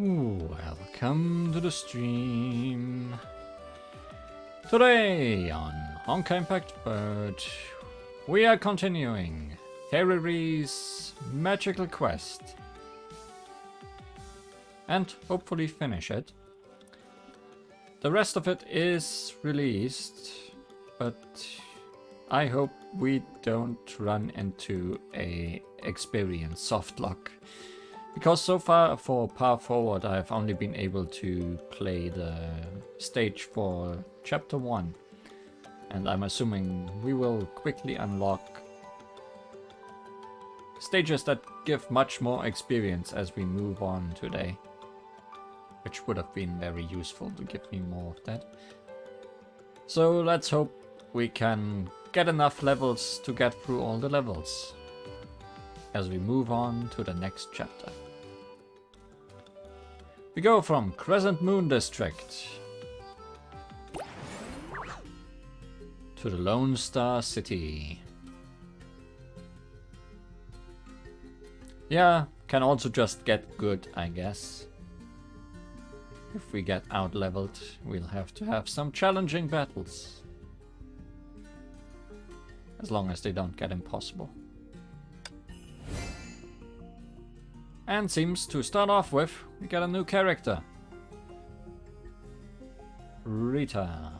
Welcome to the stream. Today on Honkai Impact, but we are continuing TeRiRi's magical quest and hopefully finish it. The rest of it is released, but I hope we don't run into a experience softlock. Because so far for Path Forward I have only been able to play the stage for Chapter 1. And I'm assuming we will quickly unlock stages that give much more experience as we move on today. Which would have been very useful to give me more of that. So let's hope we can get enough levels to get through all the levels as we move on to the next chapter. We go from Crescent Moon District to the Lone Star City. Yeah, can also just get good, I guess. If we get out-leveled, we'll have to have some challenging battles. As long as they don't get impossible. And seems to start off with, we get a new character. Rita.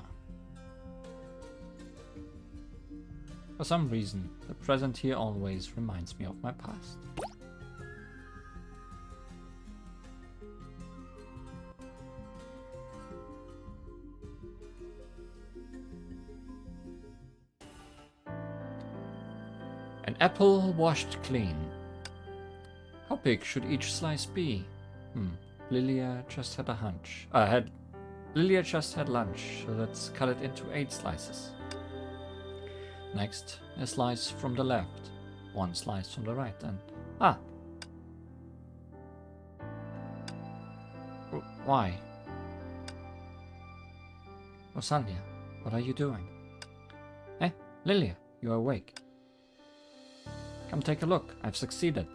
For some reason, the present here always reminds me of my past. An apple washed clean. How big should each slice be? Lilia just had a hunch. Lilia just had lunch, so let's cut it into 8 slices. Next, a slice from the left, 1 slice from the right, and why? Rosalia, what are you doing? Lilia, you are awake. Come take a look, I've succeeded.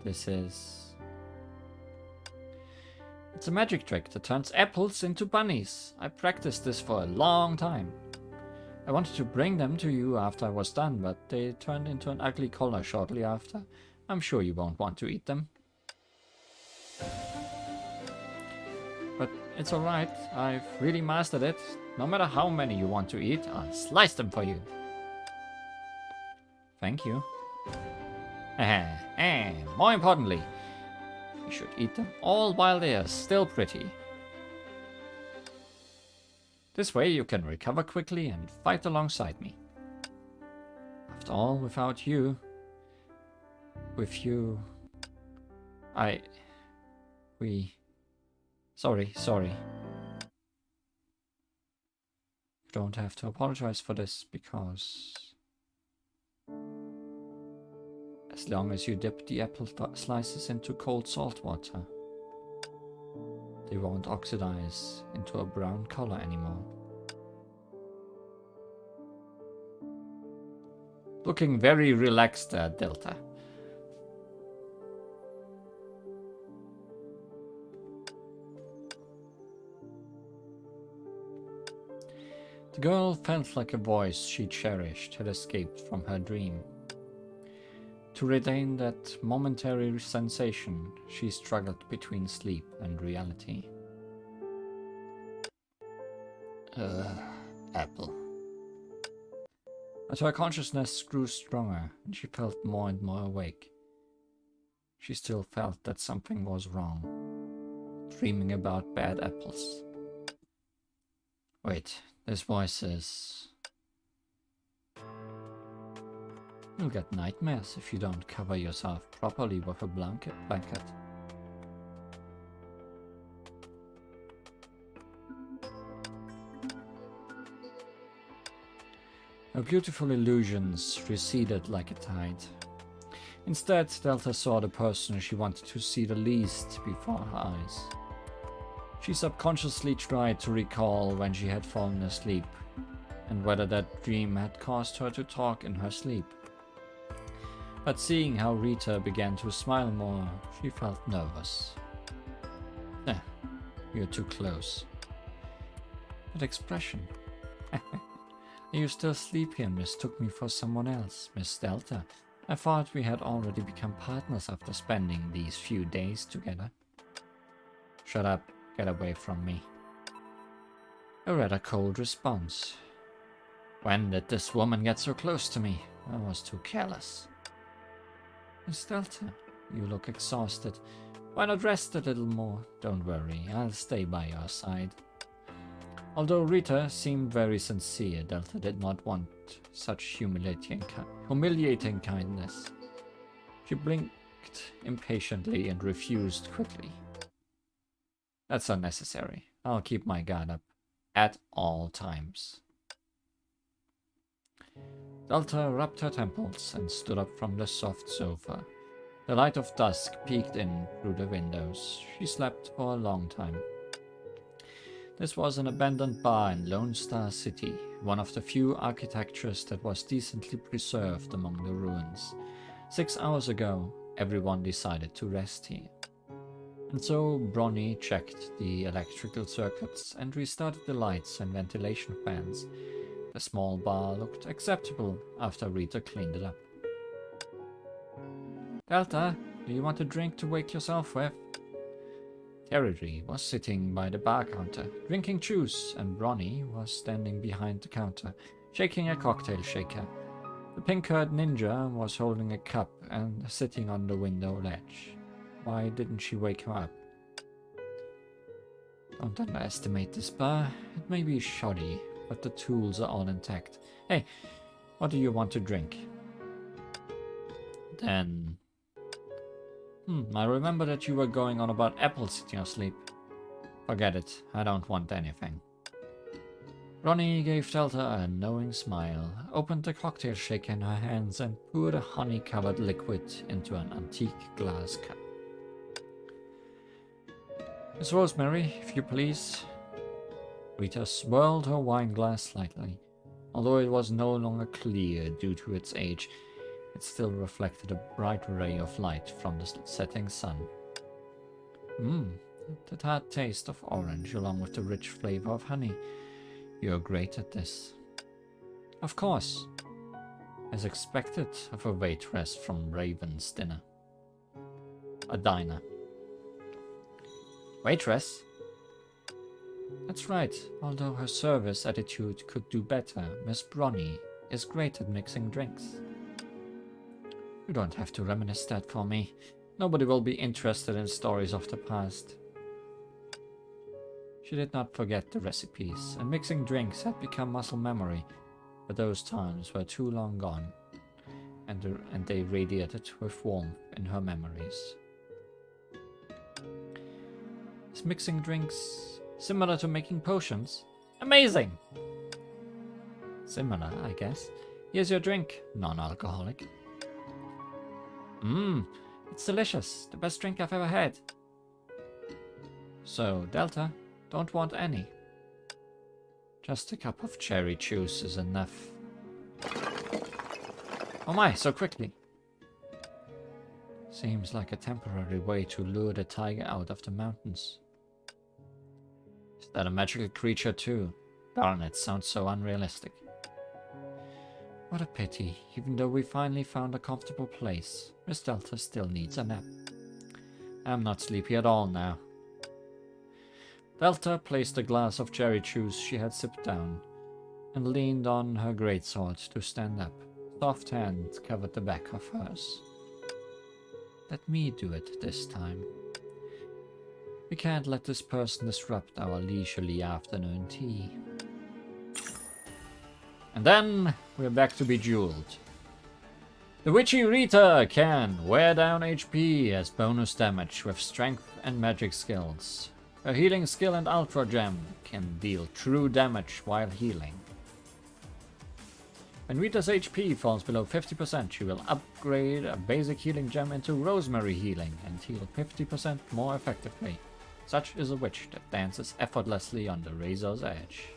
This is... It's a magic trick that turns apples into bunnies. I practiced this for a long time. I wanted to bring them to you after I was done, but they turned into an ugly color shortly after. I'm sure you won't want to eat them. But it's alright, I've really mastered it. No matter how many you want to eat, I'll slice them for you. Thank you. And more importantly, you should eat them all while they are still pretty. This way you can recover quickly and fight alongside me. After all, without you... Sorry. You don't have to apologize for this, because... as long as you dip the apple slices into cold salt water, they won't oxidize into a brown color anymore. Looking very relaxed there, Delta. The girl felt like a voice she cherished had escaped from her dream. To retain that momentary sensation, she struggled between sleep and reality. Apple. But her consciousness grew stronger, and she felt more and more awake. She still felt that something was wrong, dreaming about bad apples. Wait, this voice is... You'll get nightmares if you don't cover yourself properly with a blanket. Her beautiful illusions receded like a tide. Instead, Delta saw the person she wanted to see the least before her eyes. She subconsciously tried to recall when she had fallen asleep, and whether that dream had caused her to talk in her sleep. But seeing how Rita began to smile more, she felt nervous. You're too close. That expression. Are you still sleepy and mistook me for someone else, Miss Delta? I thought we had already become partners after spending these few days together. Shut up, get away from me. A rather cold response. When did this woman get so close to me? I was too careless. Miss Delta, you look exhausted. Why not rest a little more? Don't worry, I'll stay by your side. Although Rita seemed very sincere, Delta did not want such humiliating kindness. She blinked impatiently and refused quickly. That's unnecessary. I'll keep my guard up at all times. Delta rubbed her temples and stood up from the soft sofa. The light of dusk peeked in through the windows. She slept for a long time. This was an abandoned bar in Lone Star City, one of the few architectures that was decently preserved among the ruins. 6 hours ago, everyone decided to rest here. And so Bronny checked the electrical circuits and restarted the lights and ventilation fans. The small bar looked acceptable after Rita cleaned it up. Delta, do you want a drink to wake yourself with? TeRiRi was sitting by the bar counter, drinking juice, and Bronny was standing behind the counter, shaking a cocktail shaker. The pink-haired ninja was holding a cup and sitting on the window ledge. Why didn't she wake him up? Don't underestimate this bar. It may be shoddy, but the tools are all intact. Hey, what do you want to drink? Then... I remember that you were going on about apples in your sleep. Forget it, I don't want anything. Ronnie gave Delta a knowing smile, opened the cocktail shaker in her hands and poured a honey-covered liquid into an antique glass cup. Miss Rosemary, if you please. Rita swirled her wine glass slightly. Although it was no longer clear due to its age, it still reflected a bright ray of light from the setting sun. The tart taste of orange along with the rich flavor of honey. You're great at this. Of course. As expected of a waitress from Raven's dinner. A diner. Waitress? That's right. Although her service attitude could do better, Miss Bronny is great at mixing drinks. You don't have to reminisce that for me. Nobody will be interested in stories of the past. She did not forget the recipes, and mixing drinks had become muscle memory, but those times were too long gone, and they radiated with warmth in her memories. Is mixing drinks similar to making potions? Amazing! Similar, I guess. Here's your drink, non-alcoholic. It's delicious. The best drink I've ever had. So, Delta, don't want any. Just a cup of cherry juice is enough. Oh my, so quickly. Seems like a temporary way to lure the tiger out of the mountains. Is that a magical creature too? Darn, it sounds so unrealistic. What a pity. Even though we finally found a comfortable place, Miss Delta still needs a nap. I'm not sleepy at all now. Delta placed a glass of cherry juice she had sipped down, and leaned on her greatsword to stand up. Soft hand covered the back of hers. Let me do it this time. We can't let this person disrupt our leisurely afternoon tea. And then we're back to Bejeweled. The witchy Rita can wear down HP as bonus damage with strength and magic skills. Her healing skill and Ultra Gem can deal true damage while healing. When Rita's HP falls below 50%, she will upgrade a basic healing gem into Rosemary Healing and heal 50% more effectively. Such is a witch that dances effortlessly on the razor's edge.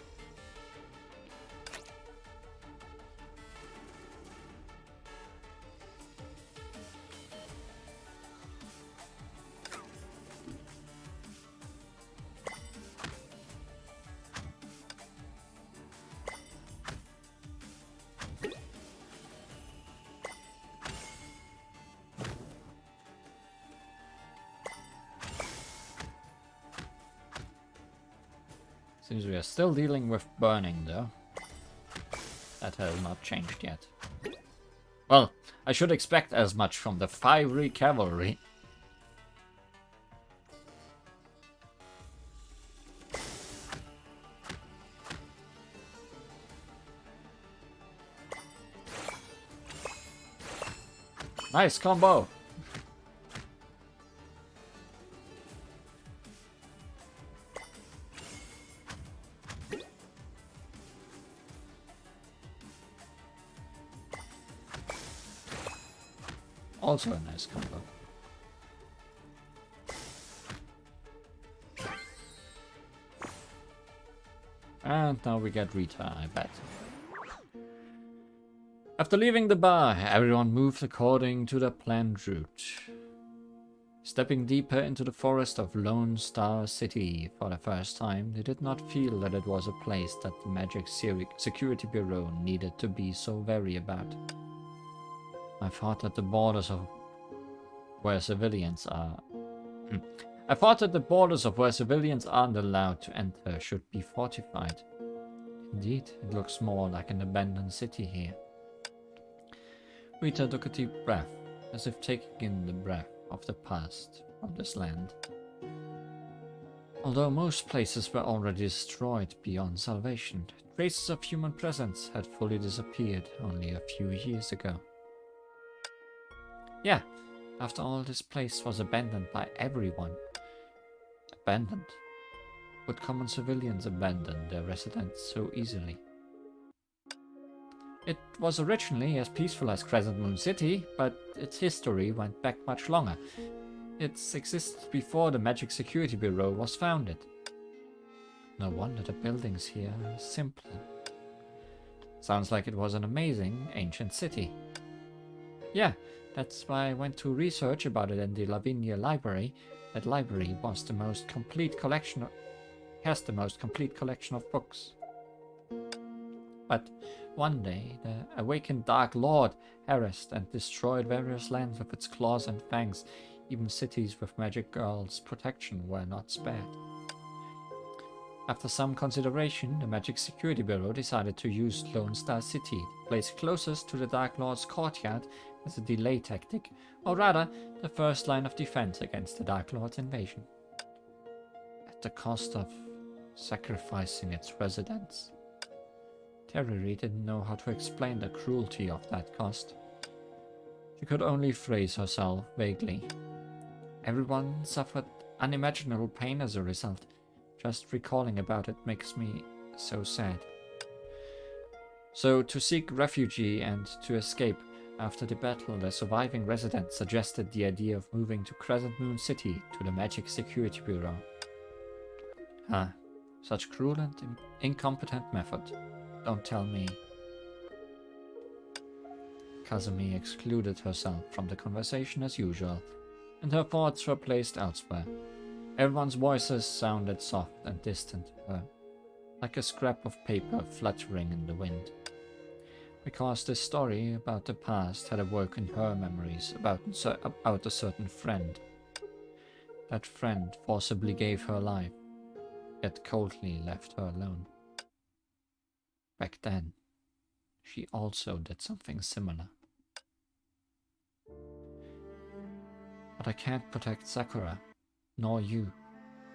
Seems we are still dealing with burning though. That has not changed yet. Well, I should expect as much from the fiery cavalry. Nice combo! Also a nice combo. And now we get Rita, I bet. After leaving the bar, everyone moved according to the planned route. Stepping deeper into the forest of Lone Star City for the first time, they did not feel that it was a place that the Magic Security Bureau needed to be so wary about. I thought that the borders of where civilians aren't allowed to enter should be fortified. Indeed, it looks more like an abandoned city here. Rita took a deep breath, as if taking in the breath of the past from this land. Although most places were already destroyed beyond salvation, traces of human presence had fully disappeared only a few years ago. Yeah, after all, this place was abandoned by everyone. Abandoned? Would common civilians abandon their residents so easily? It was originally as peaceful as Crescent Moon City, but its history went back much longer. It existed before the Magic Security Bureau was founded. No wonder the buildings here are simple. Sounds like it was an amazing ancient city. Yeah, that's why I went to research about it in the Lavinia Library. That library was the most complete collection has the most complete collection of books. But one day, the awakened Dark Lord harassed and destroyed various lands with its claws and fangs. Even cities with Magic Girl's protection were not spared. After some consideration, the Magic Security Bureau decided to use Lone Star City, the place closest to the Dark Lord's courtyard, as a delay tactic, or rather, the first line of defense against the Dark Lord's invasion. At the cost of sacrificing its residents. TeRiRi didn't know how to explain the cruelty of that cost. She could only phrase herself vaguely. Everyone suffered unimaginable pain as a result. Just recalling about it makes me so sad. So, to seek refuge and to escape, after the battle, the surviving residents suggested the idea of moving to Crescent Moon City to the Magic Security Bureau. Such cruel and incompetent method. Don't tell me. Kazumi excluded herself from the conversation as usual, and her thoughts were placed elsewhere. Everyone's voices sounded soft and distant to her, like a scrap of paper fluttering in the wind. Because this story about the past had awoken her memories about a certain friend. That friend forcibly gave her life, yet coldly left her alone. Back then, she also did something similar. But I can't protect Sakura, nor you.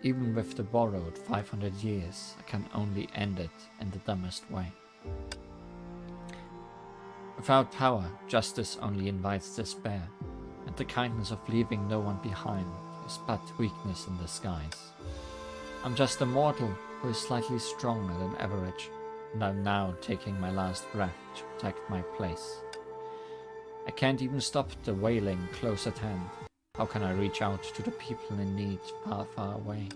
Even with the borrowed 500 years, I can only end it in the dumbest way. Without power, justice only invites despair, and the kindness of leaving no one behind is but weakness in disguise. I'm just a mortal who is slightly stronger than average, and I'm now taking my last breath to protect my place. I can't even stop the wailing close at hand. How can I reach out to the people in need far, far away?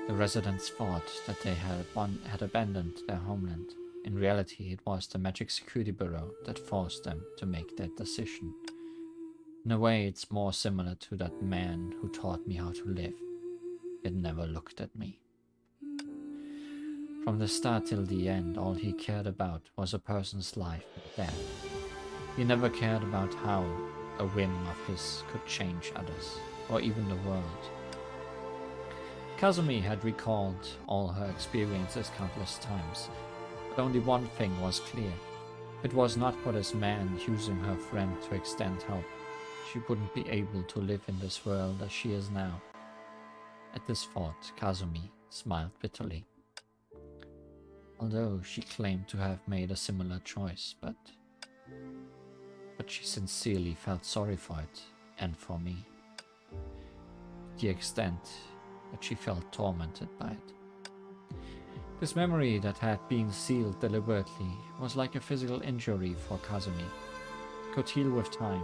The residents thought that they had abandoned their homeland. In reality, it was the Magic Security Bureau that forced them to make that decision. In a way, it's more similar to that man who taught me how to live. It never looked at me. From the start till the end, all he cared about was a person's life and death. He never cared about how a whim of his could change others, or even the world. Kazumi had recalled all her experiences countless times, but only one thing was clear. It was not for this man using her friend to extend help. She wouldn't be able to live in this world as she is now. At this thought, Kazumi smiled bitterly. Although she claimed to have made a similar choice, but she sincerely felt sorry for it, and for me. To the extent that she felt tormented by it. This memory that had been sealed deliberately was like a physical injury for Kazumi. It could heal with time,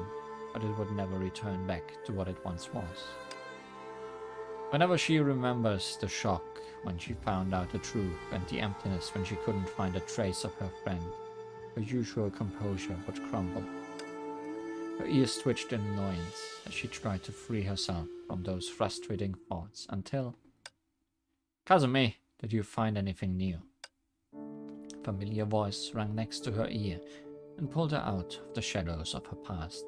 but it would never return back to what it once was. Whenever she remembers the shock when she found out the truth and the emptiness when she couldn't find a trace of her friend, her usual composure would crumble. Her ears twitched in annoyance as she tried to free herself from those frustrating thoughts until... Kazumi, did you find anything new? A familiar voice rang next to her ear and pulled her out of the shadows of her past.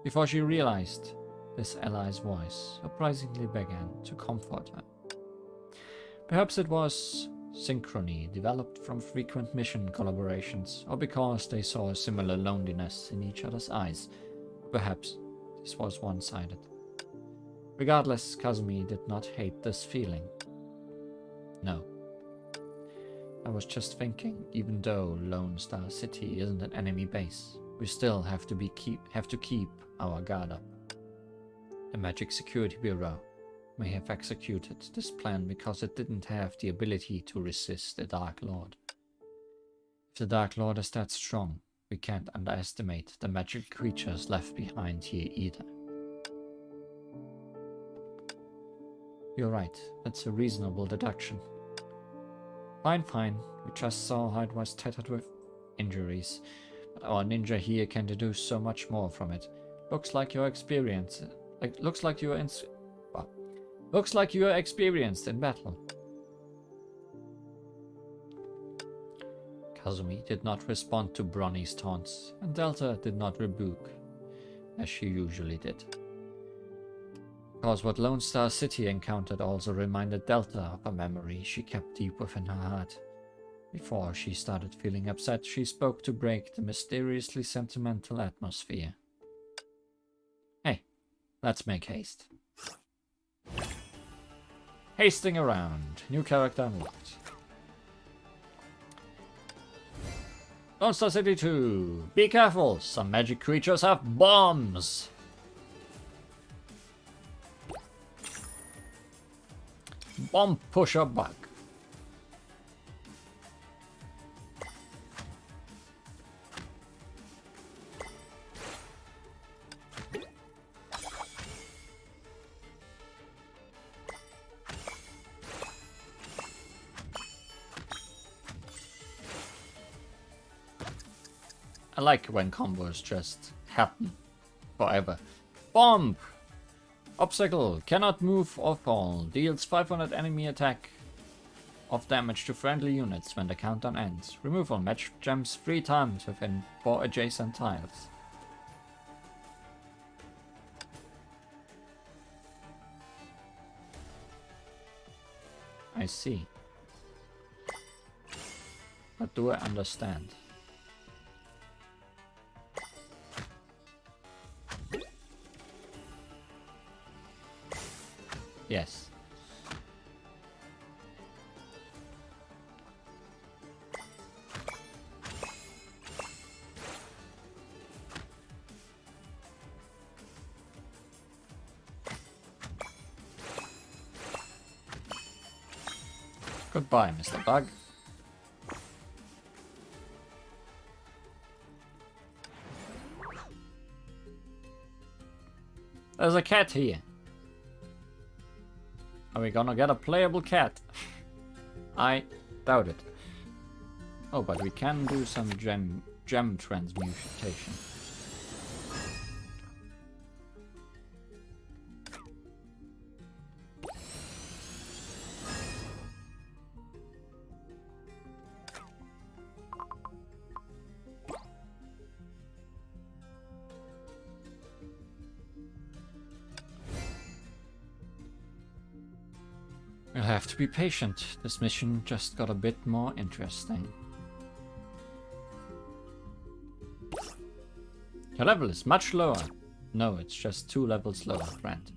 Before she realized, this ally's voice surprisingly began to comfort her. Perhaps it was synchrony developed from frequent mission collaborations, or because they saw a similar loneliness in each other's eyes. Perhaps this was one-sided. Regardless, Kazumi did not hate this feeling. No. I was just thinking, even though Lone Star City isn't an enemy base, we still have to keep our guard up. The Magic Security Bureau may have executed this plan because it didn't have the ability to resist the Dark Lord. If the Dark Lord is that strong, we can't underestimate the magic creatures left behind here either. You're right, that's a reasonable deduction. Fine, we just saw how it was tattered with injuries, but our ninja here can deduce so much more from it. Looks like you are experienced in battle. Kazumi did not respond to Bronny's taunts, and Delta did not rebuke, as she usually did. Because what Lone Star City encountered also reminded Delta of a memory she kept deep within her heart. Before she started feeling upset, she spoke to break the mysteriously sentimental atmosphere. Hey, let's make haste. Hasting around. New character unlocked. Lone Star City 2. Be careful, some magic creatures have bombs! Bomb pusher bug. I like when combos just happen forever. Bomb! Obstacle. Cannot move or fall. Deals 500 enemy attack of damage to friendly units when the countdown ends. Remove all magic gems 3 times within 4 adjacent tiles. I see. But do I understand? Yes. Goodbye, Mr. Bug. There's a cat here. Are we gonna get a playable cat? I doubt it. Oh, but we can do some gem transmutation. have to be patient. This mission just got a bit more interesting. Your level is much lower. No, it's just 2 levels lower, Grant.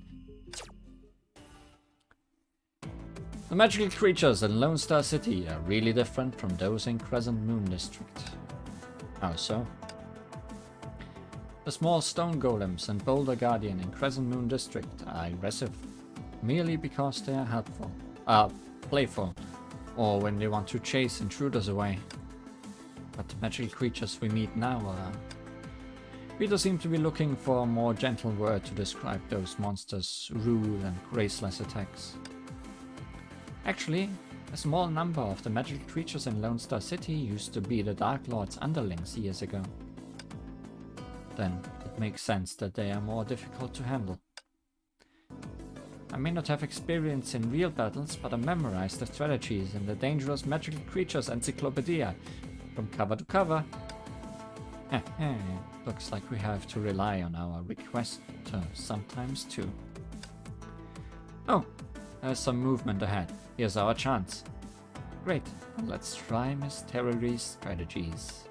The magical creatures in Lone Star City are really different from those in Crescent Moon District. How so? The small stone golems and Boulder Guardian in Crescent Moon District are aggressive, merely because they are helpful, playful, or when they want to chase intruders away. But the magical creatures we meet now are... Peter seemed to be looking for a more gentle word to describe those monsters' rude and graceless attacks. Actually, a small number of the magical creatures in Lone Star City used to be the Dark Lord's underlings years ago. Then it makes sense that they are more difficult to handle. I may not have experience in real battles, but I memorized the strategies in the Dangerous Magical Creatures Encyclopedia from cover to cover. Looks like we have to rely on our requester sometimes too. Oh, there's some movement ahead. Here's our chance. Great, well, let's try Miss TeRiRi's strategies.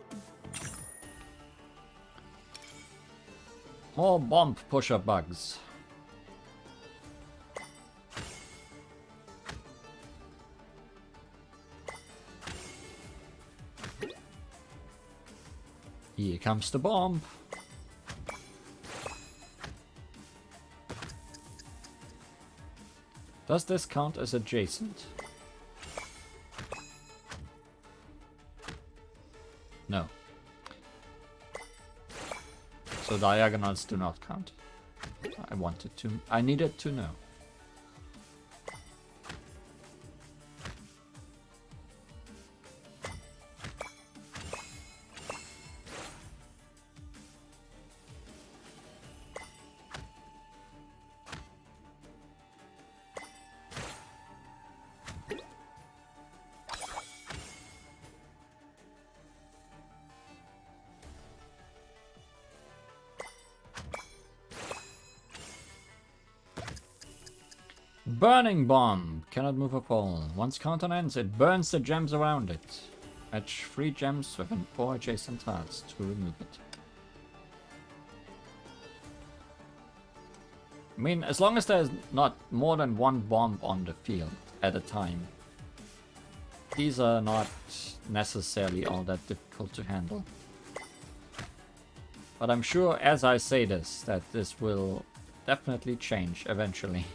More bomb pusher bugs. Here comes the bomb. Does this count as adjacent? No. So diagonals do not count. I needed to know. Burning bomb. Cannot move a pole. Once countdown ends, it burns the gems around it. Match 3 gems within 4 adjacent tiles to remove it. I mean, as long as there's not more than 1 bomb on the field at a time, these are not necessarily all that difficult to handle. But I'm sure as I say this, that this will definitely change eventually.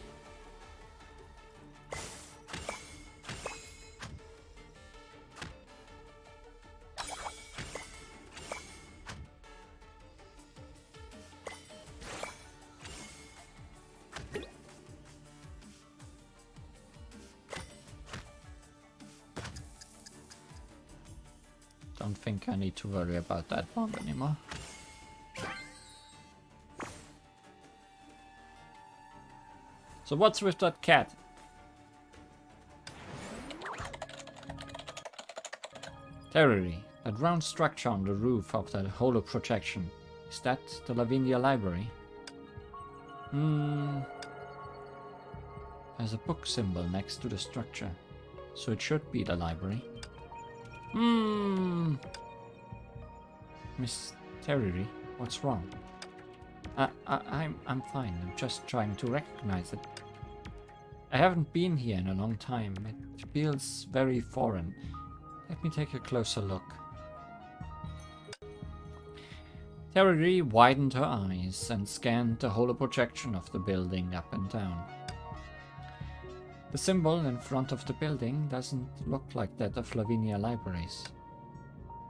Don't think I need to worry about that bomb anymore. So what's with that cat? TeRiRi, that round structure on the roof of that holo projection. Is that the Lavinia Library? There's a book symbol next to the structure, so it should be the library. Miss TeRiRi, what's wrong? I'm fine. I'm just trying to recognize it. I haven't been here in a long time. It feels very foreign. Let me take a closer look. TeRiRi widened her eyes and scanned the holo projection of the building up and down. The symbol in front of the building doesn't look like that of Lavinia Libraries.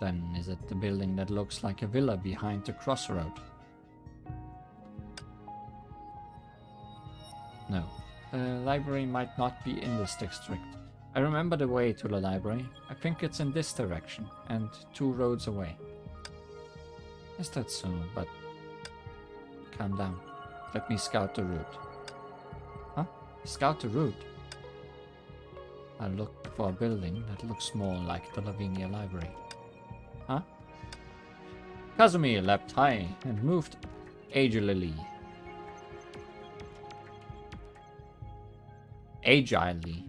Then is it the building that looks like a villa behind the crossroad? No, the library might not be in this district. I remember the way to the library. I think it's in this direction and 2 roads away. Is that so? But calm down. Let me scout the route. Huh? Scout the route? I look for a building that looks more like the Lavinia Library. Huh? Kazumi leapt high and moved agilely. Agilely.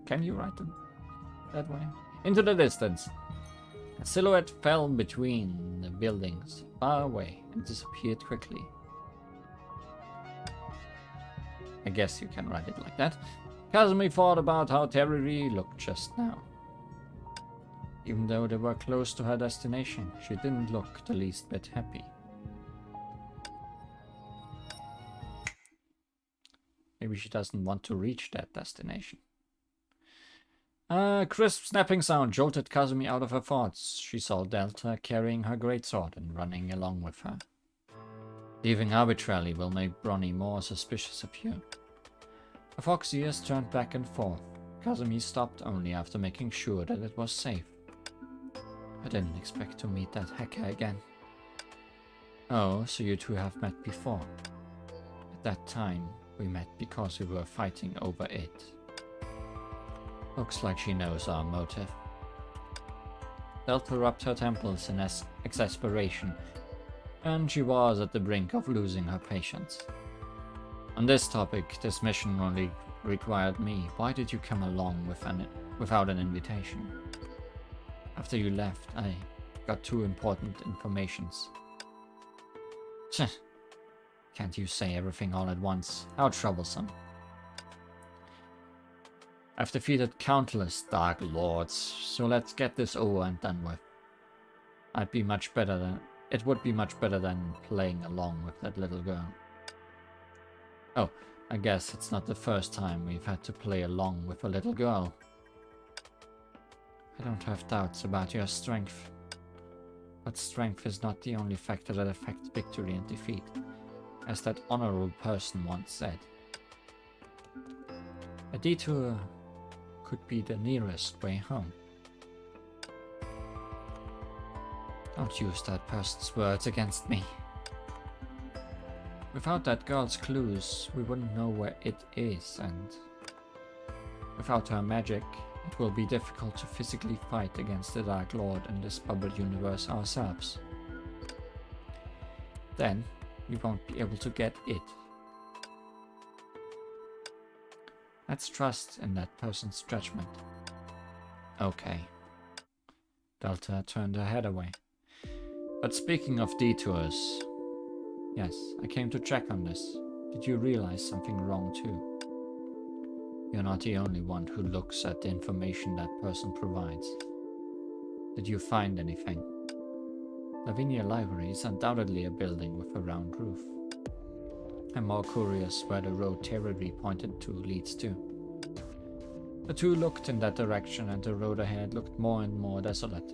Can you write them that way? Into the distance. A silhouette fell between the buildings far away and disappeared quickly. I guess you can write it like that. Kazumi thought about how TeRiRi looked just now. Even though they were close to her destination, she didn't look the least bit happy. Maybe she doesn't want to reach that destination. A crisp snapping sound jolted Kazumi out of her thoughts. She saw Delta carrying her greatsword and running along with her. Leaving arbitrarily will make Bronny more suspicious of you. Her fox ears turned back and forth. Kazumi stopped only after making sure that it was safe. I didn't expect to meet that hacker again. Oh, so you two have met before. At that time, we met because we were fighting over it. Looks like she knows our motive. Delta rubbed her temples in exasperation, and she was at the brink of losing her patience. On this topic, this mission only required me. Why did you come along without an invitation? After you left, I got two important informations. Tch, can't you say everything all at once? How troublesome. I've defeated countless Dark Lords, so let's get this over and done with. It would be much better than playing along with that little girl. Oh, I guess it's not the first time we've had to play along with a little girl. I don't have doubts about your strength. But strength is not the only factor that affects victory and defeat, as that honorable person once said. A detour could be the nearest way home. Don't use that person's words against me. Without that girl's clues, we wouldn't know where it is, and without her magic, it will be difficult to physically fight against the Dark Lord in this bubble universe ourselves. Then, we won't be able to get it. Let's trust in that person's judgment. Okay. Delta turned her head away. But speaking of detours... Yes, I came to check on this. Did you realize something wrong too? You're not the only one who looks at the information that person provides. Did you find anything? Lavinia Library is undoubtedly a building with a round roof. I'm more curious where the road TeRiRi pointed to leads to. The two looked in that direction, and the road ahead looked more and more desolate.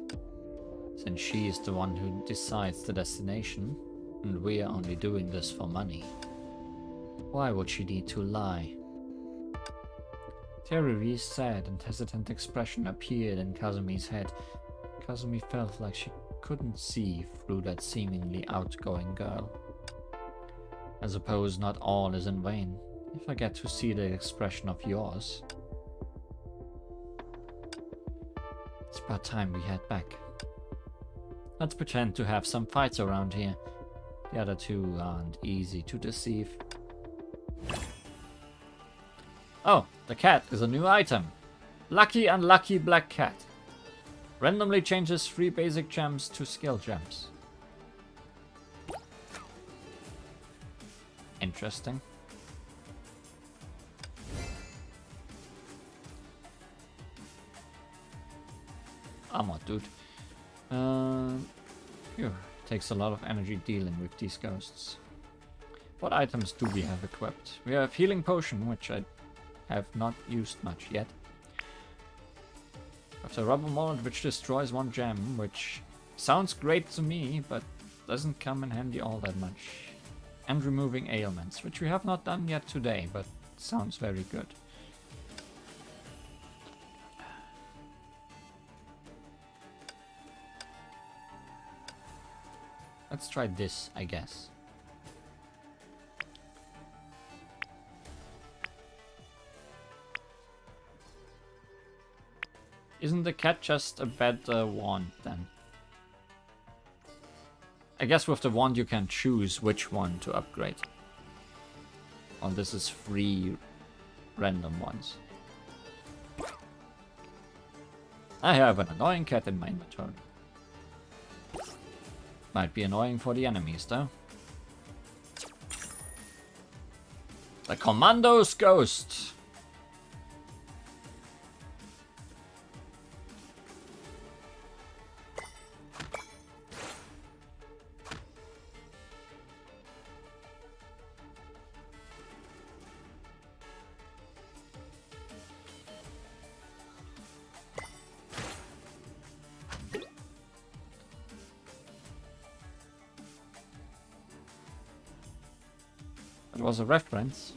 Since she is the one who decides the destination, and we are only doing this for money, why would she need to lie? TeRiRi's sad and hesitant expression appeared in Kazumi's head. Kazumi felt like she couldn't see through that seemingly outgoing girl. I suppose not all is in vain, if I get to see the expression of yours. It's about time we head back. Let's pretend to have some fights around here. The other two aren't easy to deceive. Oh, the cat is a new item. Lucky Unlucky Black Cat. Randomly changes 3 basic gems to skill gems. Interesting. Armor, dude. Phew. Takes a lot of energy dealing with these ghosts. What items do we have equipped? We have Healing Potion, which I have not used much yet. After Rubber Mallet, which destroys 1 gem, which sounds great to me, but doesn't come in handy all that much. And Removing Ailments, which we have not done yet today, but sounds very good. Let's try this, I guess. Isn't the cat just a better wand then? I guess with the wand you can choose which one to upgrade. Oh, this is 3 random ones. I have an annoying cat in my inventory. Might be annoying for the enemies, though. The Commando's Ghost! It was a reference.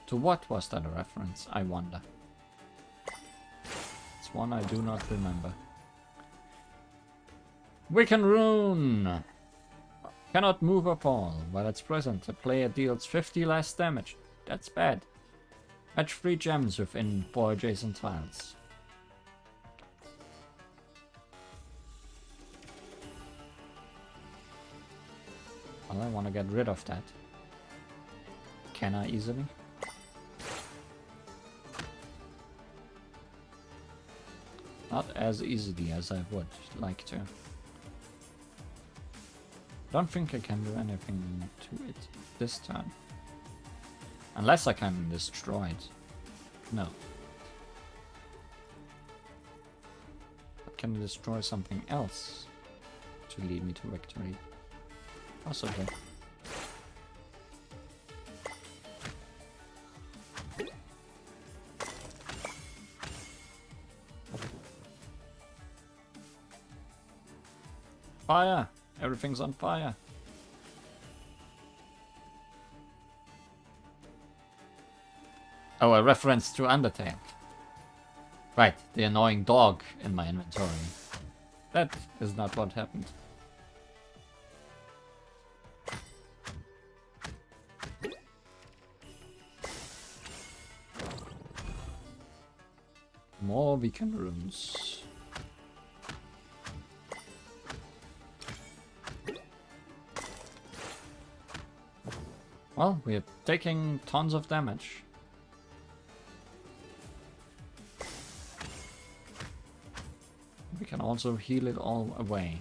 To what was that a reference, I wonder? It's one I do not remember. Wiccan Rune! Cannot move or fall. While it's present, the player deals 50 less damage. That's bad. Match 3 gems within 4 adjacent tiles. Well, I want to get rid of that. Can I easily? Not as easily as I would like to. Don't think I can do anything to it this time. Unless I can destroy it. No. But can I destroy something else to lead me to victory? Possibly. Fire! Everything's on fire. Oh, a reference to Undertale. Right, the annoying dog in my inventory. That is not what happened. More Wiccan runes. Well, we are taking tons of damage. We can also heal it all away.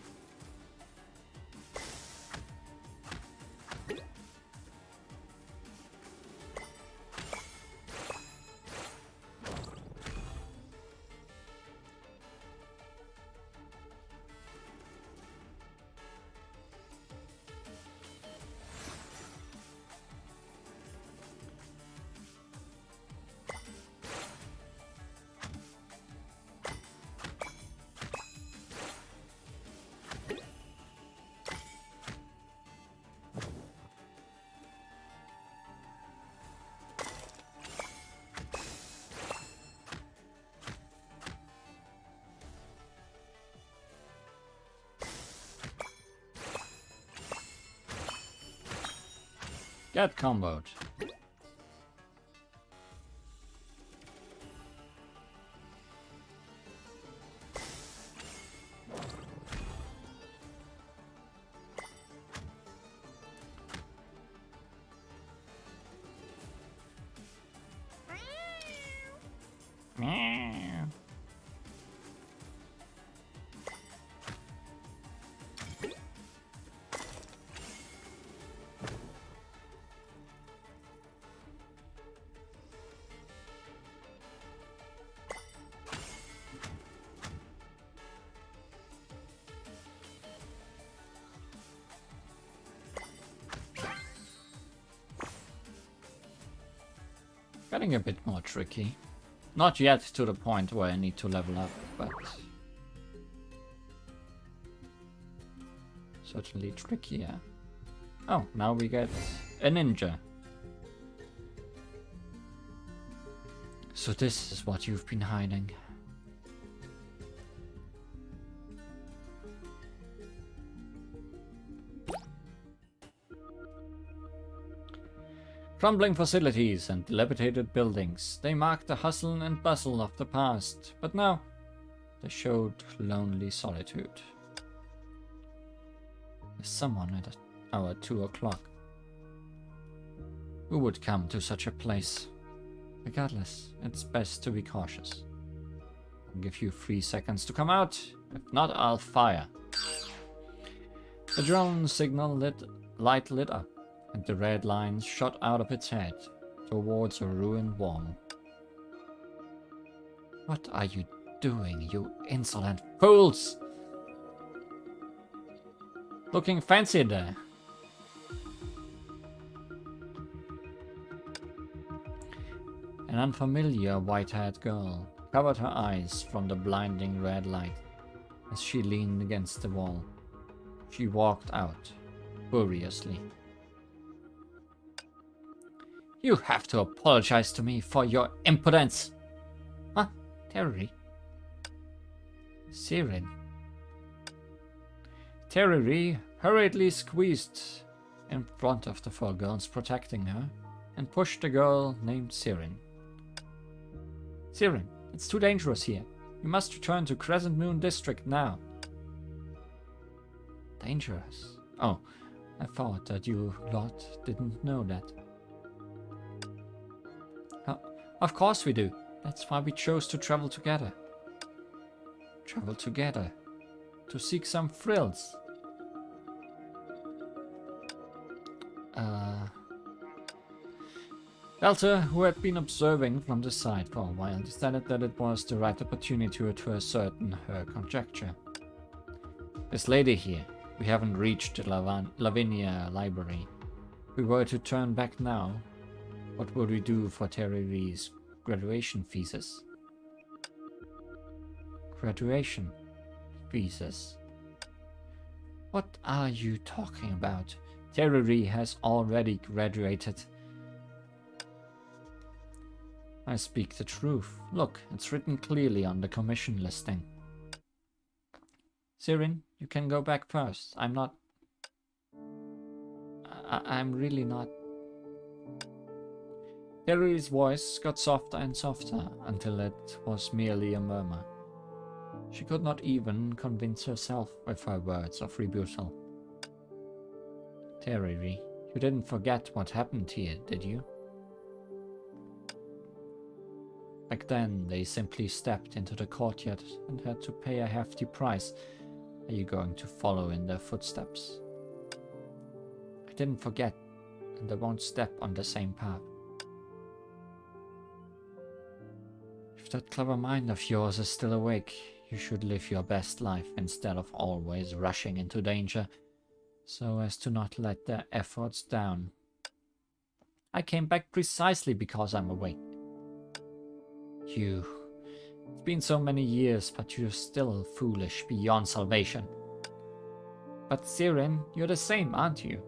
Get comboed. Meow. Getting a bit more tricky. Not yet to the point where I need to level up, but certainly trickier. Oh, now we get a ninja. So this is what you've been hiding. Crumbling facilities and dilapidated buildings, they marked the hustle and bustle of the past, but now they showed lonely solitude. There's someone at our 2 o'clock. Who would come to such a place? Regardless, it's best to be cautious. I'll give you 3 seconds to come out. If not, I'll fire. The drone signal light lit up, and the red lines shot out of its head towards a ruined wall. What are you doing, you insolent fools? Looking fancy there. An unfamiliar white-haired girl covered her eyes from the blinding red light as she leaned against the wall. She walked out, furiously. You have to apologize to me for your impudence. Huh? TeRiRi? Sirin. TeRiRi hurriedly squeezed in front of the 4 girls protecting her and pushed the girl named Sirin. Sirin, it's too dangerous here. You must return to Crescent Moon District now. Dangerous? Oh, I thought that you lot didn't know that. Of course we do. That's why we chose to travel together. Travel together? To seek some thrills? Delta, who had been observing from the side for a while, decided that it was the right opportunity to ascertain her conjecture. This lady here, we haven't reached the Lavinia library. If we were to turn back now, what would we do for TeRiRi's graduation thesis? Graduation thesis? What are you talking about? TeRiRi has already graduated. I speak the truth. Look, it's written clearly on the commission listing. Sirin, you can go back first. I'm not... I'm really not... TeRiRi's voice got softer and softer until it was merely a murmur. She could not even convince herself with her words of rebuttal. TeRiRi, you didn't forget what happened here, did you? Back then, they simply stepped into the courtyard and had to pay a hefty price. Are you going to follow in their footsteps? I didn't forget, and I won't step on the same path. If that clever mind of yours is still awake, you should live your best life instead of always rushing into danger, so as to not let their efforts down. I came back precisely because I'm awake. It's been so many years, but you're still foolish beyond salvation. But Sirin, you're the same, aren't you?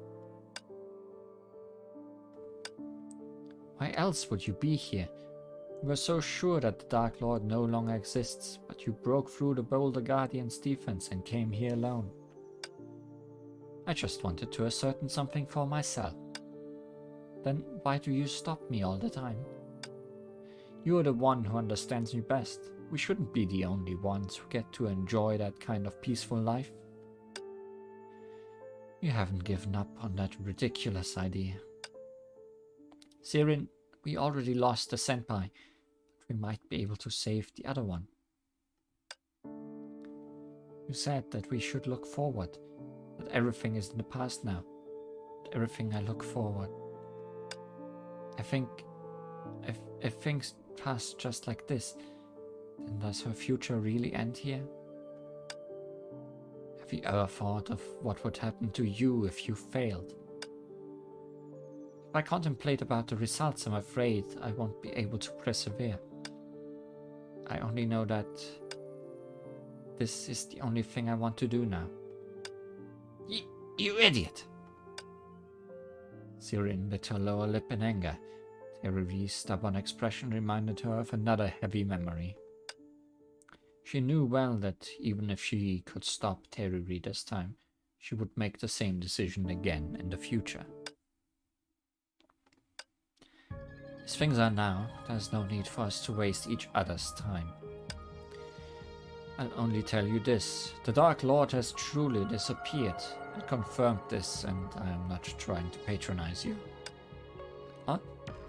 Why else would you be here? You were so sure that the Dark Lord no longer exists, but you broke through the Boulder Guardian's defense and came here alone. I just wanted to ascertain something for myself. Then why do you stop me all the time? You're the one who understands me best. We shouldn't be the only ones who get to enjoy that kind of peaceful life. You haven't given up on that ridiculous idea. Sirin, we already lost the senpai, but we might be able to save the other one. You said that we should look forward, that everything is in the past now, but everything I look forward. I think if things pass just like this, then does her future really end here? Have you ever thought of what would happen to you if you failed? If I contemplate about the results, I'm afraid I won't be able to persevere. I only know that this is the only thing I want to do now. You idiot! Sirin bit her lower lip in anger. TeRiRi's stubborn expression reminded her of another heavy memory. She knew well that even if she could stop TeRiRi this time, she would make the same decision again in the future. As things are now, there's no need for us to waste each other's time. I'll only tell you this, the Dark Lord has truly disappeared. I confirmed this, and I am not trying to patronize you. Huh?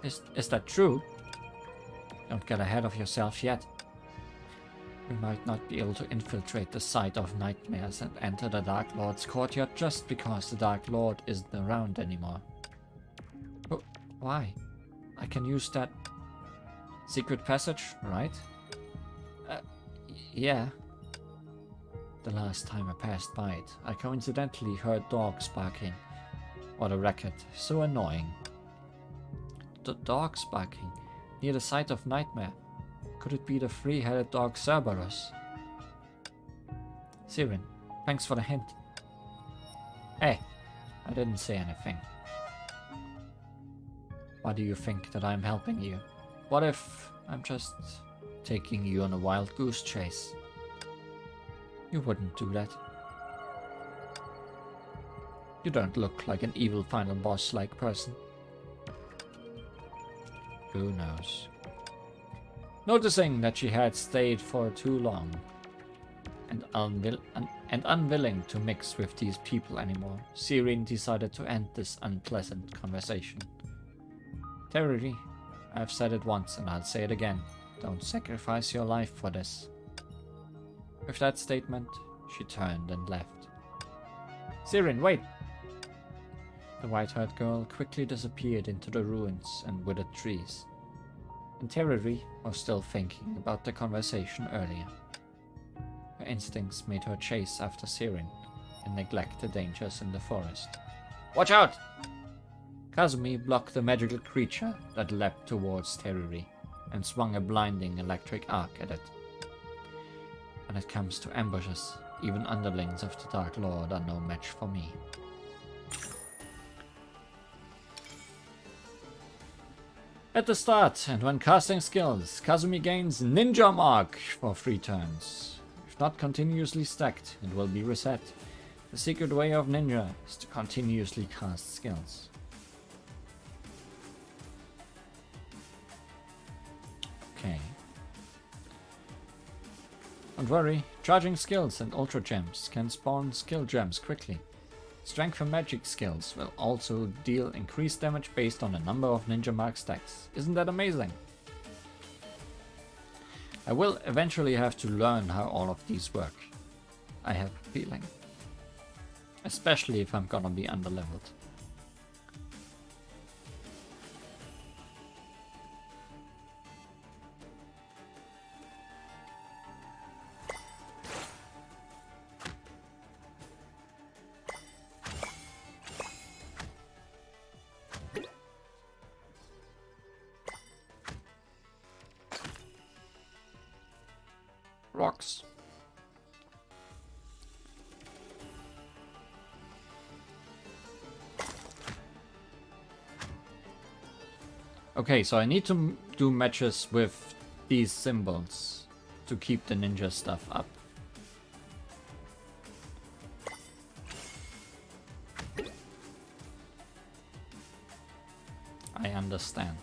Is that true? Don't get ahead of yourself yet. We might not be able to infiltrate the site of nightmares and enter the Dark Lord's courtyard just because the Dark Lord isn't around anymore. Oh, why? I can use that secret passage, right? Yeah. The last time I passed by it, I coincidentally heard dogs barking. What a racket. So annoying. The dogs barking near the site of Nightmare. Could it be the three-headed dog Cerberus? Siren, thanks for the hint. Hey, I didn't say anything. Why do you think that I'm helping you? What if I'm just taking you on a wild goose chase? You wouldn't do that. You don't look like an evil final boss-like person. Who knows? Noticing that she had stayed for too long and unwilling to mix with these people anymore, Siren decided to end this unpleasant conversation. TeRiRi, I've said it once and I'll say it again. Don't sacrifice your life for this. With that statement, she turned and left. Siren, wait! The white-haired girl quickly disappeared into the ruins and withered trees. And TeRiRi was still thinking about the conversation earlier. Her instincts made her chase after Siren and neglect the dangers in the forest. Watch out! Kazumi blocked the magical creature that leapt towards TeRiRi and swung a blinding electric arc at it. When it comes to ambushes, even underlings of the Dark Lord are no match for me. At the start, and when casting skills, Kazumi gains Ninja Mark for 3 turns. If not continuously stacked, it will be reset. The secret way of ninja is to continuously cast skills. Okay. Don't worry, charging skills and ultra gems can spawn skill gems quickly. Strength and magic skills will also deal increased damage based on the number of ninja mark stacks. Isn't that amazing? I will eventually have to learn how all of these work. I have a feeling. Especially if I'm gonna be underleveled. Rocks. Okay, so I need to do matches with these symbols to keep the ninja stuff up. I understand.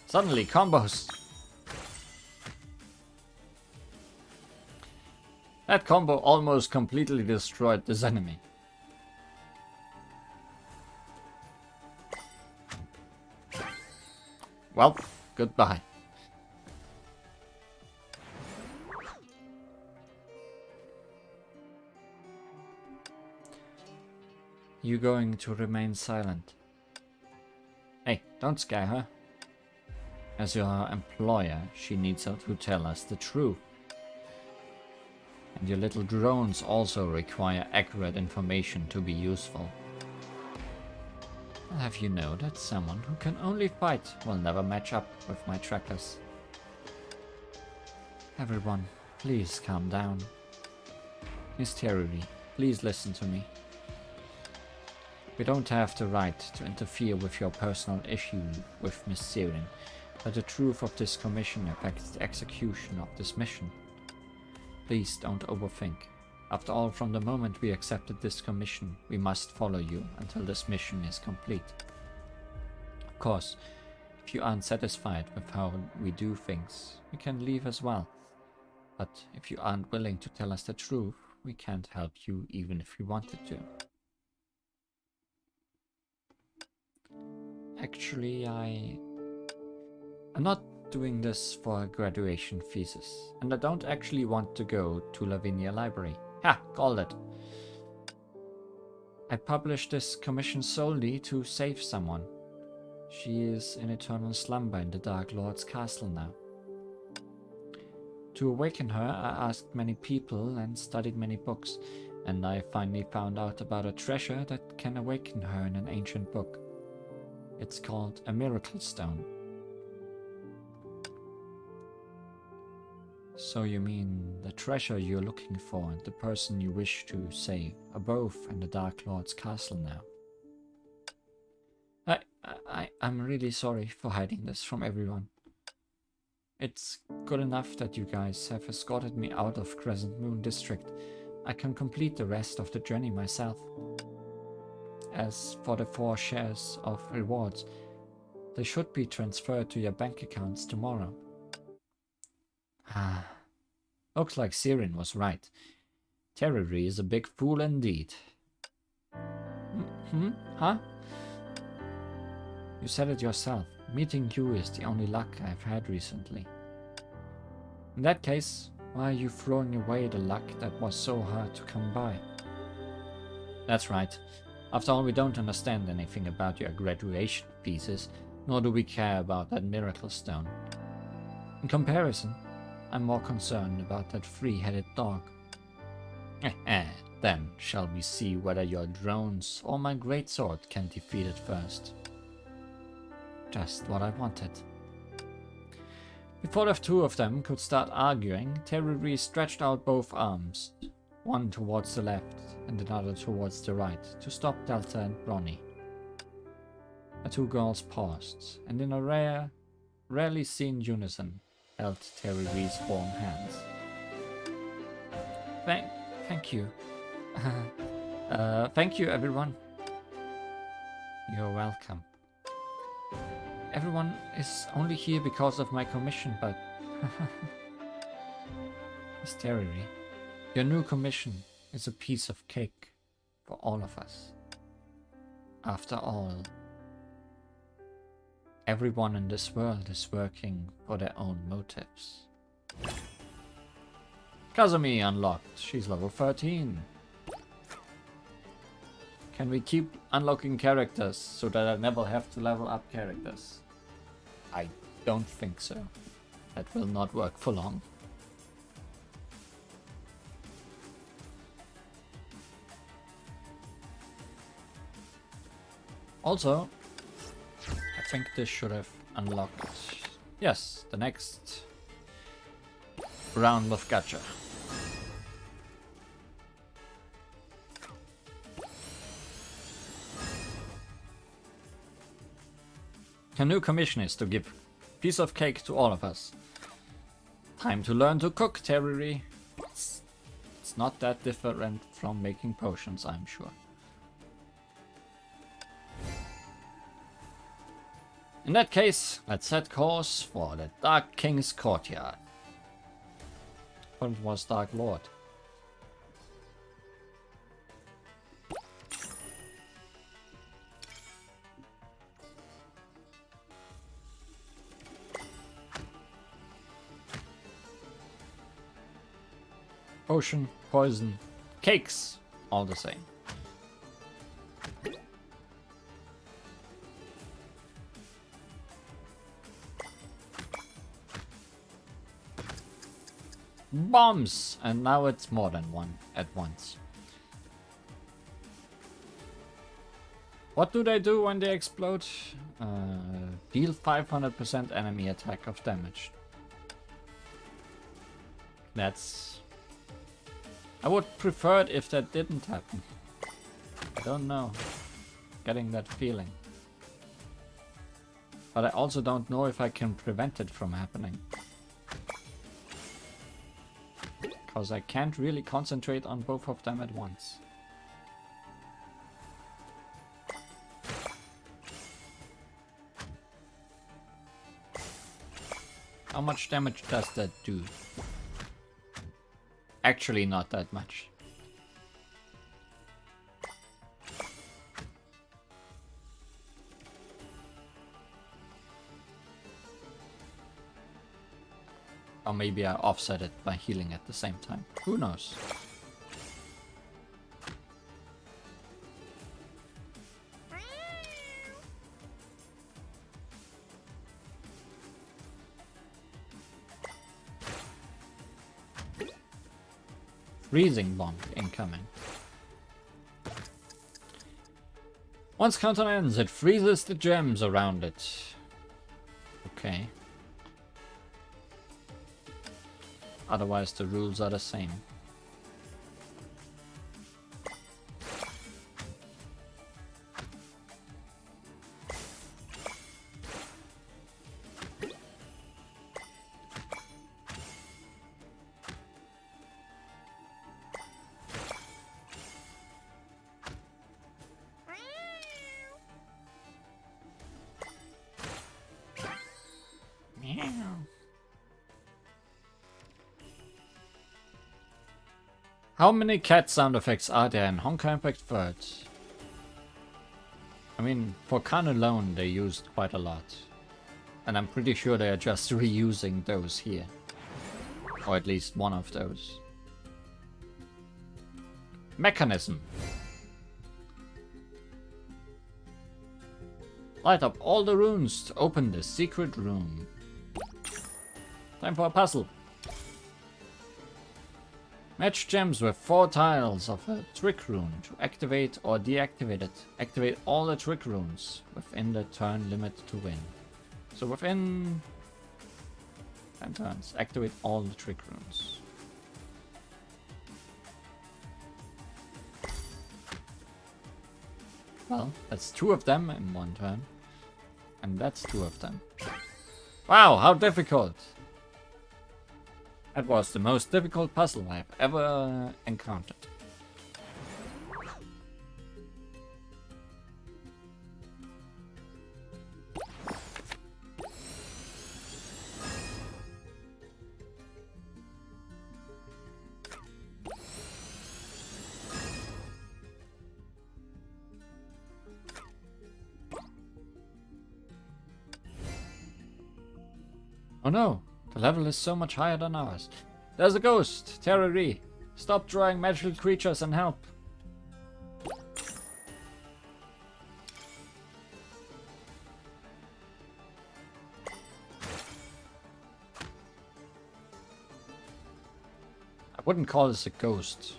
Suddenly, combos. That combo almost completely destroyed this enemy. Well, goodbye. You going to remain silent? Hey, don't scare her. As your employer, she needs to tell us the truth. And your little drones also require accurate information to be useful. I'll have you know that someone who can only fight will never match up with my trackers. Everyone, please calm down. Miss TeRiRi, please listen to me. We don't have the right to interfere with your personal issue with Miss Siren, but the truth of this commission affects the execution of this mission. Please don't overthink. After all, from the moment we accepted this commission, we must follow you until this mission is complete. Of course, if you aren't satisfied with how we do things, we can leave as well. But if you aren't willing to tell us the truth, we can't help you even if we wanted to. Actually, I'm not doing this for a graduation thesis, and I don't actually want to go to Lavinia Library. Ha! Called it. I published this commission solely to save someone. She is in eternal slumber in the Dark Lord's castle now. To awaken her, I asked many people and studied many books, and I finally found out about a treasure that can awaken her in an ancient book. It's called a miracle stone. So you mean the treasure you're looking for and the person you wish to save are both in the Dark Lord's castle now? I'm really sorry for hiding this from everyone. It's good enough that you guys have escorted me out of Crescent Moon District. I can complete the rest of the journey myself. As for the 4 shares of rewards, they should be transferred to your bank accounts tomorrow. Looks like Sirin was right. TeRiRi is a big fool indeed. Huh? You said it yourself. Meeting you is the only luck I've had recently. In that case, why are you throwing away the luck that was so hard to come by? That's right. After all, we don't understand anything about your graduation thesis, nor do we care about that miracle stone. In comparison, I'm more concerned about that 3-headed dog. Then shall we see whether your drones or my greatsword can defeat it first. Just what I wanted. Before the 2 of them could start arguing, TeRiRi stretched out both arms, one towards the left and another towards the right, to stop Delta and Ronnie. The 2 girls paused, and in a rarely seen unison, held TeRiRi's warm hands. Thank you. Thank you, everyone. You're welcome. Everyone is only here because of my commission, but... Miss TeRiRi, your new commission is a piece of cake for all of us. After all, everyone in this world is working for their own motives. Kazumi unlocked. She's level 13. Can we keep unlocking characters so that I never have to level up characters? I don't think so. That will not work for long. Also, I think this should have unlocked, yes, the next round of gacha. Her new commission is to give piece of cake to all of us. Time to learn to cook, TeRiRi. It's not that different from making potions, I'm sure. In that case, let's set course for the Dark King's courtyard. But it was Dark Lord. Potion, poison, cakes, all the same. Bombs! And now it's more than one at once. What do they do when they explode? Deal 500% enemy attack of damage. That's... I would prefer it if that didn't happen. I don't know. Getting that feeling. But I also don't know if I can prevent it from happening. Because I can't really concentrate on both of them at once. How much damage does that do? Actually, not that much. Or maybe I offset it by healing at the same time. Who knows? Freezing bomb incoming. Once countdown ends, it freezes the gems around it. Okay. Otherwise the rules are the same. How many cat sound effects are there in Honkai Impact 3rd? I mean, for Khan alone they used quite a lot. And I'm pretty sure they are just reusing those here. Or at least one of those. Mechanism. Light up all the runes to open the secret room. Time for a puzzle. Match gems with 4 tiles of a trick rune to activate or deactivate it. Activate all the trick runes within the turn limit to win. So within 10 turns, activate all the trick runes. Well, that's 2 of them in 1 turn. And that's 2 of them. Wow, how difficult! That was the most difficult puzzle I've ever encountered. Oh no! The level is so much higher than ours. There's a ghost! TeRiRi! Stop drawing magical creatures and help! I wouldn't call this a ghost.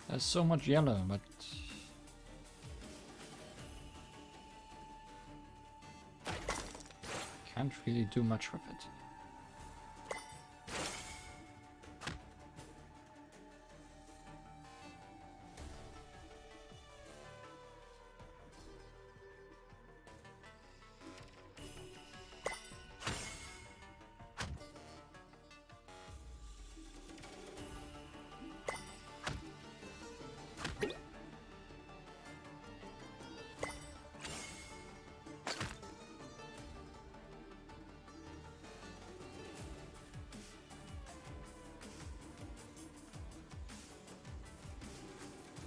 There's so much yellow, but can't really do much with it.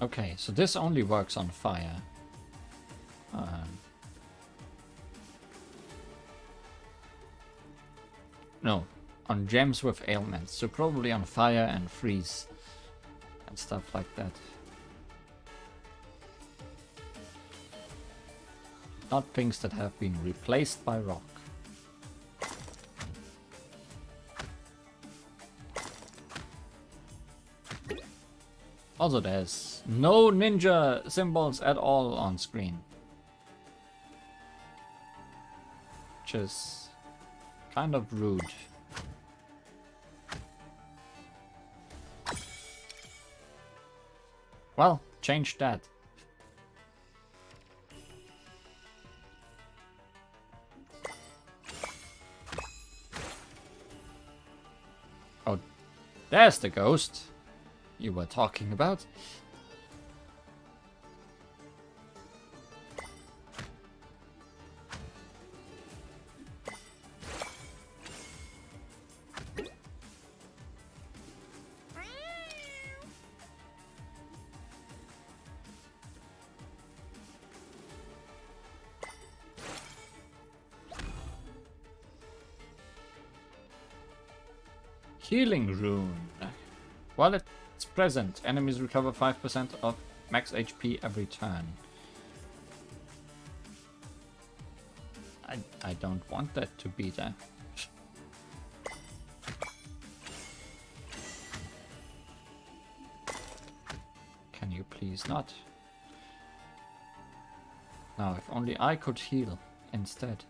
Okay, so this only works on fire. No, on gems with ailments, so probably on fire and freeze and stuff like that. Not things that have been replaced by rock. Also, there's no ninja symbols at all on screen. Which is Kind of rude. Well, change that. Oh, there's the ghost you were talking about. Healing rune. While it's present, enemies recover 5% of max HP every turn. I don't want that to be there. Can you please not? Now, if only I could heal instead.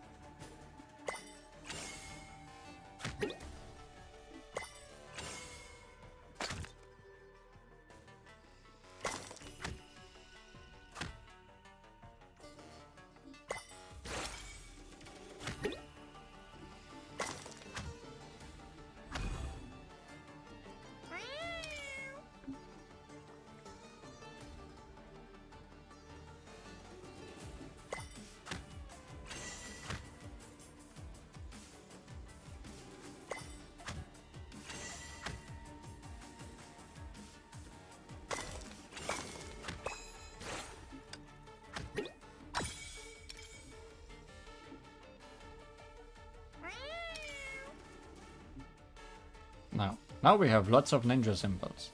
Now we have lots of ninja symbols.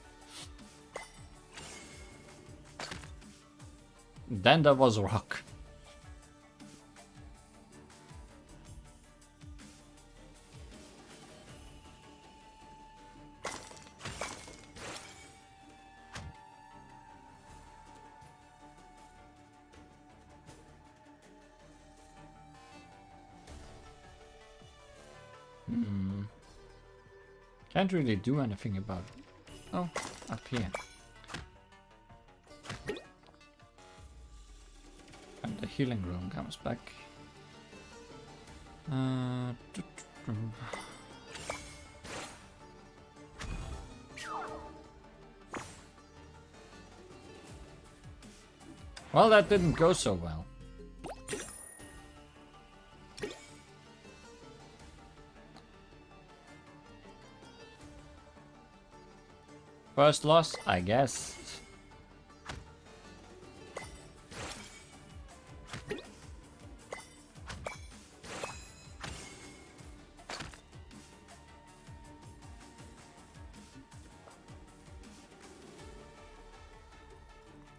Then there was rock. Can't really do anything about it. Oh, up here. And the healing room comes back. Well, that didn't go so well. First loss, I guess.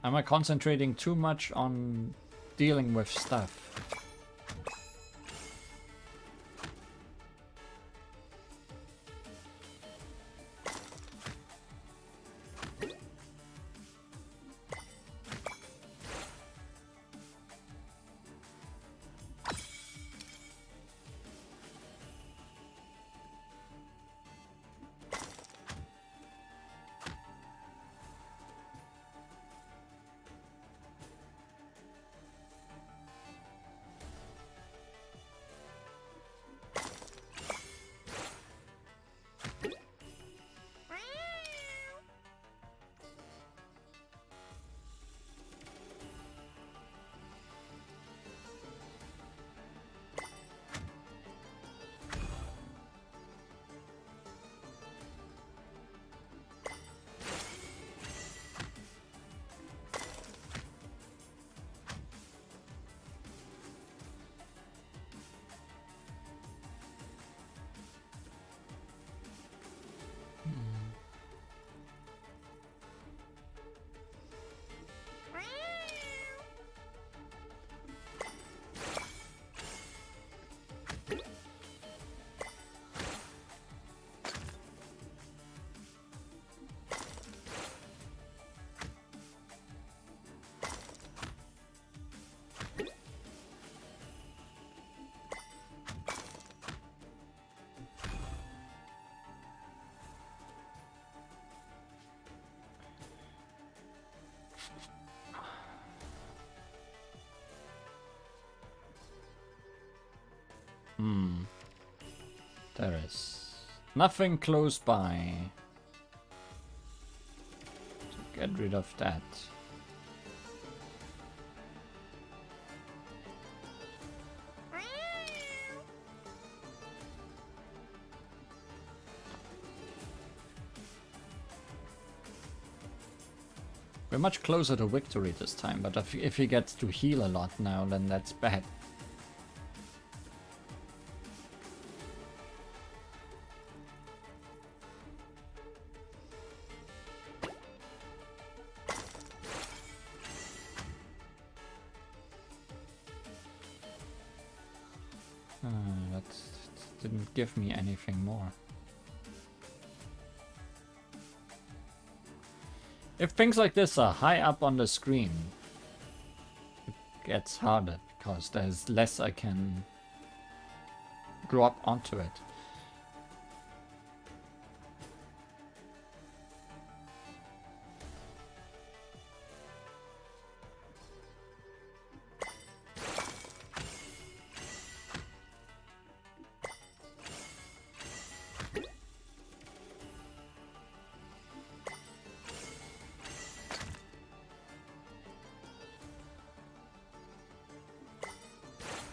Am I concentrating too much on dealing with stuff? There is nothing close by to get rid of that. We're much closer to victory this time, but if he gets to heal a lot now, then that's bad. That didn't give me anything more. If things like this are high up on the screen, it gets harder because there's less I can drop onto it.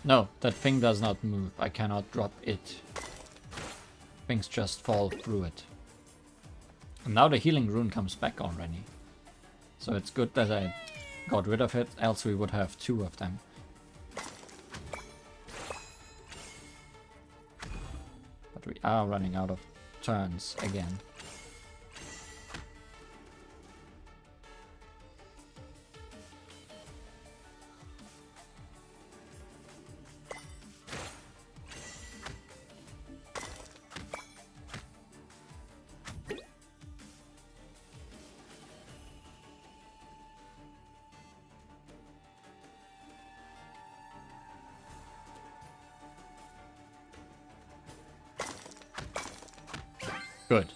No, that thing does not move. I cannot drop it. Things just fall through it. And now the healing rune comes back already. So it's good that I got rid of it, else we would have 2 of them. But we are running out of turns again. Good.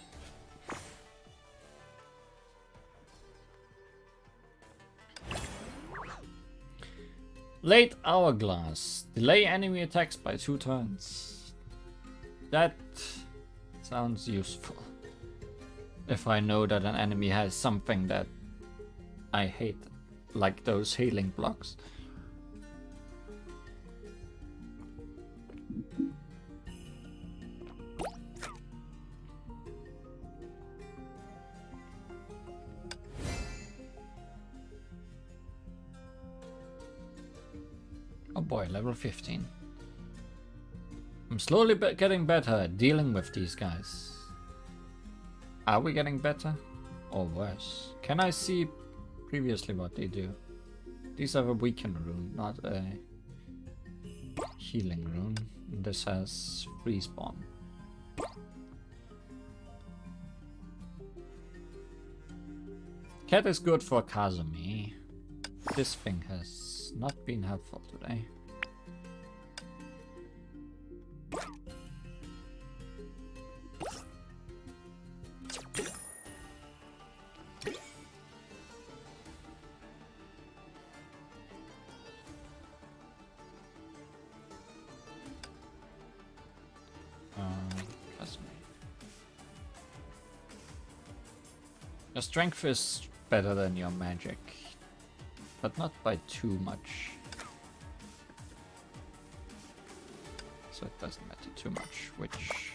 Late Hourglass. Delay enemy attacks by 2 turns. That sounds useful. If I know that an enemy has something that I hate, like those healing blocks. Oh boy, level 15. I'm slowly getting better at dealing with these guys. Are we getting better? Or worse? Can I see previously what they do? These have a weaken rune, not a healing rune. This has freeze bomb. Cat is good for Kazumi. This thing has not been helpful today. Your strength is better than your magic, but not by too much. So it doesn't matter too much which.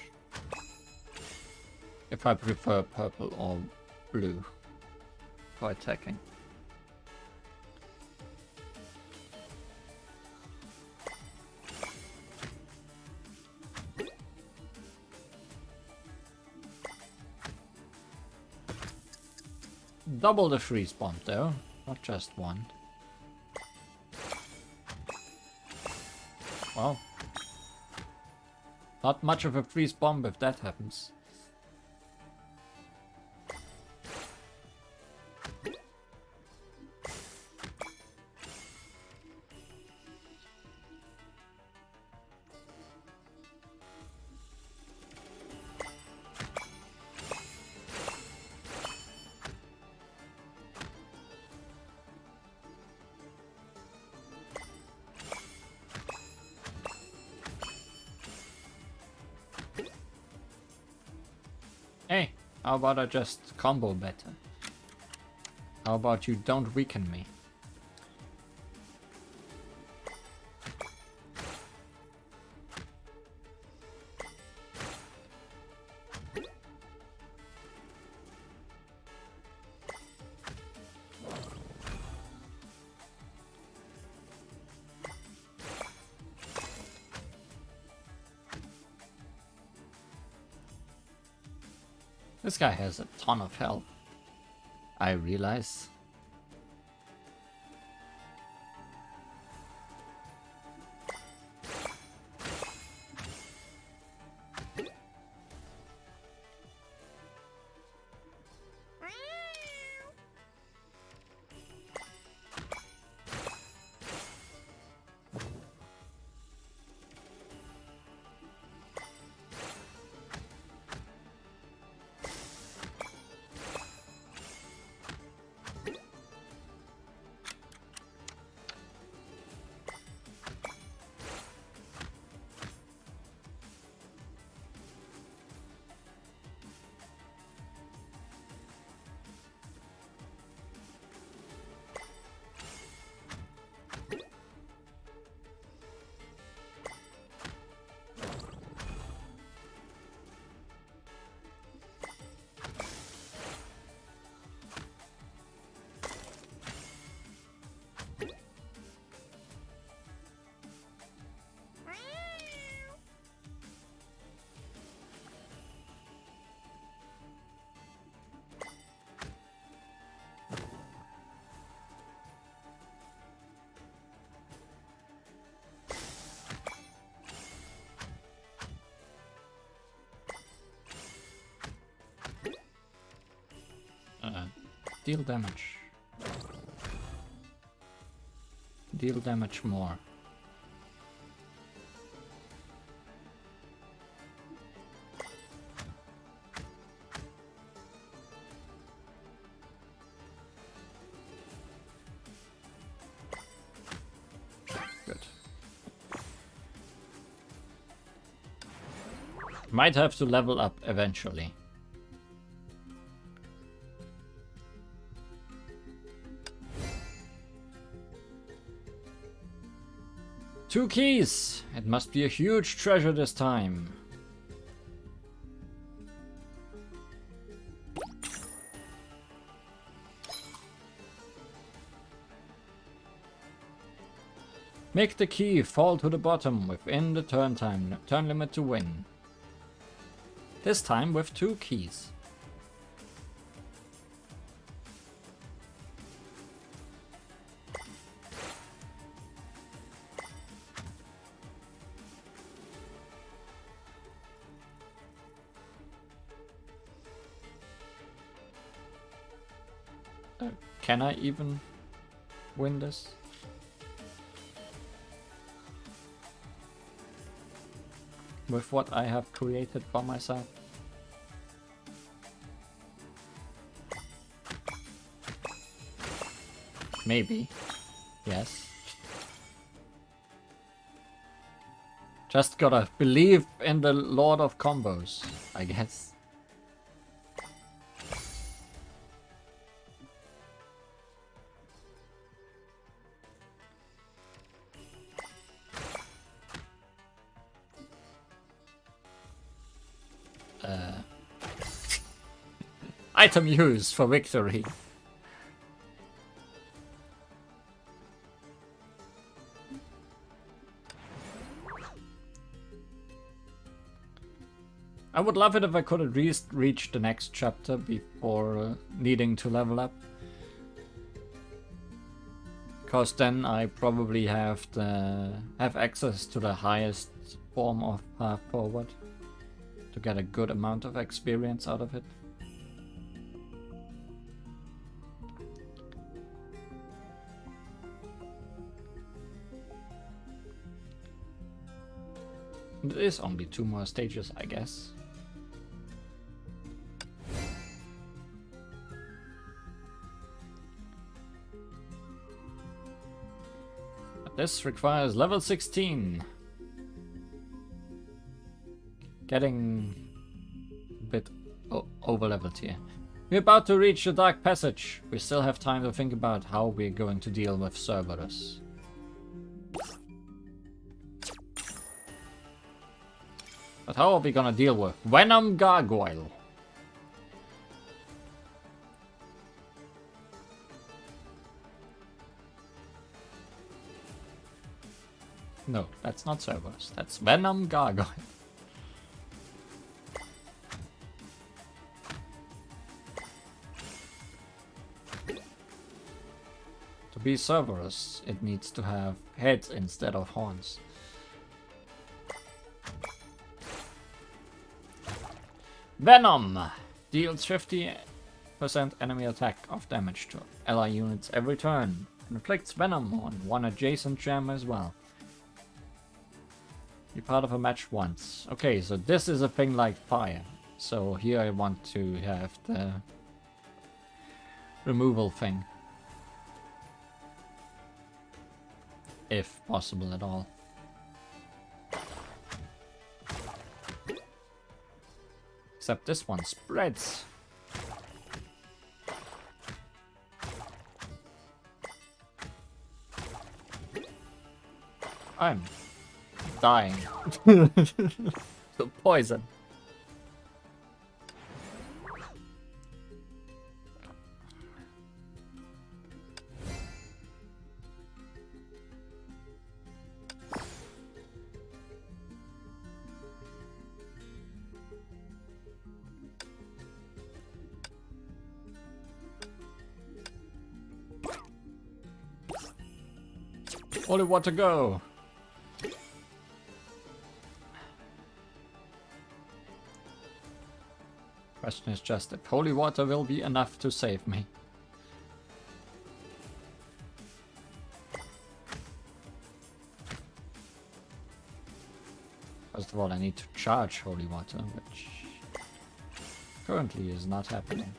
If I prefer purple or blue for attacking. Double the freeze bomb though, not just one. Well, not much of a freeze bomb if that happens. Hey, how about I just combo better? How about you don't weaken me? This guy has a ton of health, I realize. Deal damage. Deal damage more. Good. Might have to level up eventually. Two keys! It must be a huge treasure this time. Make the key fall to the bottom within the turn limit to win. This time with two keys. Can I even win this? With what I have created for myself? Maybe. Yes. Just gotta believe in the Lord of Combos, I guess. Item used for victory. I would love it if I could at least reach the next chapter before needing to level up. Because then I probably have access to the highest form of path forward to get a good amount of experience out of it. It is only 2 more stages, I guess. But this requires level 16. Getting a bit overleveled here. We're about to reach the Dark Passage. We still have time to think about how we're going to deal with Cerberus. But how are we gonna deal with Venom Gargoyle? No, that's not Cerberus. That's Venom Gargoyle. To be Cerberus, it needs to have heads instead of horns. Venom! Deals 50% enemy attack of damage to ally units every turn. Inflicts venom on one adjacent gem as well. Be part of a match once. Okay, so this is a thing like fire. So here I want to have the removal thing. If possible at all. Except this one spreads. I'm dying. The poison. Holy water, go! Question is just if holy water will be enough to save me. First of all, I need to charge holy water, which currently is not happening.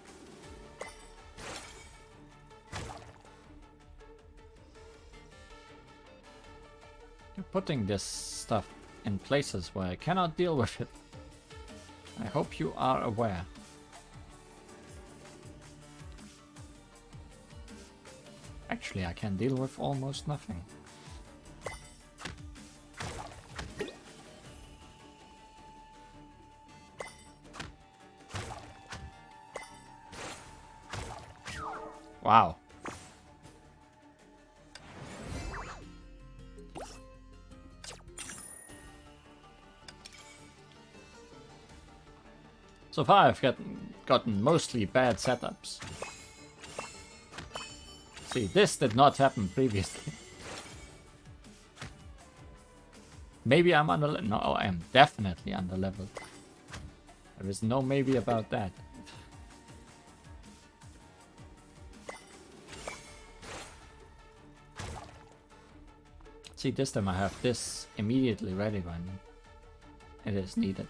You're putting this stuff in places where I cannot deal with it. I hope you are aware. Actually, I can deal with almost nothing. Wow. So far I've gotten mostly bad setups. See, this did not happen previously. Maybe I'm under... No, I am definitely under-leveled. There is no maybe about that. See, this time I have this immediately ready when it is needed.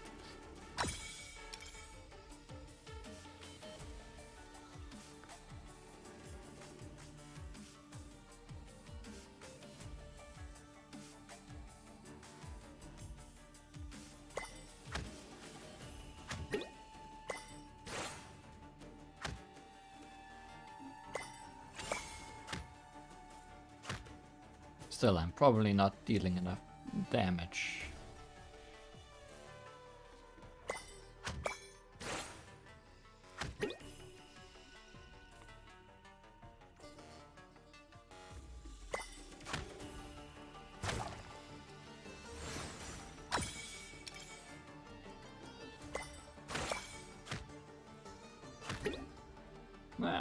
Still, I'm probably not dealing enough damage.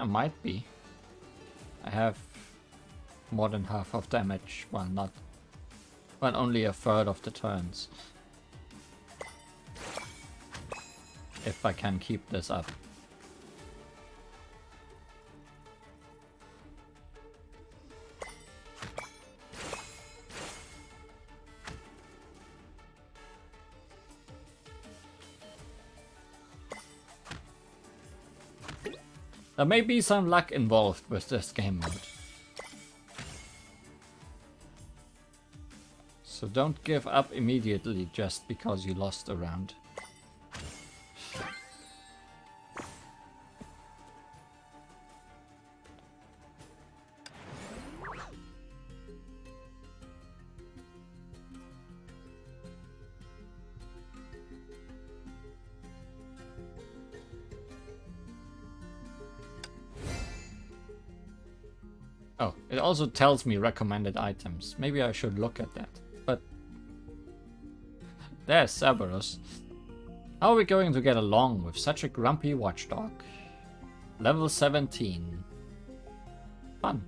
Might be. I have more than half of damage, well not, but only a third of the turns. If I can keep this up. There may be some luck involved with this game mode. So don't give up immediately just because you lost a round. Oh, it also tells me recommended items. Maybe I should look at that. But there's Cerberus. How are we going to get along with such a grumpy watchdog? Level 17. Fun.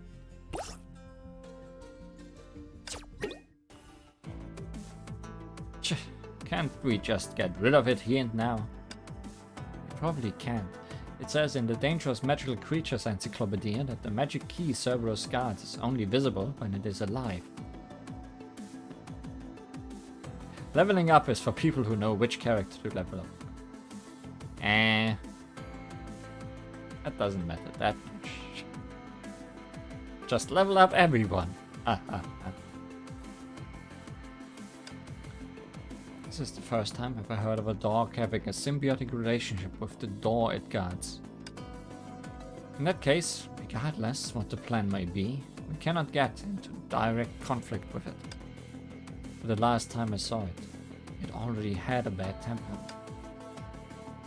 Can't we just get rid of it here and now? We probably can't. It says in the Dangerous Magical Creatures Encyclopedia that the magic key Cerberus guards is only visible when it is alive. Leveling up is for people who know which character to level up. That doesn't matter that much. Just level up everyone. This is the first time I've ever heard of a dog having a symbiotic relationship with the door it guards. In that case, regardless what the plan may be, we cannot get into direct conflict with it. For the last time I saw it, it already had a bad temper.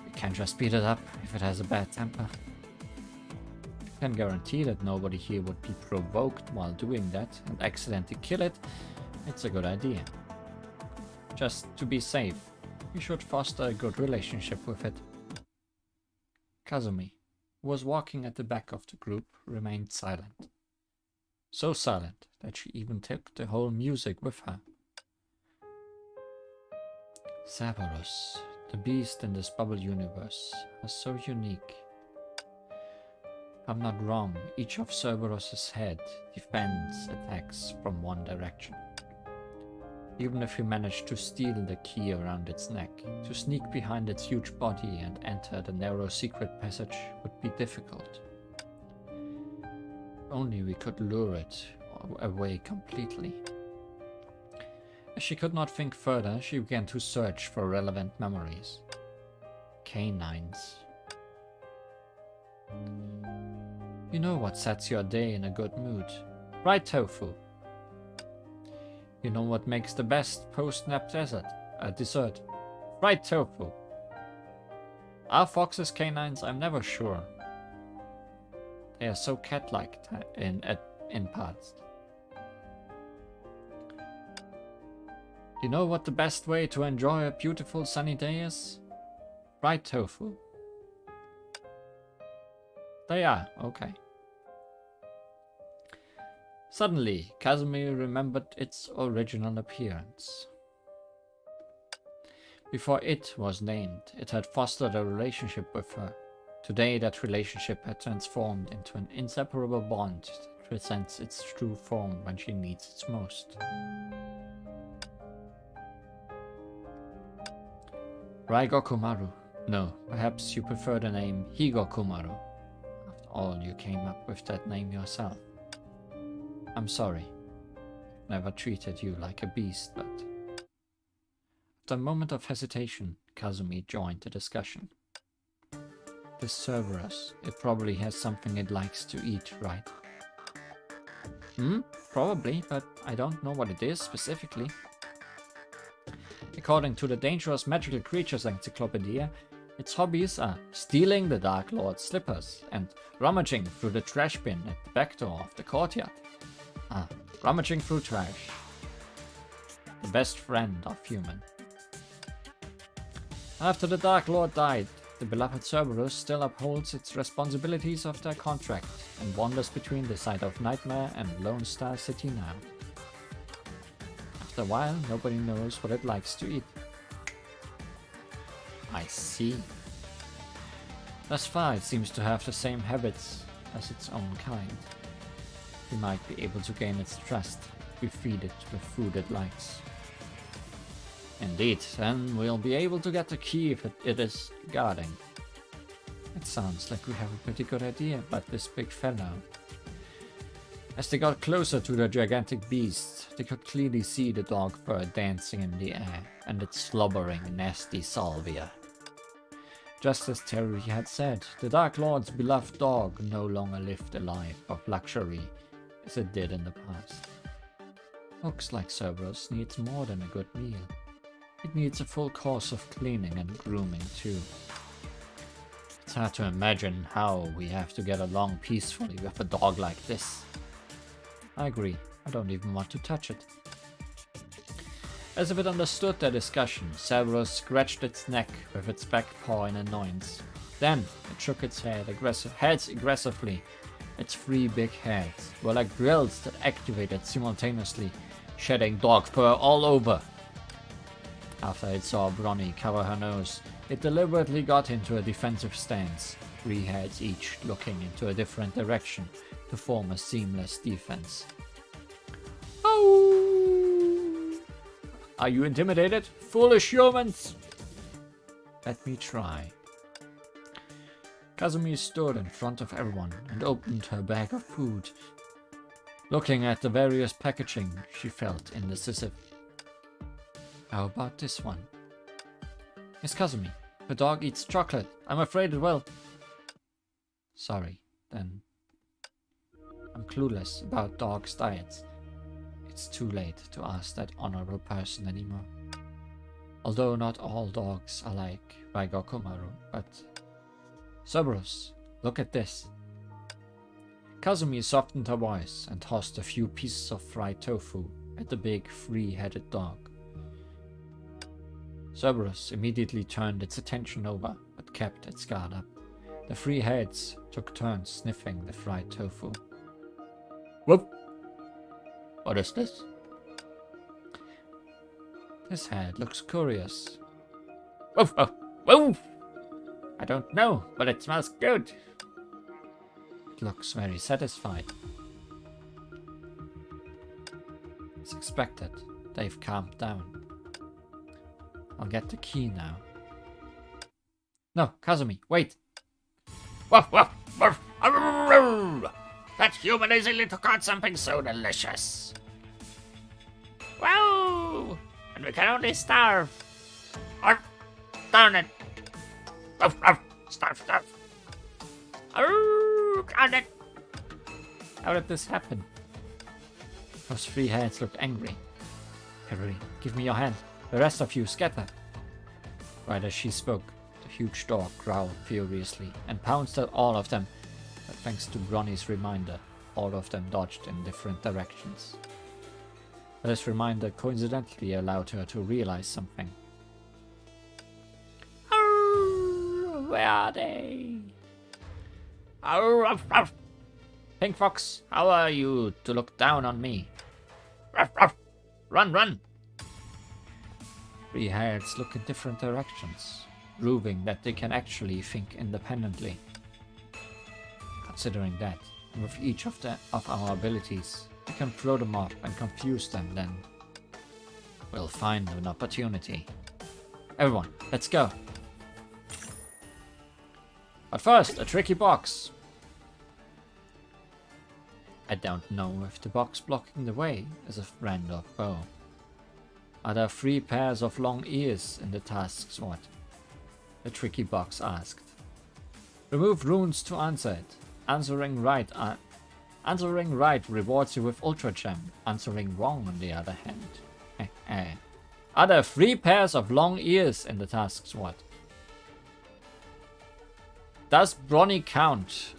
We can't just beat it up if it has a bad temper. If you can guarantee that nobody here would be provoked while doing that and accidentally kill it, it's a good idea. Just to be safe, we should foster a good relationship with it. Kazumi, who was walking at the back of the group, remained silent. So silent that she even took the whole music with her. Cerberus, the beast in this bubble universe, was so unique. If I'm not wrong, each of Cerberus's head defends attacks from one direction. Even if you manage to steal the key around its neck, to sneak behind its huge body and enter the narrow secret passage would be difficult. If only we could lure it away completely. As she could not think further, she began to search for relevant memories. Canines. You know what sets your day in a good mood. Right, Tofu? You know what makes the best post-nap dessert? Fried tofu. Are foxes canines? I'm never sure. They are so cat-like in parts. You know what the best way to enjoy a beautiful sunny day is? Fried tofu. They are, okay. Suddenly, Kazumi remembered its original appearance. Before it was named, it had fostered a relationship with her. Today, that relationship had transformed into an inseparable bond that presents its true form when she needs it most. Raigokumaru. No, perhaps you prefer the name Higokumaru. After all, you came up with that name yourself. I'm sorry. Never treated you like a beast, but... After a moment of hesitation, Kazumi joined the discussion. This Cerberus, it probably has something it likes to eat, right? Probably, but I don't know what it is specifically. According to the Dangerous Magical Creatures Encyclopedia, its hobbies are stealing the Dark Lord's slippers and rummaging through the trash bin at the back door of the courtyard. Rummaging through trash. The best friend of human. After the Dark Lord died, the beloved Cerberus still upholds its responsibilities of their contract and wanders between the site of Nightmare and Lone Star City now. After a while, nobody knows what it likes to eat. I see. Thus far, it seems to have the same habits as its own kind. We might be able to gain its trust if we feed it with food it likes. Indeed, then we'll be able to get the key if it is guarding. It sounds like we have a pretty good idea about this big fellow. As they got closer to the gigantic beast, they could clearly see the dog fur dancing in the air and its slobbering, nasty salvia. Just as TeRiRi had said, the Dark Lord's beloved dog no longer lived a life of luxury as it did in the past. Looks like Cerberus needs more than a good meal. It needs a full course of cleaning and grooming too. It's hard to imagine how we have to get along peacefully with a dog like this. I agree. I don't even want to touch it. As if it understood their discussion, Cerberus scratched its neck with its back paw in annoyance. Then it shook its heads aggressively. Its 3 big heads were like drills that activated simultaneously, shedding dog fur all over. After it saw Bronny cover her nose, it deliberately got into a defensive stance, 3 heads each looking into a different direction to form a seamless defense. Oh! Are you intimidated? Foolish humans! Let me try. Kazumi stood in front of everyone and opened her bag of food. Looking at the various packaging, she felt indecisive. How about this one? Miss Kazumi, the dog eats chocolate. I'm afraid it will. Sorry, then. I'm clueless about dogs' diets. It's too late to ask that honorable person anymore. Although not all dogs are like Raigokumaru, but... Cerberus, look at this. Kazumi softened her voice and tossed a few pieces of fried tofu at the big 3-headed dog. Cerberus immediately turned its attention over, but kept its guard up. The 3 heads took turns sniffing the fried tofu. Whoop! What is this? This head looks curious. Woof, woof, woof! I don't know, but it smells good. It looks very satisfied. As expected, they've calmed down. I'll get the key now. No, Kazumi, wait! Woof, woof, woof! That human easily took out something so delicious. Wow! And we can only starve. Arf! Darn it! Arf, arf! Starve, starve! Arf! Darn it! How did this happen? Those 3 heads looked angry. TeRiRi, give me your hand. The rest of you scatter. Right as she spoke, the huge dog growled furiously and pounced at all of them. But thanks to Bronny's reminder, all of them dodged in different directions. This reminder coincidentally allowed her to realize something. Arr, where are they? Arr, ruff, ruff. Pink Fox, how are you to look down on me? Ruff, ruff. Run, run! 3 heads look in different directions, proving that they can actually think independently. Considering that, with each of our abilities, we can throw them off and confuse them, then we'll find an opportunity. Everyone, let's go! But first, a tricky box. I don't know if the box blocking the way is a friend or foe. Are there 3 pairs of long ears in the task SWAT? The tricky box asked. Remove runes to answer it. Answering right rewards you with Ultra Gem. Answering wrong, on the other hand. Are there 3 pairs of long ears in the task SWAT? Does Bronny count?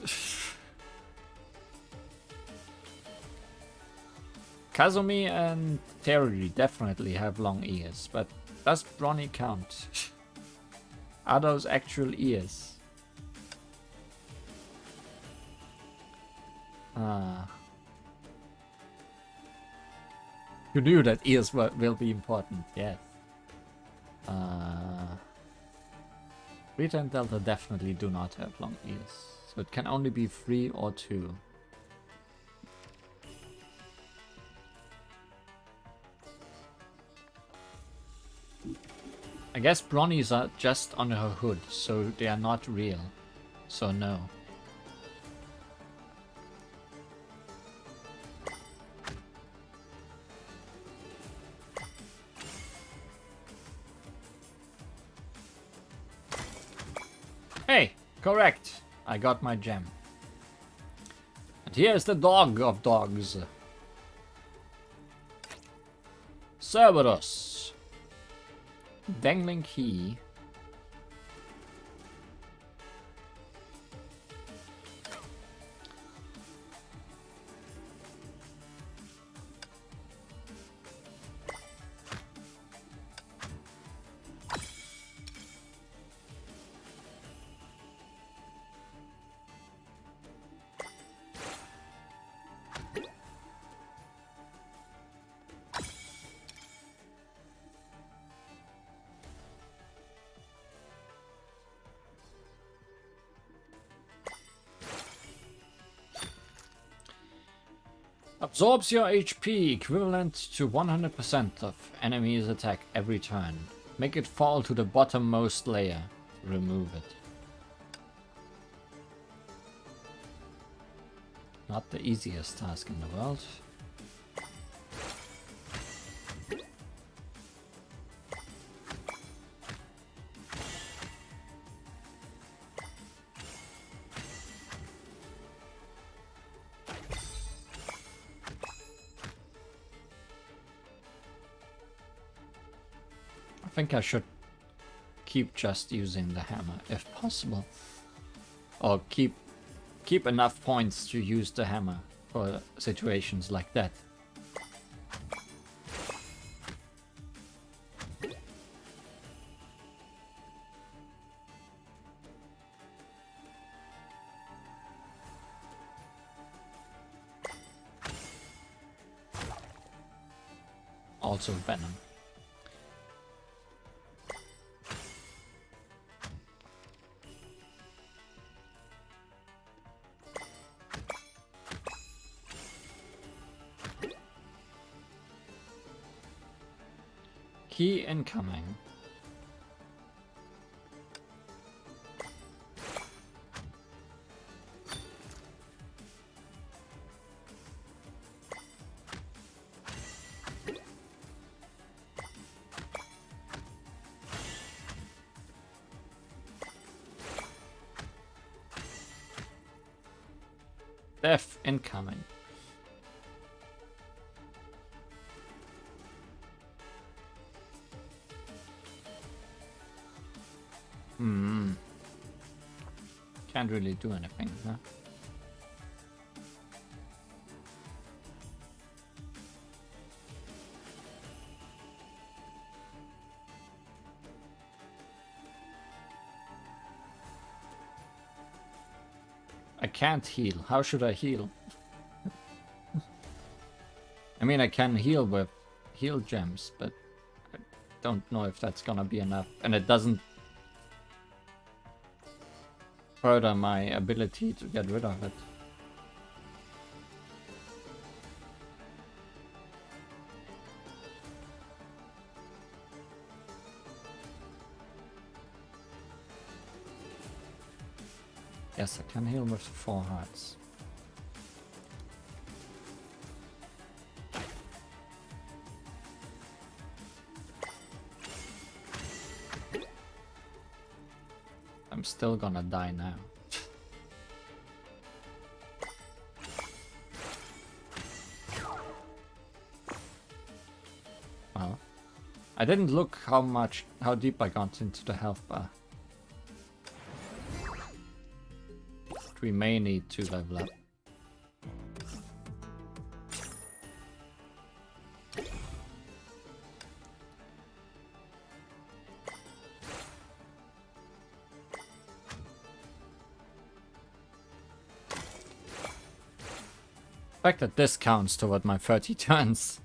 Kazumi and TeRiRi definitely have long ears, but does Bronny count? Are those actual ears? You knew that ears will be important, yes. Rita and Delta definitely do not have long ears, so it can only be 3 or 2. I guess Bronnies are just on her hood, so they are not real. So no. Hey, correct. I got my gem. And here's the dog of dogs. Cerberus. Dangling key. Absorbs your HP, equivalent to 100% of enemy's attack every turn. Make it fall to the bottommost layer. Remove it. Not the easiest task in the world. I think I should keep just using the hammer if possible. Or keep enough points to use the hammer for situations like that. Also venom. Key incoming. Death incoming. Can't really do anything, huh? I can't heal. How should I heal? I mean, I can heal with heal gems, but I don't know if that's gonna be enough. And it doesn't further my ability to get rid of it. Yes, I can heal with 4 hearts. I'm still gonna die now. Well, I didn't look how deep I got into the health bar. We may need to level up. The fact that this counts toward my 30 turns.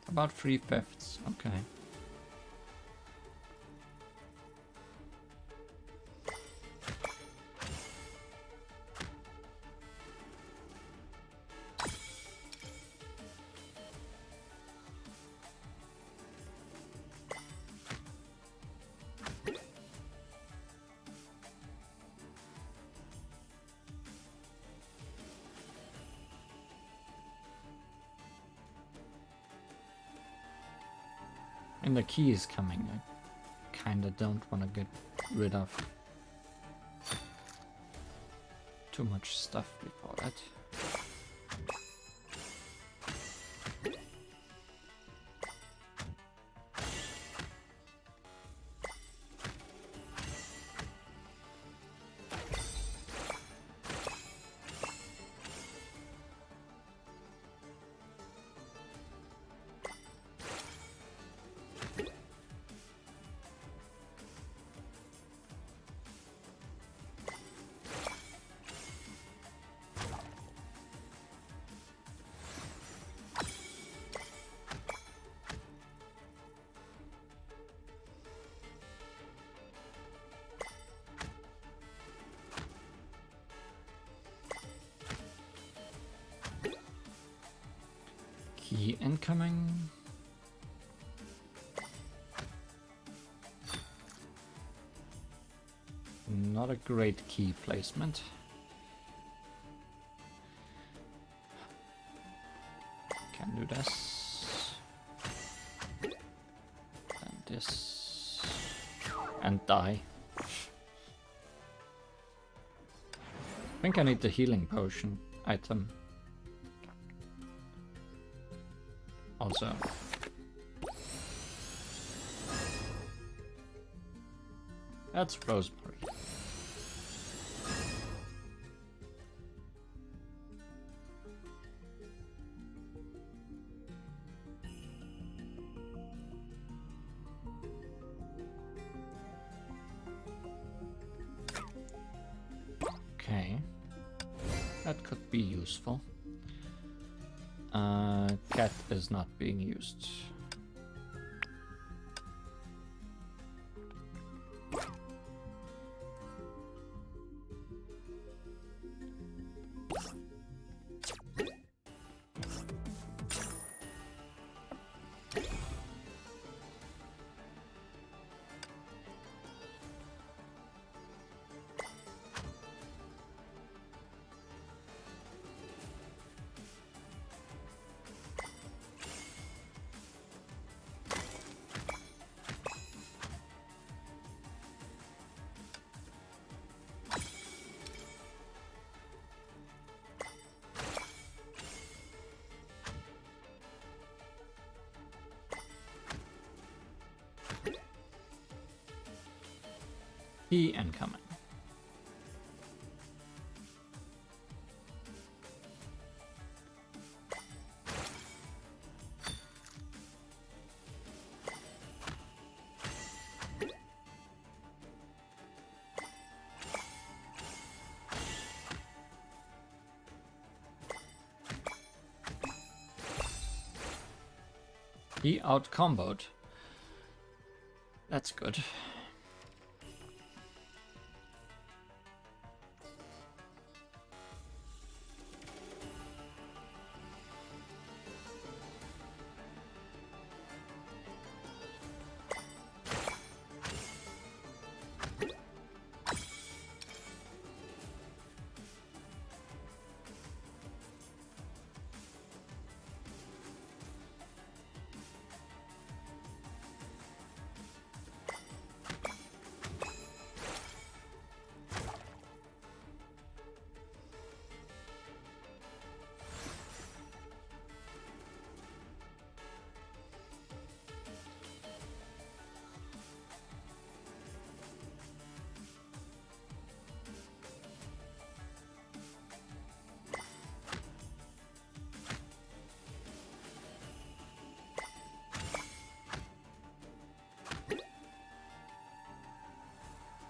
About 3/5, okay. And the key is coming. I kinda don't want to get rid of too much stuff before that. incoming. Not a great key placement. Can do this. And this. And die. I think I need the healing potion item. Also. That's rosemary. Okay. That could be useful. Cat is not being used. Incoming. He out-comboed. That's good.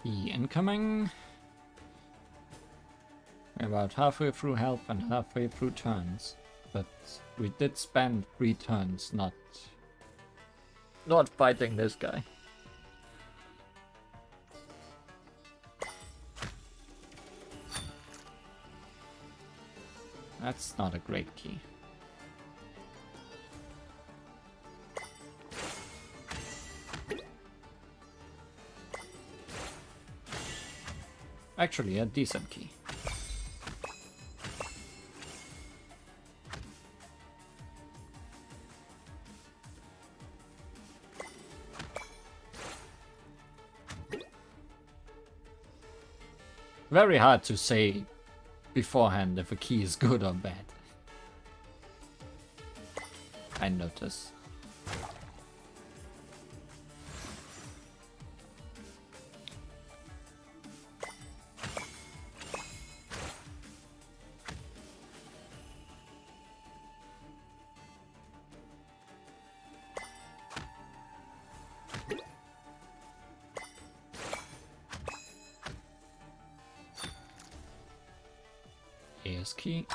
Incoming. We're about halfway through help and halfway through turns, but we did spend 3 turns not fighting this guy. That's not a great key. Actually, a decent key. Very hard to say beforehand if a key is good or bad. I notice. Key.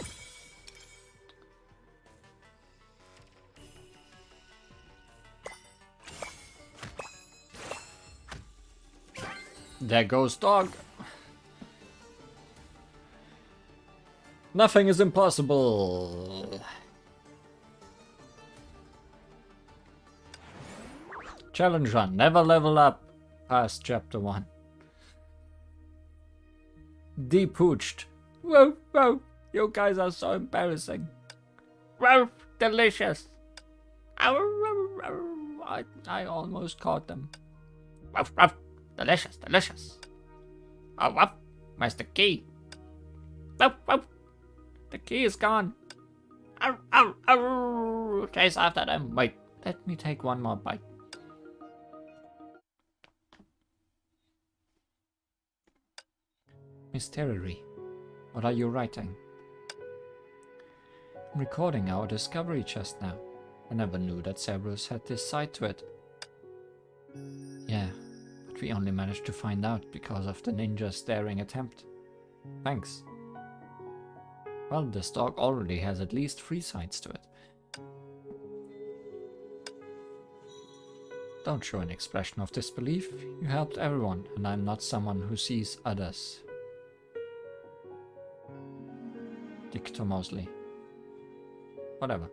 There goes dog. Nothing is impossible. Challenge run. Never level up past chapter 1. Depooched. Whoa, whoa. You guys are so embarrassing. Whoa, delicious. I almost caught them. Ruff, ruff. Delicious, delicious. Oh, ruff. Where's the key? Ruff, ruff. The key is gone. Ow, ow, ow. Chase after them. Wait, let me take one more bite. Miss TeRiRi, what are you writing? I'm recording our discovery just now. I never knew that Cerberus had this side to it. Yeah, but we only managed to find out because of the ninja's daring attempt. Thanks. Well, this dog already has at least 3 sides to it. Don't show an expression of disbelief. You helped everyone, and I'm not someone who sees others. Dictor Mosley. Whatever.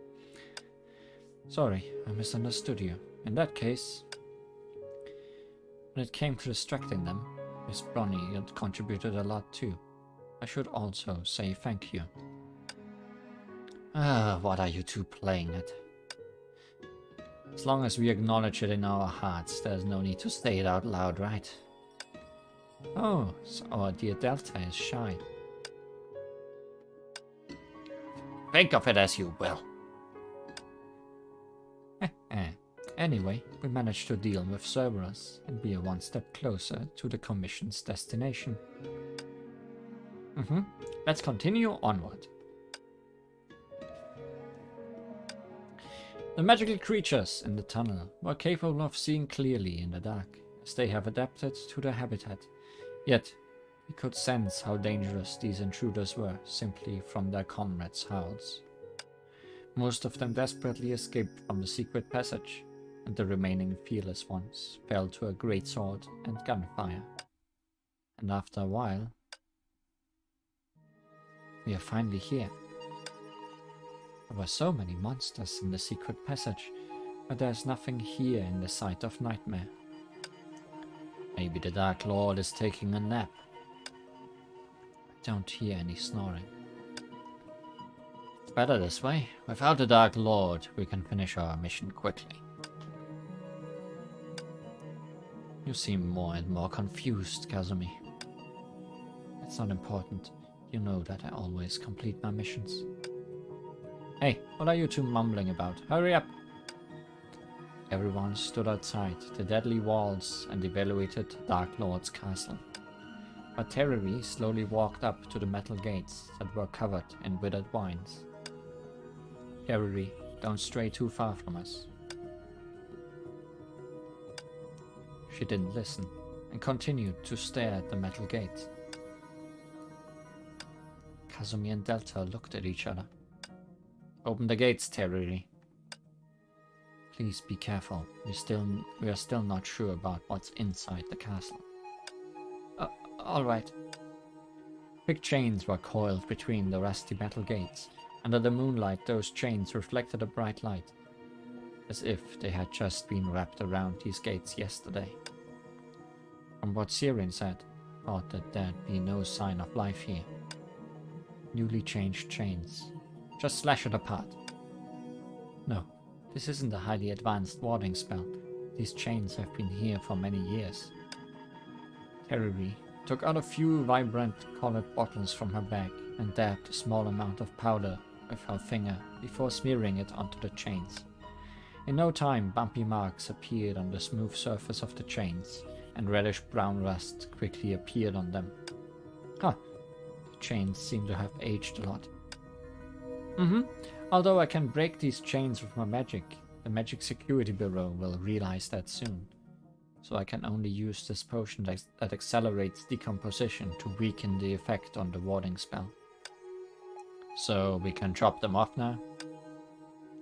Sorry, I misunderstood you. In that case, when it came to distracting them, Miss Bronny had contributed a lot too. I should also say thank you. What are you two playing at? As long as we acknowledge it in our hearts, there's no need to say it out loud, right? Oh, so our dear Delta is shy. Think of it as you will. Anyway, we managed to deal with Cerberus and be one step closer to the commission's destination. Let's continue onward. The magical creatures in the tunnel were capable of seeing clearly in the dark, as they have adapted to their habitat. Yet, we could sense how dangerous these intruders were simply from their comrades' howls. Most of them desperately escaped from the secret passage, and the remaining fearless ones fell to a greatsword and gunfire. And after a while, we are finally here. There were so many monsters in the secret passage, but there's nothing here in the sight of nightmare. Maybe the Dark Lord is taking a nap. I don't hear any snoring. It's better this way. Without the Dark Lord, we can finish our mission quickly. You seem more and more confused, Kazumi. It's not important. You know that I always complete my missions. Hey, what are you two mumbling about? Hurry up! Everyone stood outside the deadly walls and evaluated Dark Lord's castle. But TeRiRi slowly walked up to the metal gates that were covered in withered vines. TeRiRi, don't stray too far from us. She didn't listen and continued to stare at the metal gate. Kazumi and Delta looked at each other. Open the gates, TeRiRi. Please be careful. We are still not sure about what's inside the castle. Alright. Thick chains were coiled between the rusty metal gates. Under the moonlight, those chains reflected a bright light, as if they had just been wrapped around these gates yesterday. From what Sirin said, thought that there'd be no sign of life here. Newly changed chains. Just slash it apart. No, this isn't a highly advanced warding spell. These chains have been here for many years. TeRiRi took out a few vibrant colored bottles from her bag and dabbed a small amount of powder with her finger before smearing it onto the chains. In no time, bumpy marks appeared on the smooth surface of the chains, and reddish-brown rust quickly appeared on them. The chains seem to have aged a lot. Although I can break these chains with my magic, the Magic Security Bureau will realize that soon. So I can only use this potion that accelerates decomposition to weaken the effect on the warding spell. So we can chop them off now?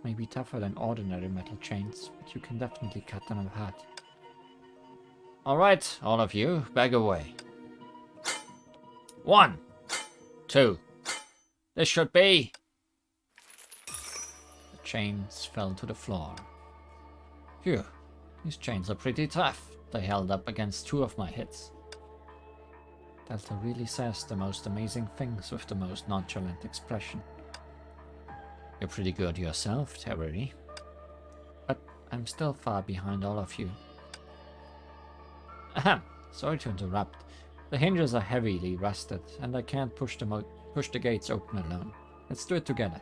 Maybe tougher than ordinary metal chains, but you can definitely cut them apart. Alright, all of you, back away. 1, 2. This should be... The chains fell to the floor. Phew, These chains are pretty tough. They held up against 2 of my hits. Delta really says the most amazing things with the most nonchalant expression. You're pretty good yourself, TeRiRi. But I'm still far behind all of you. Ahem. Sorry to interrupt. The hinges are heavily rusted, and I can't push the gates open alone. Let's do it together.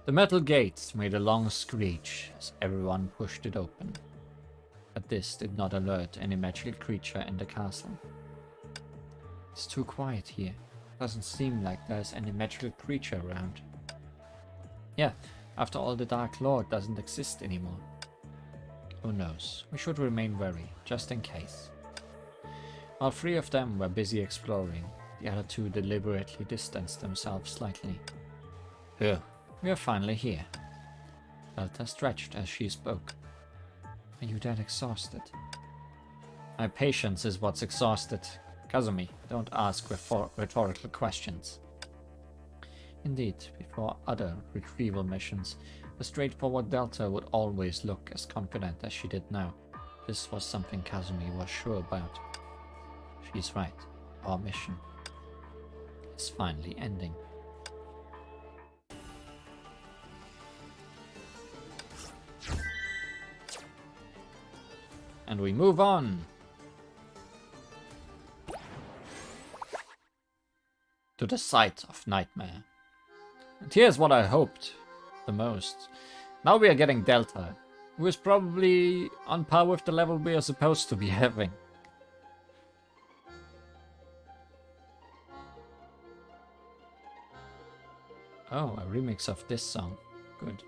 The metal gates made a long screech as everyone pushed it open. But this did not alert any magical creature in the castle. It's too quiet here. Doesn't seem like there's any magical creature around. Yeah, after all, the Dark Lord doesn't exist anymore. Who knows? We should remain wary, just in case. While 3 of them were busy exploring, the other 2 deliberately distanced themselves slightly. Phew. We are finally here. Delta stretched as she spoke. Are you that exhausted? My patience is what's exhausted. Kazumi, don't ask rhetorical questions. Indeed, before other retrieval missions, the straightforward Delta would always look as confident as she did now. This was something Kazumi was sure about. She's right. Our mission is finally ending. And we move on to the site of Nightmare. And here's what I hoped the most. Now we are getting Delta, who is probably on par with the level we are supposed to be having. Oh, a remix of this song. Good.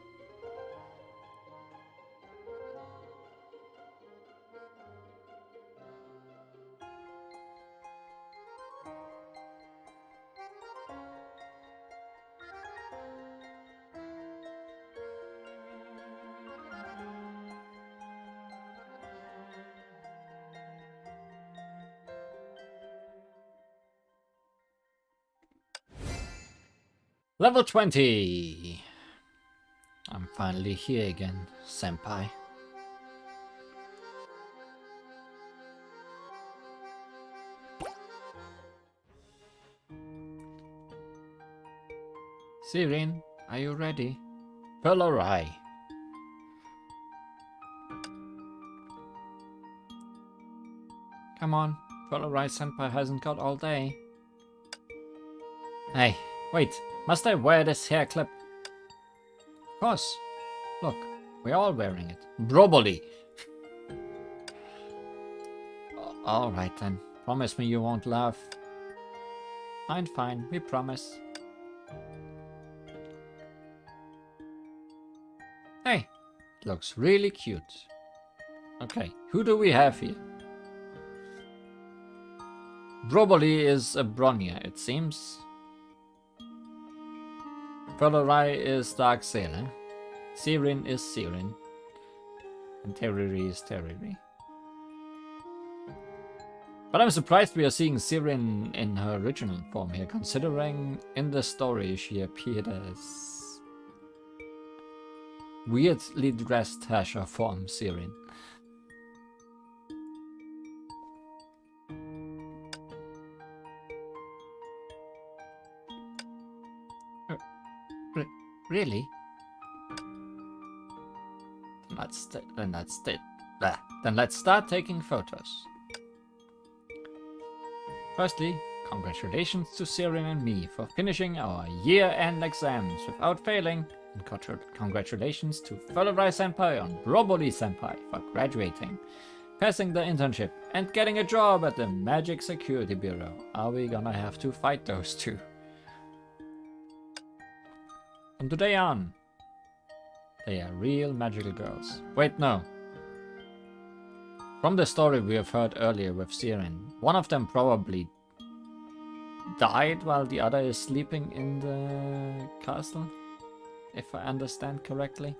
Level 20! I'm finally here again, senpai. Sirin, are you ready? TeRiRi. Come on, TeRiRi senpai hasn't got all day. Hey, wait, must I wear this hair clip? Of course. Look, we're all wearing it. Probably. Alright then, promise me you won't laugh. Fine, we promise. Hey, it looks really cute. Okay, who do we have here? Probably is a Bronya, it seems. TeRiRi is Dark Sailor. Sirin is Sirin. And TeRiRi is TeRiRi. But I'm surprised we are seeing Sirin in her original form here, considering in the story she appeared as weirdly dressed Hasha form Sirin. Really? Then let's start taking photos. Firstly, congratulations to Sirin and me for finishing our year-end exams without failing, and congratulations to TeRiRi senpai and Brobboli senpai for graduating, passing the internship, and getting a job at the Magic Security Bureau. Are we gonna have to fight those two? From today on, they are real magical girls. Wait, no. From the story we have heard earlier with Sirin, one of them probably died while the other is sleeping in the castle, if I understand correctly.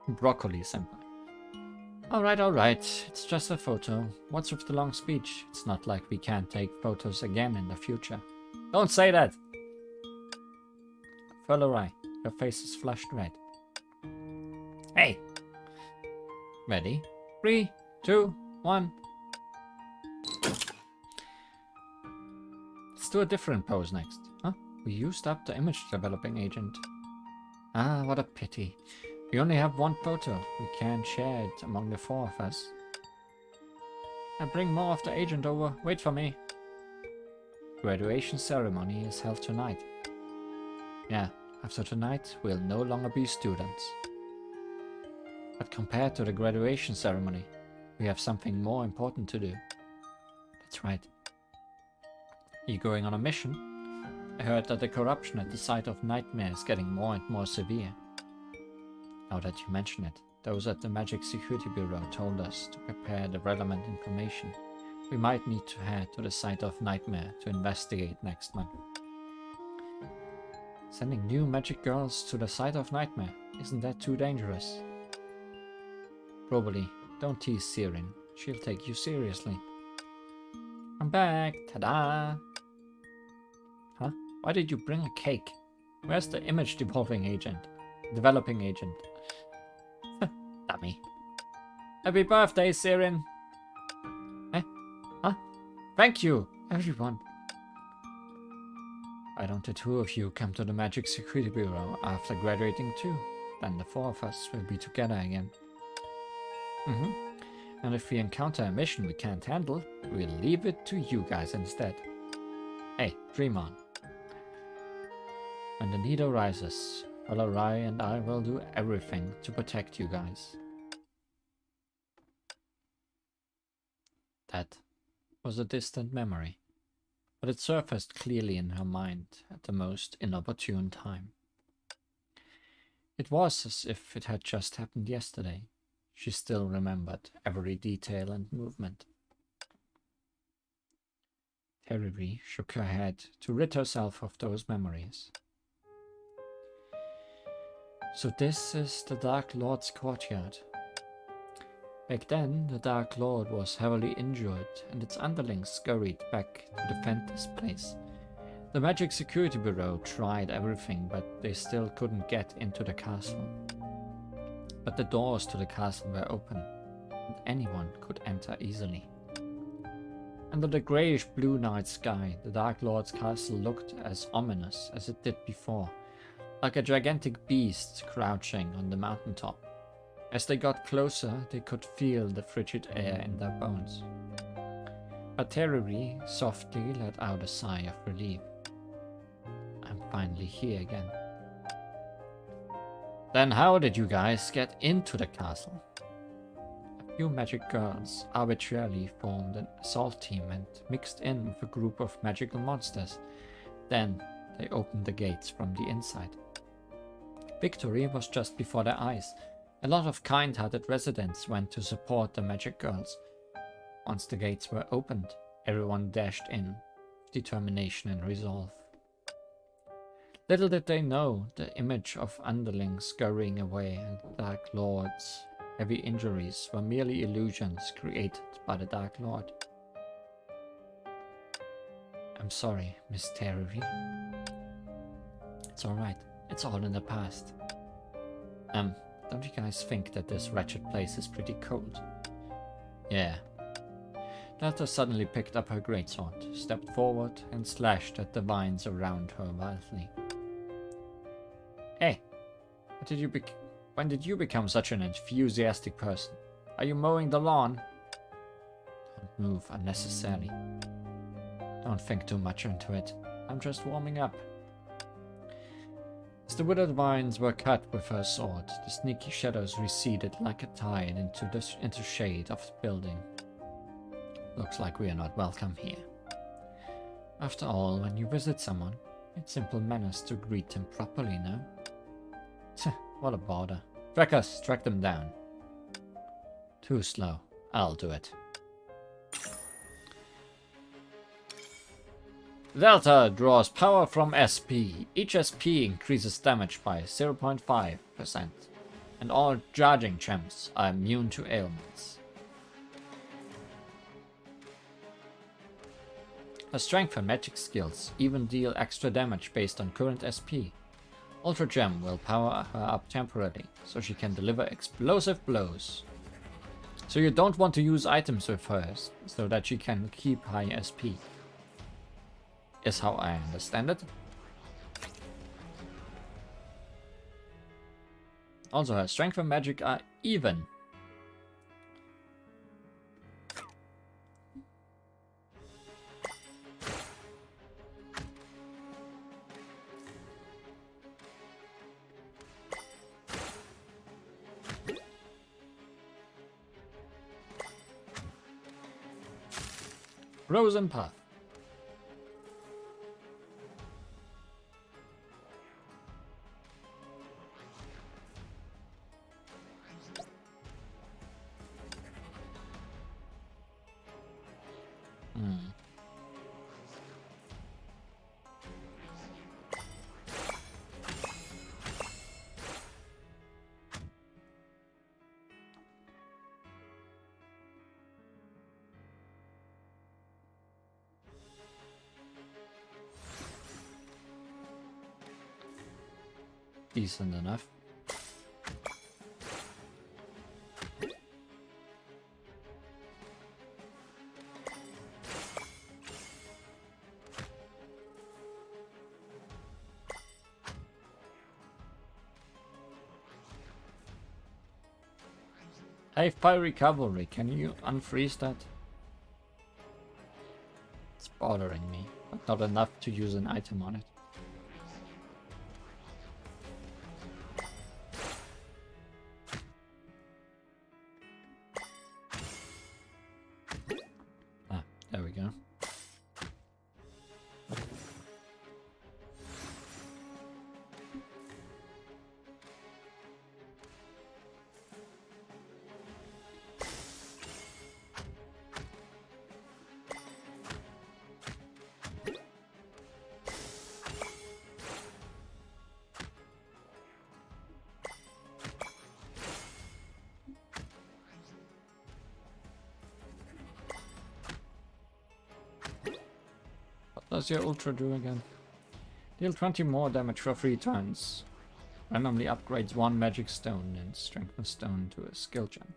Broccoli senpai. Alright. It's just a photo. What's with the long speech? It's not like we can't take photos again in the future. Don't say that! TeRiRi, your face is flushed red. Hey! Ready? 3, 2, 1. Let's do a different pose next. Huh? We used up the image developing agent. Ah, what a pity. We only have one photo. We can't share it among the 4 of us. And bring more of the agent over. Wait for me. Graduation ceremony is held tonight. Yeah, after tonight, we'll no longer be students. But compared to the graduation ceremony, we have something more important to do. That's right. You going on a mission? I heard that the corruption at the site of Nightmare is getting more and more severe. Now that you mention it, those at the Magic Security Bureau told us to prepare the relevant information. We might need to head to the site of Nightmare to investigate next month. Sending new magic girls to the site of Nightmare, isn't that too dangerous? Probably. Don't tease Sirin. She'll take you seriously. I'm back! Ta-da! Huh? Why did you bring a cake? Where's the image developing agent? Dummy. Happy birthday, Sirin! Eh? Huh? Thank you, everyone! Why don't the 2 of you come to the Magic Security Bureau after graduating too? Then the 4 of us will be together again. And if we encounter a mission we can't handle, we'll leave it to you guys instead. Hey, dream on. When the need arises, TeRiRi and I will do everything to protect you guys. That was a distant memory, but it surfaced clearly in her mind at the most inopportune time. It was as if it had just happened yesterday. She still remembered every detail and movement. TeRiRi shook her head to rid herself of those memories. So this is the Dark Lord's courtyard. Back then, the Dark Lord was heavily injured and its underlings scurried back to defend this place. The Magic Security Bureau tried everything, but they still couldn't get into the castle. But the doors to the castle were open, and anyone could enter easily. Under the greyish-blue night sky, the Dark Lord's castle looked as ominous as it did before, like a gigantic beast crouching on the mountaintop. As they got closer, they could feel the frigid air in their bones. But TeRiRi softly let out a sigh of relief. I'm finally here again. Then how did you guys get into the castle? A few magic girls arbitrarily formed an assault team and mixed in with a group of magical monsters. Then they opened the gates from the inside. Victory was just before their eyes. A lot of kind-hearted residents went to support the magic girls. Once the gates were opened, everyone dashed in, with determination and resolve. Little did they know the image of underlings scurrying away and the Dark Lord's heavy injuries were merely illusions created by the Dark Lord. I'm sorry, Miss TeRiRi. It's alright. It's all in the past. Don't you guys think that this wretched place is pretty cold? Yeah. Delta suddenly picked up her greatsword, stepped forward, and slashed at the vines around her wildly. Hey, when did you become such an enthusiastic person? Are you mowing the lawn? Don't move unnecessarily. Don't think too much into it. I'm just warming up. As the withered vines were cut with her sword, the sneaky shadows receded like a tide into shade of the building. Looks like we are not welcome here. After all, when you visit someone, it's simple manners to greet them properly, no? What a bother. Trackers, track them down. Too slow. I'll do it. Delta draws power from SP. Each SP increases damage by 0.5%. And all charging gems are immune to ailments. Her strength and magic skills even deal extra damage based on current SP. Ultra Gem will power her up temporarily, so she can deliver explosive blows. So you don't want to use items with her, so that she can keep high SP. Is how I understand it. Also, her strength and magic are even. Frozen Path. Decent enough. Hey, Fiery Cavalry, can you unfreeze that? It's bothering me, but not enough to use an item on it. There we go. What does your Ultra do again? Deal 20 more damage for 3 turns. Randomly upgrades 1 magic stone and strengthen stone to a skill gem.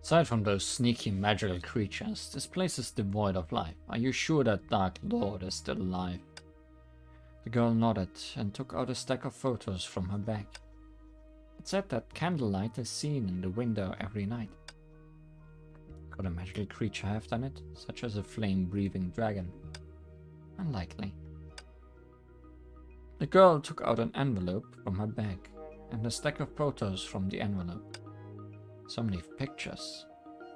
Aside from those sneaky magical creatures, this place is devoid of life. Are you sure that Dark Lord is still alive? The girl nodded and took out a stack of photos from her bag. It said that candlelight is seen in the window every night. Could a magical creature have done it, such as a flame-breathing dragon? Unlikely. The girl took out an envelope from her bag and a stack of photos from the envelope. So many pictures.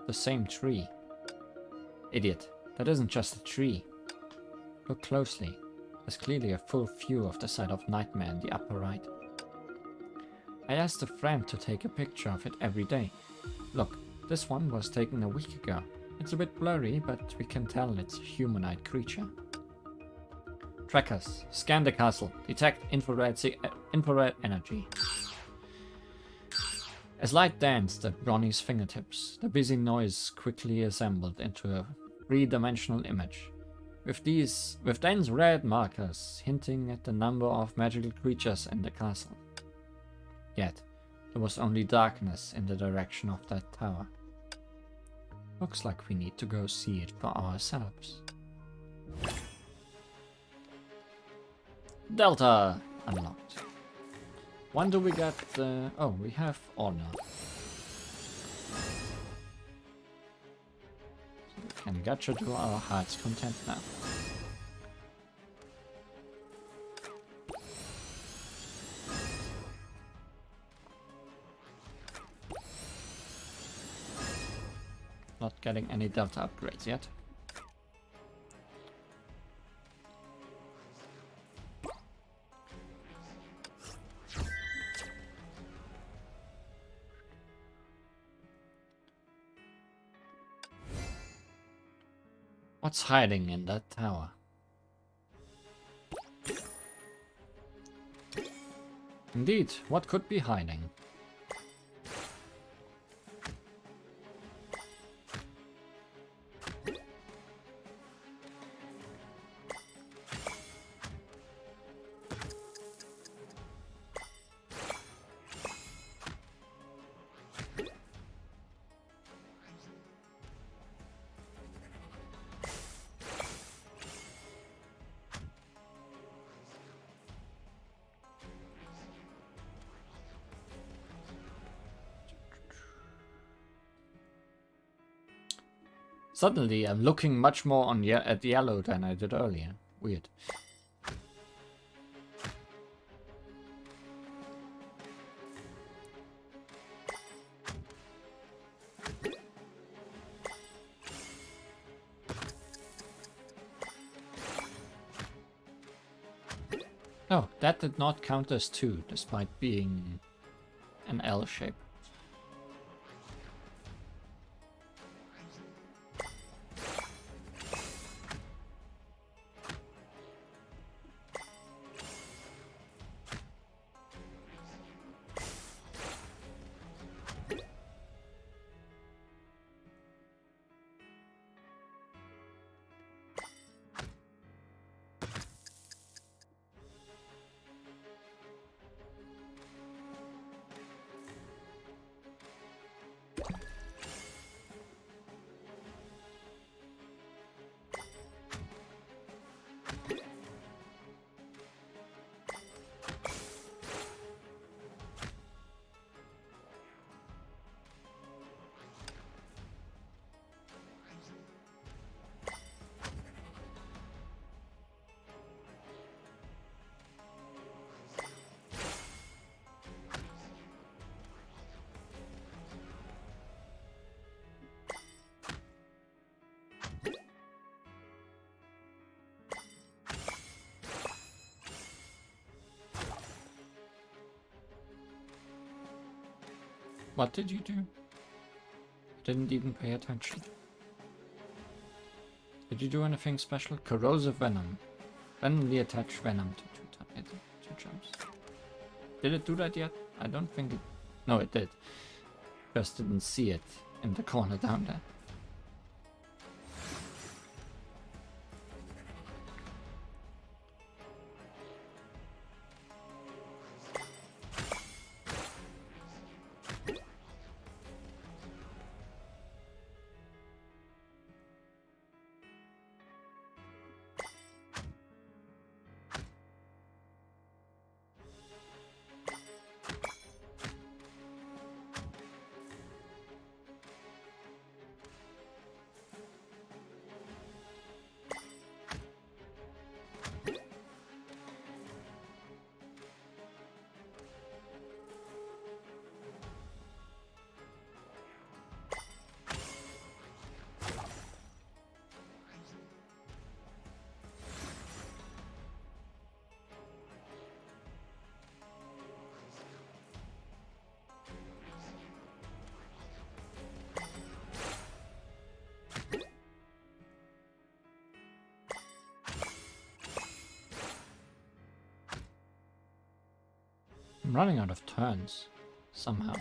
The same tree. Idiot, that isn't just a tree. Look closely. There's clearly a full view of the site of Nightmare in the upper right. I asked a friend to take a picture of it every day. Look, this one was taken a week ago. It's a bit blurry, but we can tell it's a humanoid creature. Trackers, scan the castle. Detect infrared energy. As light danced at Ronnie's fingertips, the busy noise quickly assembled into a three-dimensional image, with dense red markers hinting at the number of magical creatures in the castle. Yet, there was only darkness in the direction of that tower. Looks like we need to go see it for ourselves. Delta unlocked. When do we get oh, we have honor. So we can get you to our heart's content now. getting any delta upgrades yet. What's hiding in that tower? Indeed, what could be hiding? Suddenly, I'm looking much more on at yellow than I did earlier. Weird. Oh, that did not count as 2, despite being an L shape. What did you do? Didn't even pay attention. Did you do anything special? Corrosive venom. Randomly attach venom to two jumps. Did it do that yet? I don't think it... No, it did. Just didn't see it in the corner down there. I'm running out of turns, somehow.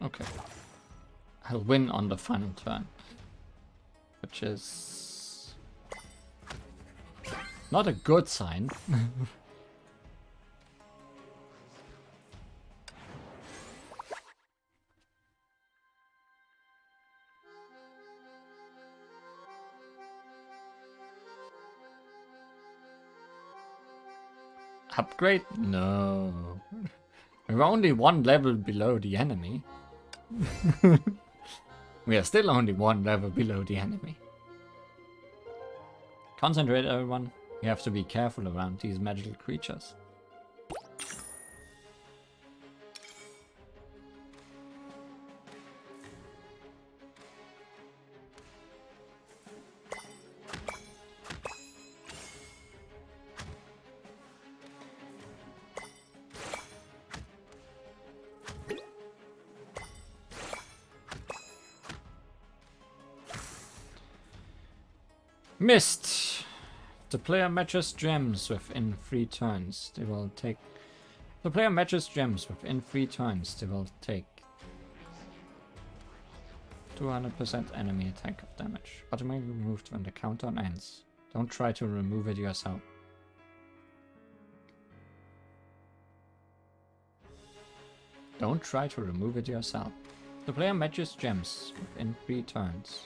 Okay. I'll win on the final turn, which is not a good sign. Upgrade? No. We're only one level below the enemy. We are still only one level below the enemy. Concentrate, everyone. You have to be careful around these magical creatures. Missed! The player matches gems within 3 turns. They will take... The player matches gems within 3 turns. They will take 200% enemy attack of damage. Automatically removed when the countdown ends. Don't try to remove it yourself. Don't try to remove it yourself. The player matches gems within 3 turns.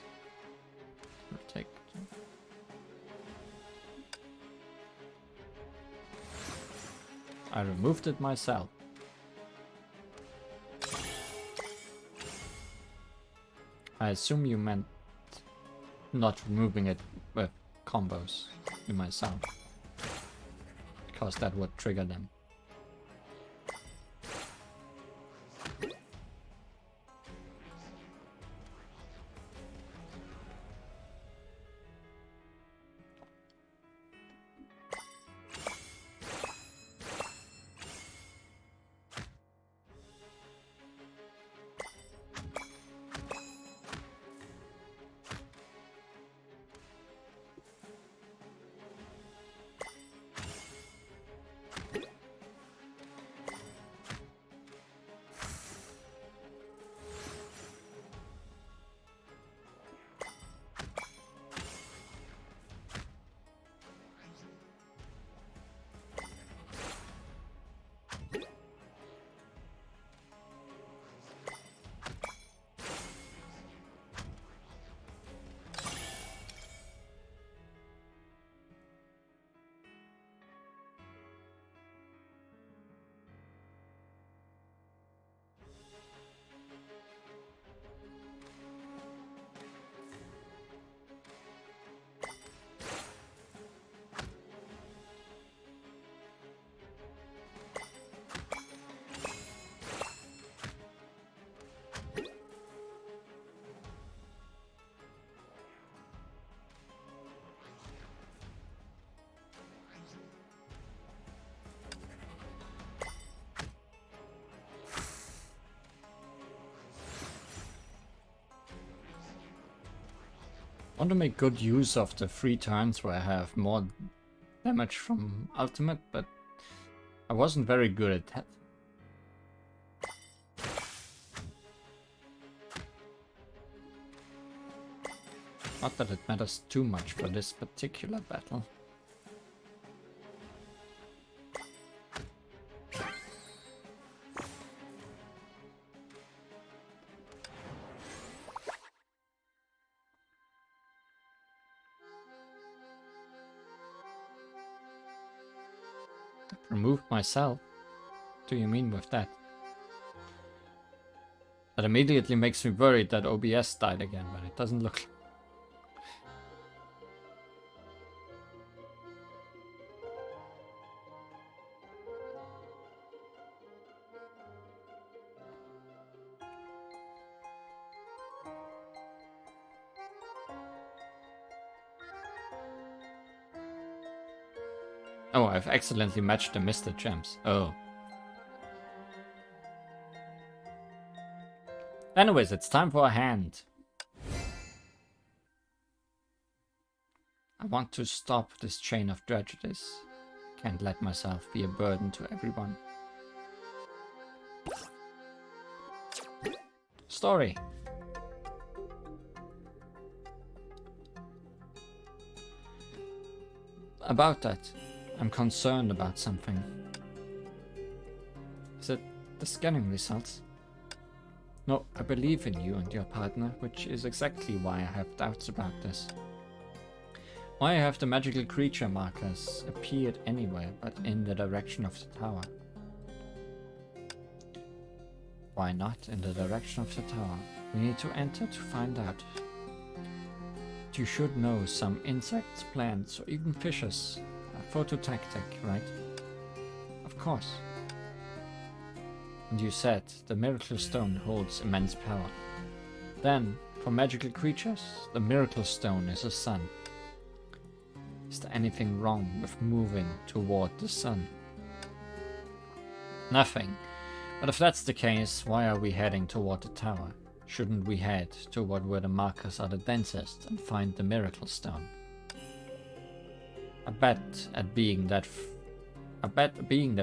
Will take... I removed it myself. I assume you meant not removing it with combos to myself, because that would trigger them. I want to make good use of the 3 turns where I have more damage from ultimate, but I wasn't very good at that. Not that it matters too much for this particular battle. Removed myself? What do you mean with that? That immediately makes me worried that OBS died again, but it doesn't look... Oh, I've accidentally matched the Mr. Gems. Oh. Anyways, it's time for a hand. I want to stop this chain of tragedies. Can't let myself be a burden to everyone. Story. About that. I'm concerned about something. Is it the scanning results? No, I believe in you and your partner, which is exactly why I have doubts about this. Why have the magical creature markers appeared anywhere but in the direction of the tower? Why not in the direction of the tower? We need to enter to find out. You should know some insects, plants, or even fishes are phototactic, right? Of course. And you said the Miracle Stone holds immense power. Then, for magical creatures, the Miracle Stone is a sun. Is there anything wrong with moving toward the sun? Nothing. But if that's the case, why are we heading toward the tower? Shouldn't we head toward where the markers are the densest and find the Miracle Stone? I bet a being that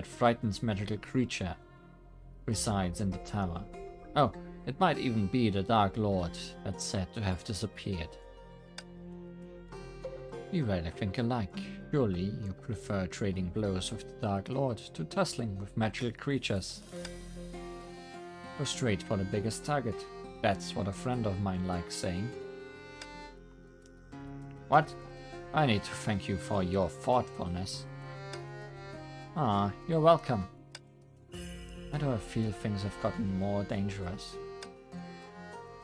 frightens magical creature resides in the tower. Oh, it might even be the Dark Lord that's said to have disappeared. We really think alike. Surely you prefer trading blows with the Dark Lord to tussling with magical creatures. Go straight for the biggest target. That's what a friend of mine likes saying. What? I need to thank you for your thoughtfulness. Ah, you're welcome. Why do I feel things have gotten more dangerous?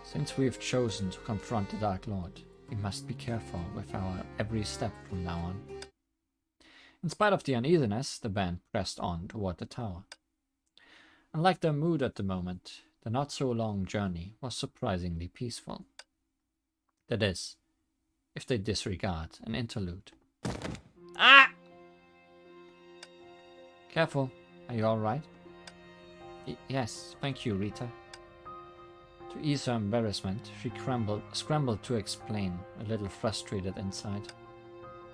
Since we've chosen to confront the Dark Lord, we must be careful with our every step from now on. In spite of the uneasiness, the band pressed on toward the tower. Unlike their mood at the moment, the not-so-long journey was surprisingly peaceful. That is, if they disregard an interlude. Ah! Careful, are you alright? Yes, thank you, Rita. To ease her embarrassment, she scrambled to explain, a little frustrated inside.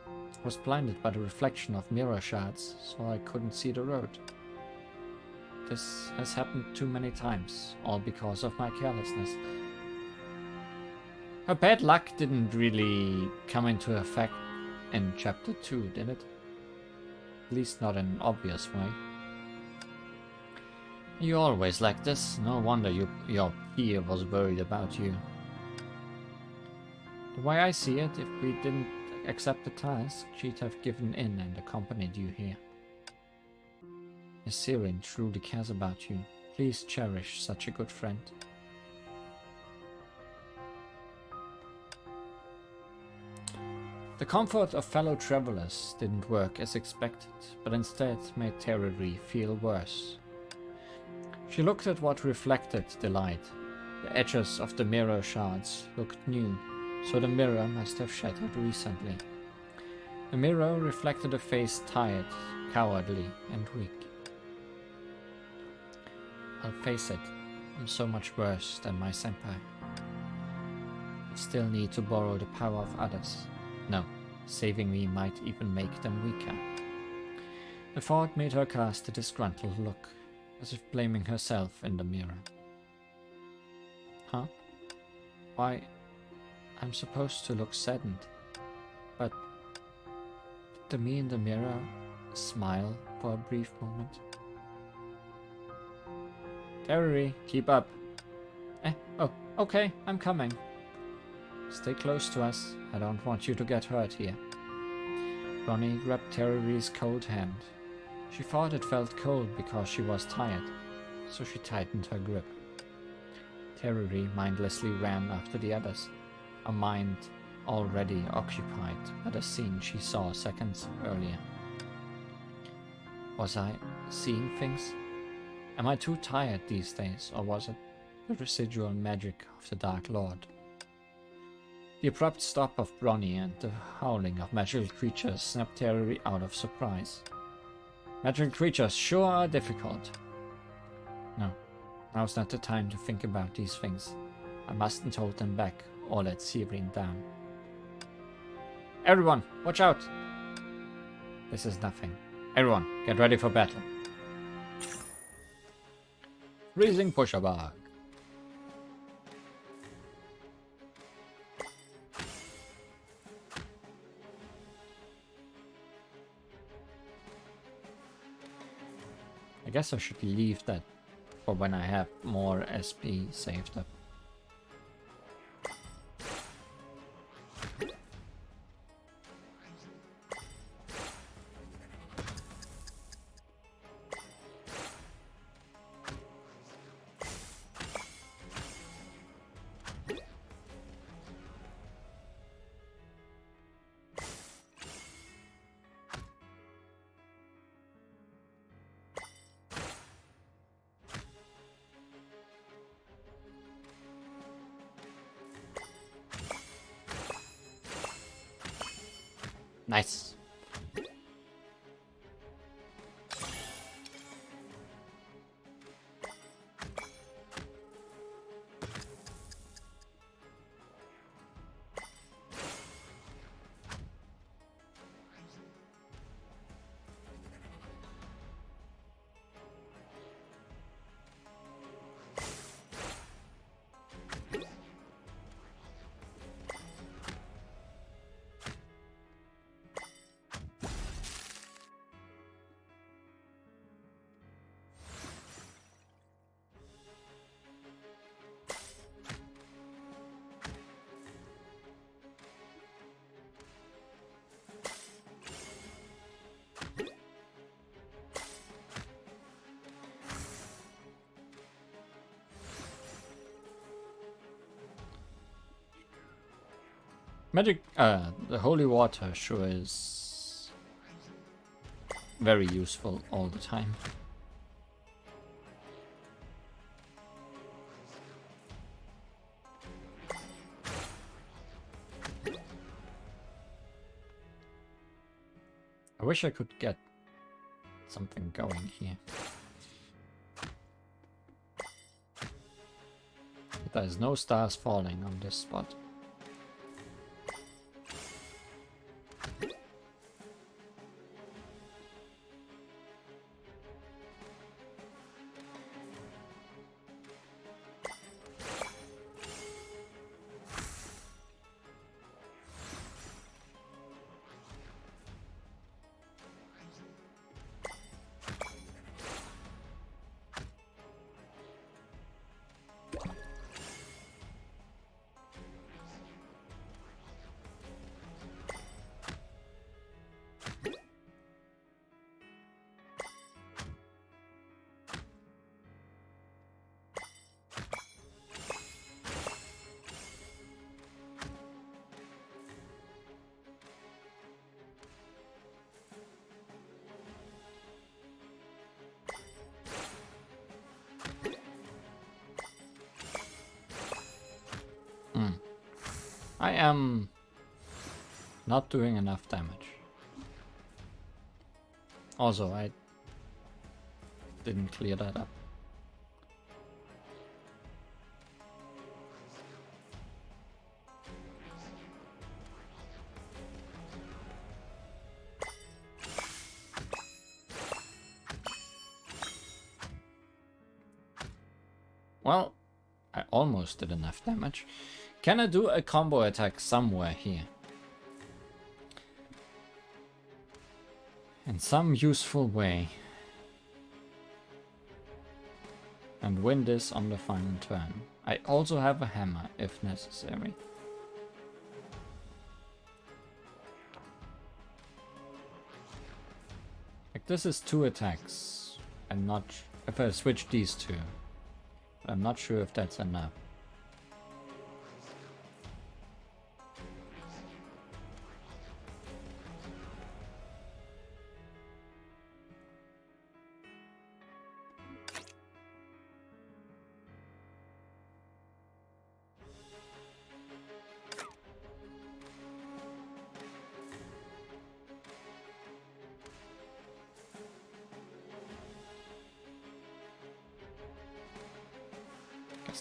I was blinded by the reflection of mirror shards, so I couldn't see the road. This has happened too many times, all because of my carelessness. Her bad luck didn't really come into effect in Chapter 2, did it? At least not in an obvious way. You always like this. No wonder your peer was worried about you. The way I see it, if we didn't accept the task, she'd have given in and accompanied you here. Miss Sirin truly cares about you. Please cherish such a good friend. The comfort of fellow travelers didn't work as expected, but instead made TeRiRi feel worse. She looked at what reflected the light. The edges of the mirror shards looked new, so the mirror must have shattered recently. The mirror reflected a face tired, cowardly, and weak. I'll face it, I'm so much worse than my senpai. I still need to borrow the power of others. No, saving me might even make them weaker. The thought made her cast a disgruntled look, as if blaming herself in the mirror. Huh? Why, I'm supposed to look saddened, but did the me in the mirror smile for a brief moment? TeRiRi, keep up. Oh, okay, I'm coming. Stay close to us. I don't want you to get hurt here. Ronnie grabbed TeRiRi's cold hand. She thought it felt cold because she was tired, so she tightened her grip. TeRiRi mindlessly ran after the others, her mind already occupied by the scene she saw seconds earlier. Was I seeing things? Am I too tired these days, or was it the residual magic of the Dark Lord? The abrupt stop of Bronny and the howling of magical creatures snapped TeRiRi out of surprise. Magical creatures sure are difficult. No, now's not the time to think about these things. I mustn't hold them back or let Sirin down. Everyone, watch out! This is nothing. Everyone, get ready for battle. Freezing pusher bug. I guess I should leave that for when I have more SP saved up. Nice. Magic, the holy water sure is very useful all the time. I wish I could get something going here. But there's no stars falling on this spot. I am not doing enough damage. Also, I didn't clear that up. Well, I almost did enough damage. Can I do a combo attack somewhere here? In some useful way. And win this on the final turn. I also have a hammer if necessary. Like this is 2 attacks. I'm not... if I switch these 2. I'm not sure if that's enough.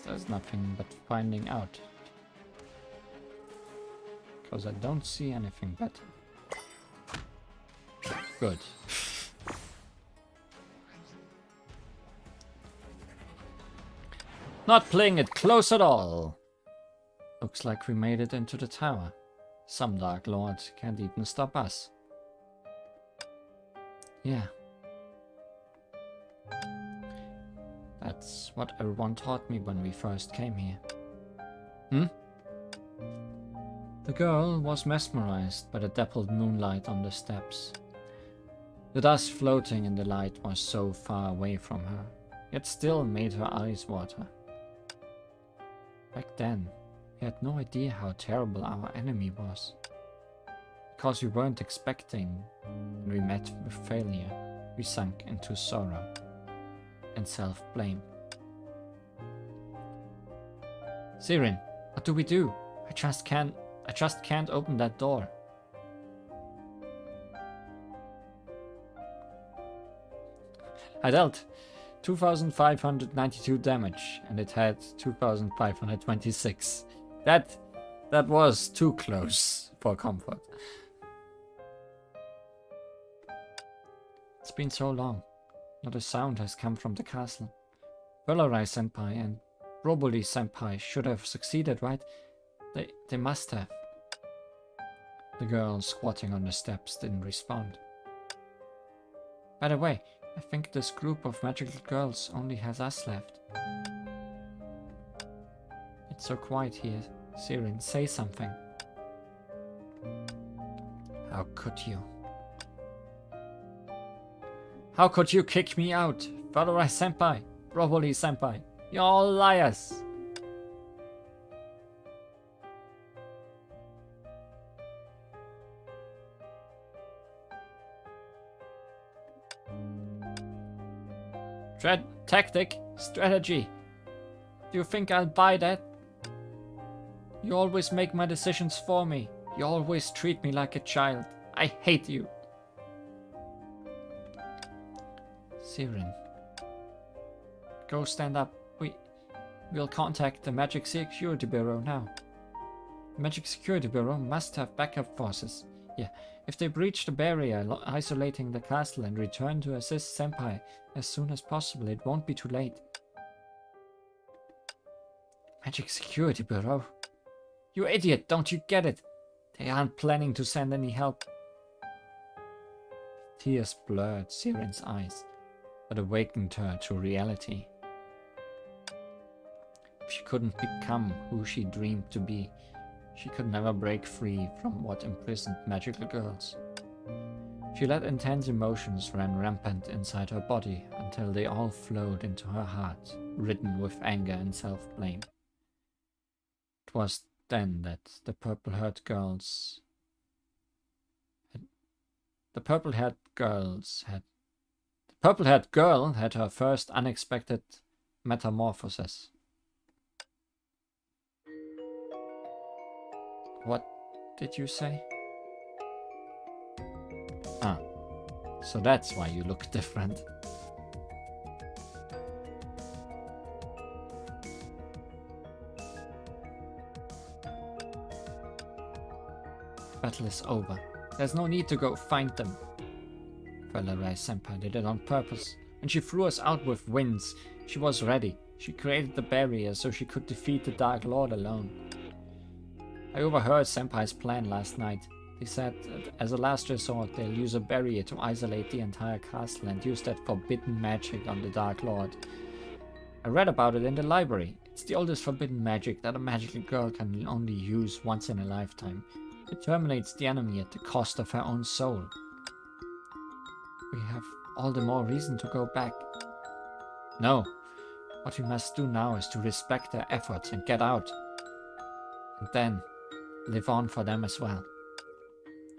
There's nothing but finding out. Because I don't see anything better. Good. Not playing it close at all. Looks like we made it into the tower. Some Dark Lord can't even stop us. Yeah. That's what everyone taught me when we first came here. The girl was mesmerized by the dappled moonlight on the steps. The dust floating in the light was so far away from her, yet still made her eyes water. Back then, we had no idea how terrible our enemy was. Because we weren't expecting, when we met with failure, we sank into sorrow and self-blame. Sirin, what do we do? I just can't open that door. I dealt 2,592 damage, and it had 2,526. That was too close for comfort. It's been so long. Not a sound has come from the castle. TeRiRi's senpai and Roboli's senpai should have succeeded, right? They must have. The girl squatting on the steps didn't respond. By the way, I think this group of magical girls only has us left. It's so quiet here. Sirin, say something. How could you? How could you kick me out? TeRiRi's senpai, Roboli's senpai, you're all liars! Tactic? Strategy? Do you think I'll buy that? You always make my decisions for me. You always treat me like a child. I hate you. Sirin. Go stand up. We'll contact the Magic Security Bureau now. The Magic Security Bureau must have backup forces. Yeah, if they breach the barrier isolating the castle and return to assist Senpai as soon as possible, it won't be too late. Magic Security Bureau? You idiot, don't you get it? They aren't planning to send any help. Tears blurred Sirin's eyes, but awakened her to reality. If she couldn't become who she dreamed to be, she could never break free from what imprisoned magical girls. She let intense emotions run rampant inside her body until they all flowed into her heart, ridden with anger and self-blame. It was then that the purple-haired girl had her first unexpected metamorphosis. What did you say? Ah, so that's why you look different. Battle is over. There's no need to go find them. TeRiRi's senpai did it on purpose, and she threw us out with winds. She was ready. She created the barrier so she could defeat the Dark Lord alone. I overheard Senpai's plan last night. They said that as a last resort they'll use a barrier to isolate the entire castle and use that forbidden magic on the Dark Lord. I read about it in the library. It's the oldest forbidden magic that a magical girl can only use once in a lifetime. It terminates the enemy at the cost of her own soul. We have all the more reason to go back. No. What we must do now is to respect their efforts and get out. And then live on for them as well.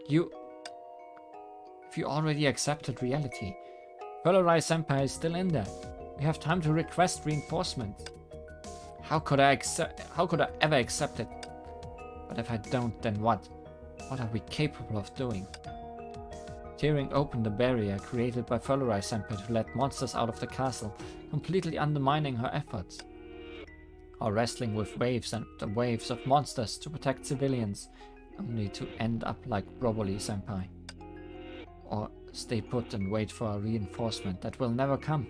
If you already accepted reality, TeRiRi's senpai is still in there. We have time to request reinforcements. How could I ever accept it? But if I don't, then what? What are we capable of doing? Tearing open the barrier created by TeRiRi's senpai to let monsters out of the castle, completely undermining her efforts. Or wrestling with waves and the waves of monsters to protect civilians, only to end up like Roboli senpai. Or stay put and wait for a reinforcement that will never come.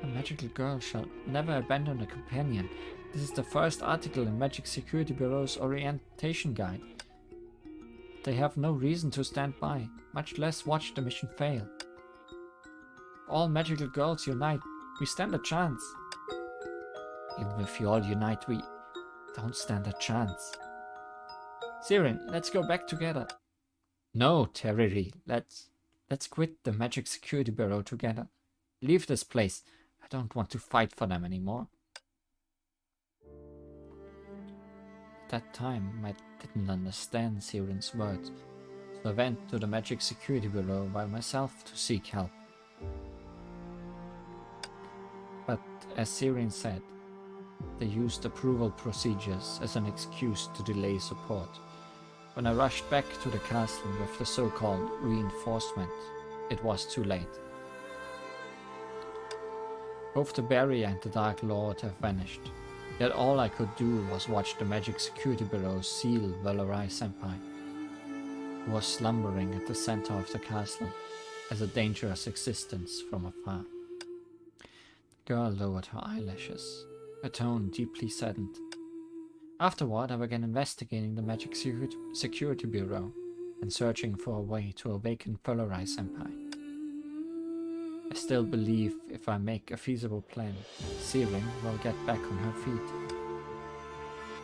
A magical girl shall never abandon a companion. This is the first article in Magic Security Bureau's orientation guide. They have no reason to stand by, much less watch the mission fail. If all magical girls unite, we stand a chance. Even if you all unite, we don't stand a chance. Sirin, let's go back together. No, TeRiRi, let's quit the Magic Security Bureau together. Leave this place. I don't want to fight for them anymore. At that time, I didn't understand Sirin's words, so I went to the Magic Security Bureau by myself to seek help. But as Sirin said, they used approval procedures as an excuse to delay support. When I rushed back to the castle with the so-called reinforcement, it was too late. Both the barrier and the Dark Lord have vanished. Yet all I could do was watch the Magic Security Bureau seal TeRiRi's Senpai, who was slumbering at the center of the castle as a dangerous existence from afar. The girl lowered her eyelashes, her tone deeply saddened. Afterward, I began investigating the Magic Security Bureau and searching for a way to awaken TeRiRi's Senpai. I still believe if I make a feasible plan, Sirin will get back on her feet.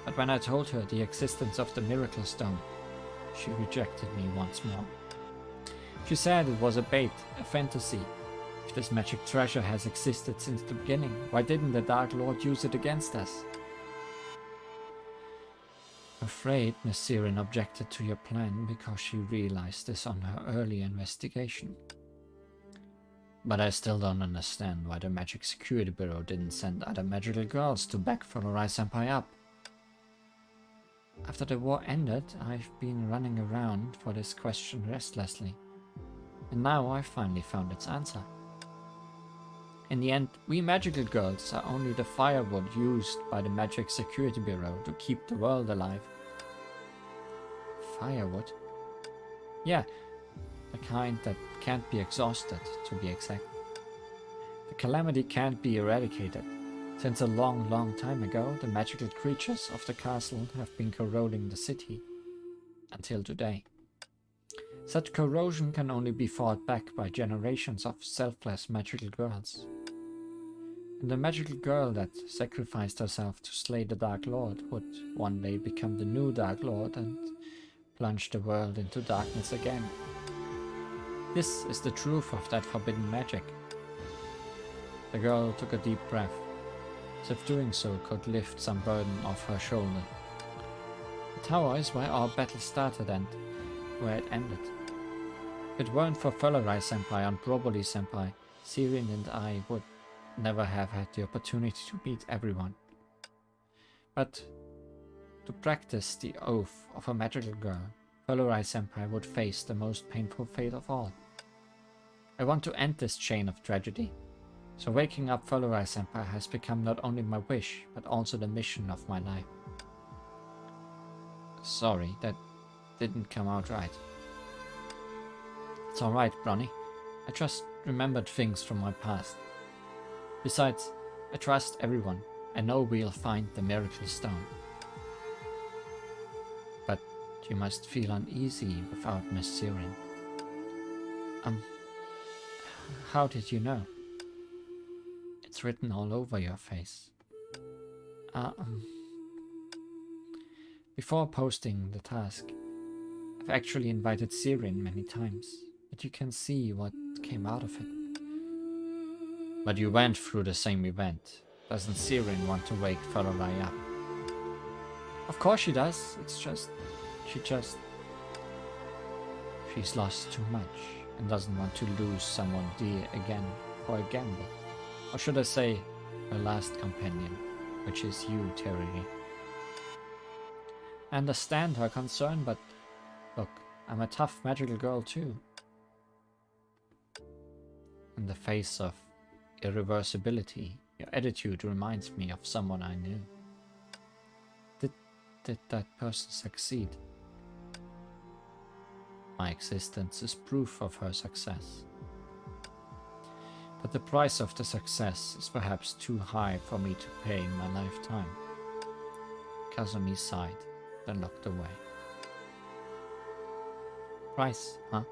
But when I told her the existence of the Miracle Stone, she rejected me once more. She said it was a bait, a fantasy. If this magic treasure has existed since the beginning, why didn't the Dark Lord use it against us? Afraid Miss Sirin objected to your plan because she realized this on her early investigation. But I still don't understand why the Magic Security Bureau didn't send other magical girls to back TeRiRi's Senpai up. After the war ended, I've been running around for this question restlessly, and now I finally found its answer. In the end, we magical girls are only the firewood used by the Magic Security Bureau to keep the world alive. Firewood? Yeah, the kind that can't be exhausted, to be exact. The calamity can't be eradicated. Since a long time ago, the magical creatures of the castle have been corroding the city. Until today. Such corrosion can only be fought back by generations of selfless magical girls. And the magical girl that sacrificed herself to slay the Dark Lord would one day become the new Dark Lord and plunge the world into darkness again. This is the truth of that forbidden magic. The girl took a deep breath, as if doing so could lift some burden off her shoulder. The tower is where our battle started and where it ended. If it weren't for TeRiRi's Senpai and Broboli Senpai, Sirin and I would never have had the opportunity to meet everyone. But to practice the oath of a magical girl, TeRiRi's Senpai would face the most painful fate of all. I want to end this chain of tragedy, so waking up TeRiRi's Senpai has become not only my wish, but also the mission of my life. Sorry, that didn't come out right. It's alright, Bronny. I just remembered things from my past. Besides, I trust everyone. I know we'll find the Miracle Stone. But you must feel uneasy without Miss Sirin. How did you know? It's written all over your face. Before posting the task, I've actually invited Sirin many times, but you can see what came out of it. But you went through the same event. Doesn't Sirin want to wake TeRiRi up? Of course she does. It's just... She's lost too much and doesn't want to lose someone dear again for a gamble. Or should I say, her last companion, which is you, TeRiRi. I understand her concern, but look, I'm a tough magical girl too. In the face of irreversibility, your attitude reminds me of someone I knew. Did that person succeed? My existence is proof of her success. But the price of the success is perhaps too high for me to pay in my lifetime. Kazumi sighed, then looked away. Price, huh?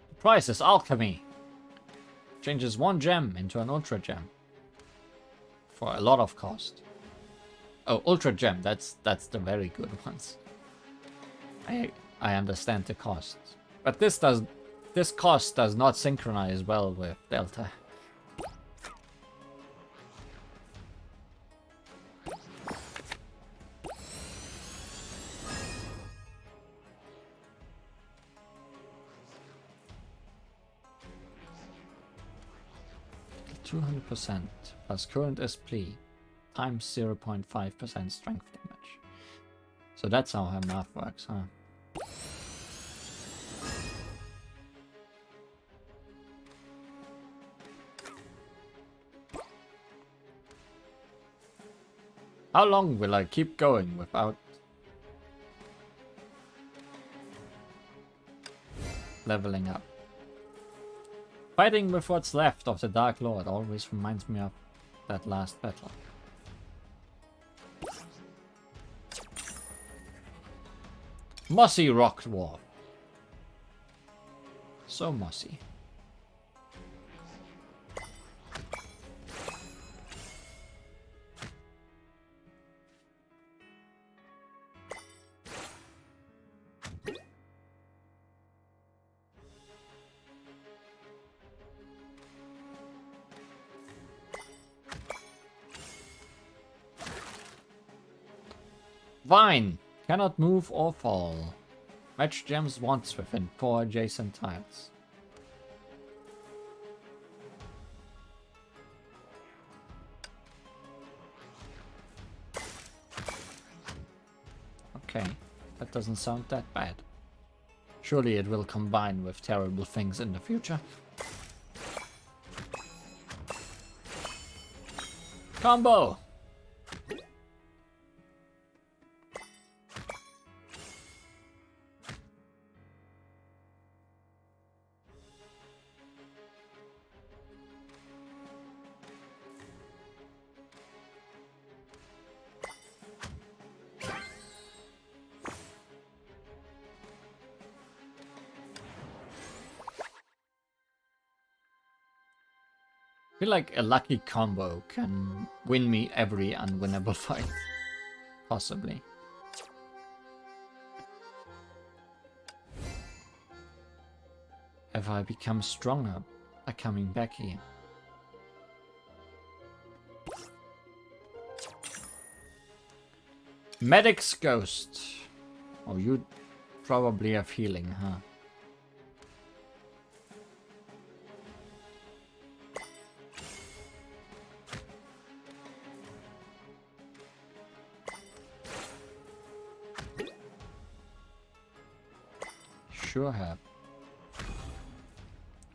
The price is alchemy. Changes one gem into an ultra gem. For a lot of cost. Oh, ultra gem, that's the very good ones. I understand the cost. But this cost does not synchronize well with Delta. %200% plus current SP times 0.5% strength damage. So that's how her math works, huh? How long will I keep going without leveling up? Fighting with what's left of the Dark Lord always reminds me of that last battle. Mossy rock dwarf. So mossy. Vine. Cannot move or fall. Match gems once within 4 adjacent tiles. Okay, that doesn't sound that bad. Surely it will combine with terrible things in the future. Combo! I feel like a lucky combo can win me every unwinnable fight. Possibly. Have I become stronger by coming back here? Medic's Ghost. Oh, you probably have healing, huh? Sure have.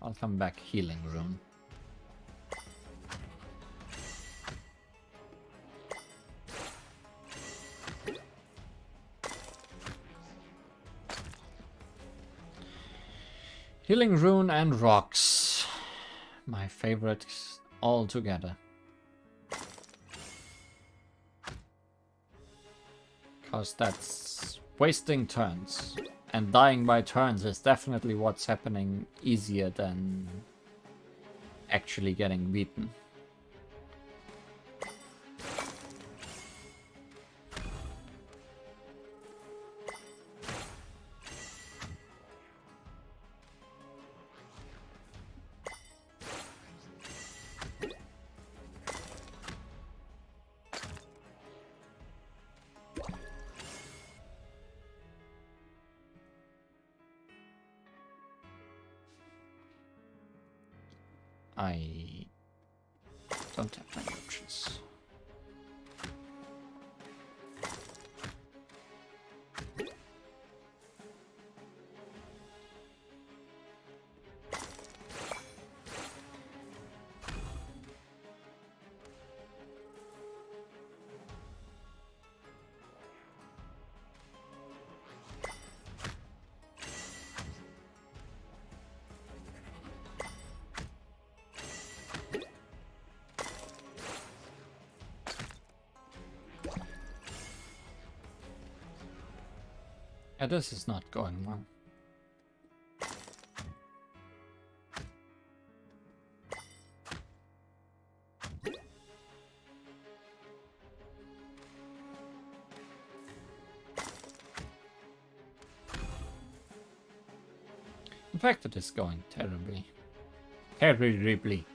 I'll come back healing rune. Healing rune and rocks. My favorites all together. Cause that's wasting turns. And dying by turns is definitely what's happening easier than actually getting beaten. I don't have many options. Yeah, this is not going well. In fact, it is going terribly. Terribly.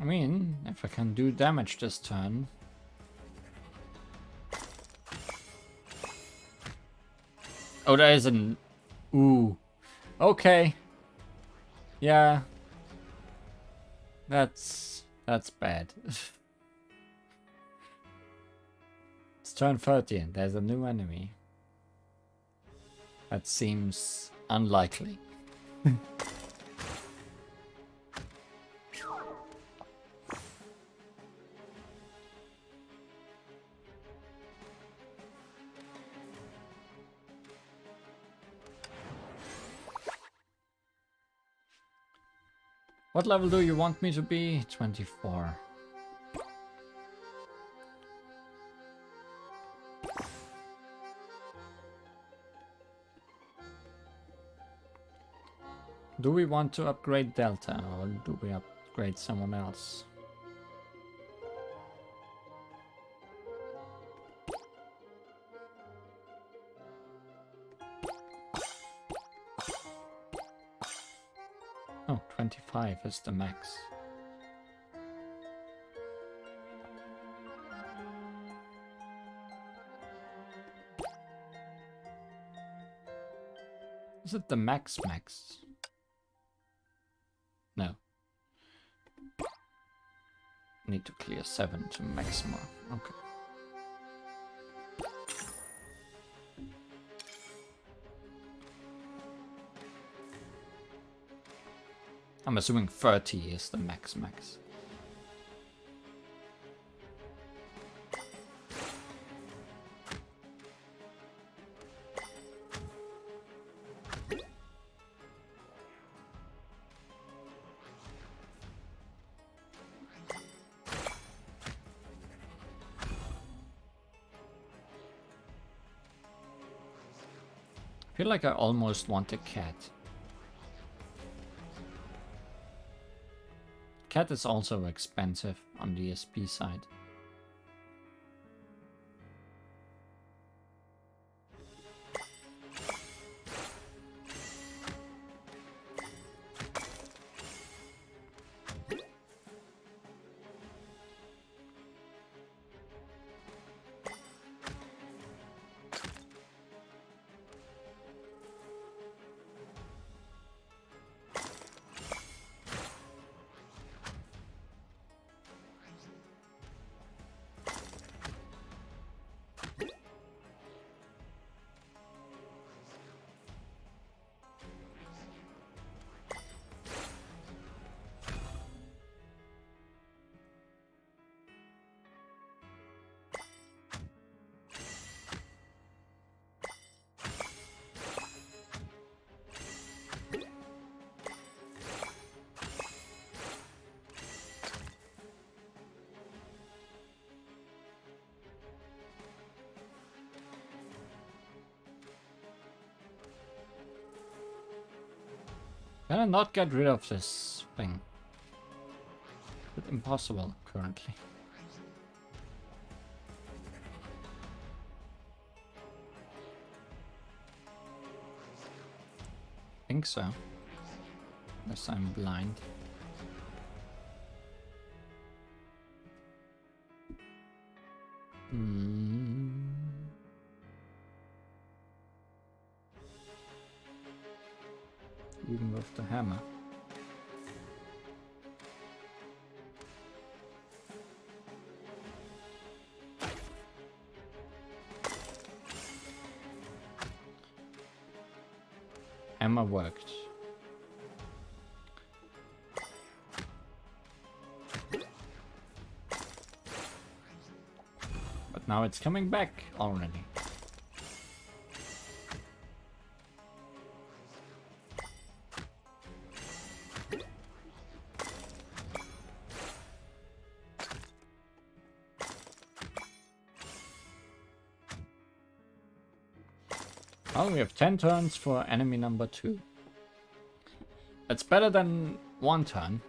I mean, if I can do damage this turn. Oh, there is an... Ooh. Okay. Yeah. That's bad. It's turn 30 and there's a new enemy. That seems unlikely. What level do you want me to be? 24. Do we want to upgrade Delta or do we upgrade someone else? Oh, 25 is the max. Is it the max? No. Need to clear 7 to maximum. Okay. I'm assuming 30 is the max. I feel like I almost want a cat. Cat is also expensive on the SP side. Can I not get rid of this thing? It's impossible currently. Think so. Unless I'm blind. Even with the hammer. Hammer worked. But now it's coming back already. Well, we have 10 turns for enemy number 2. That's better than 1 turn.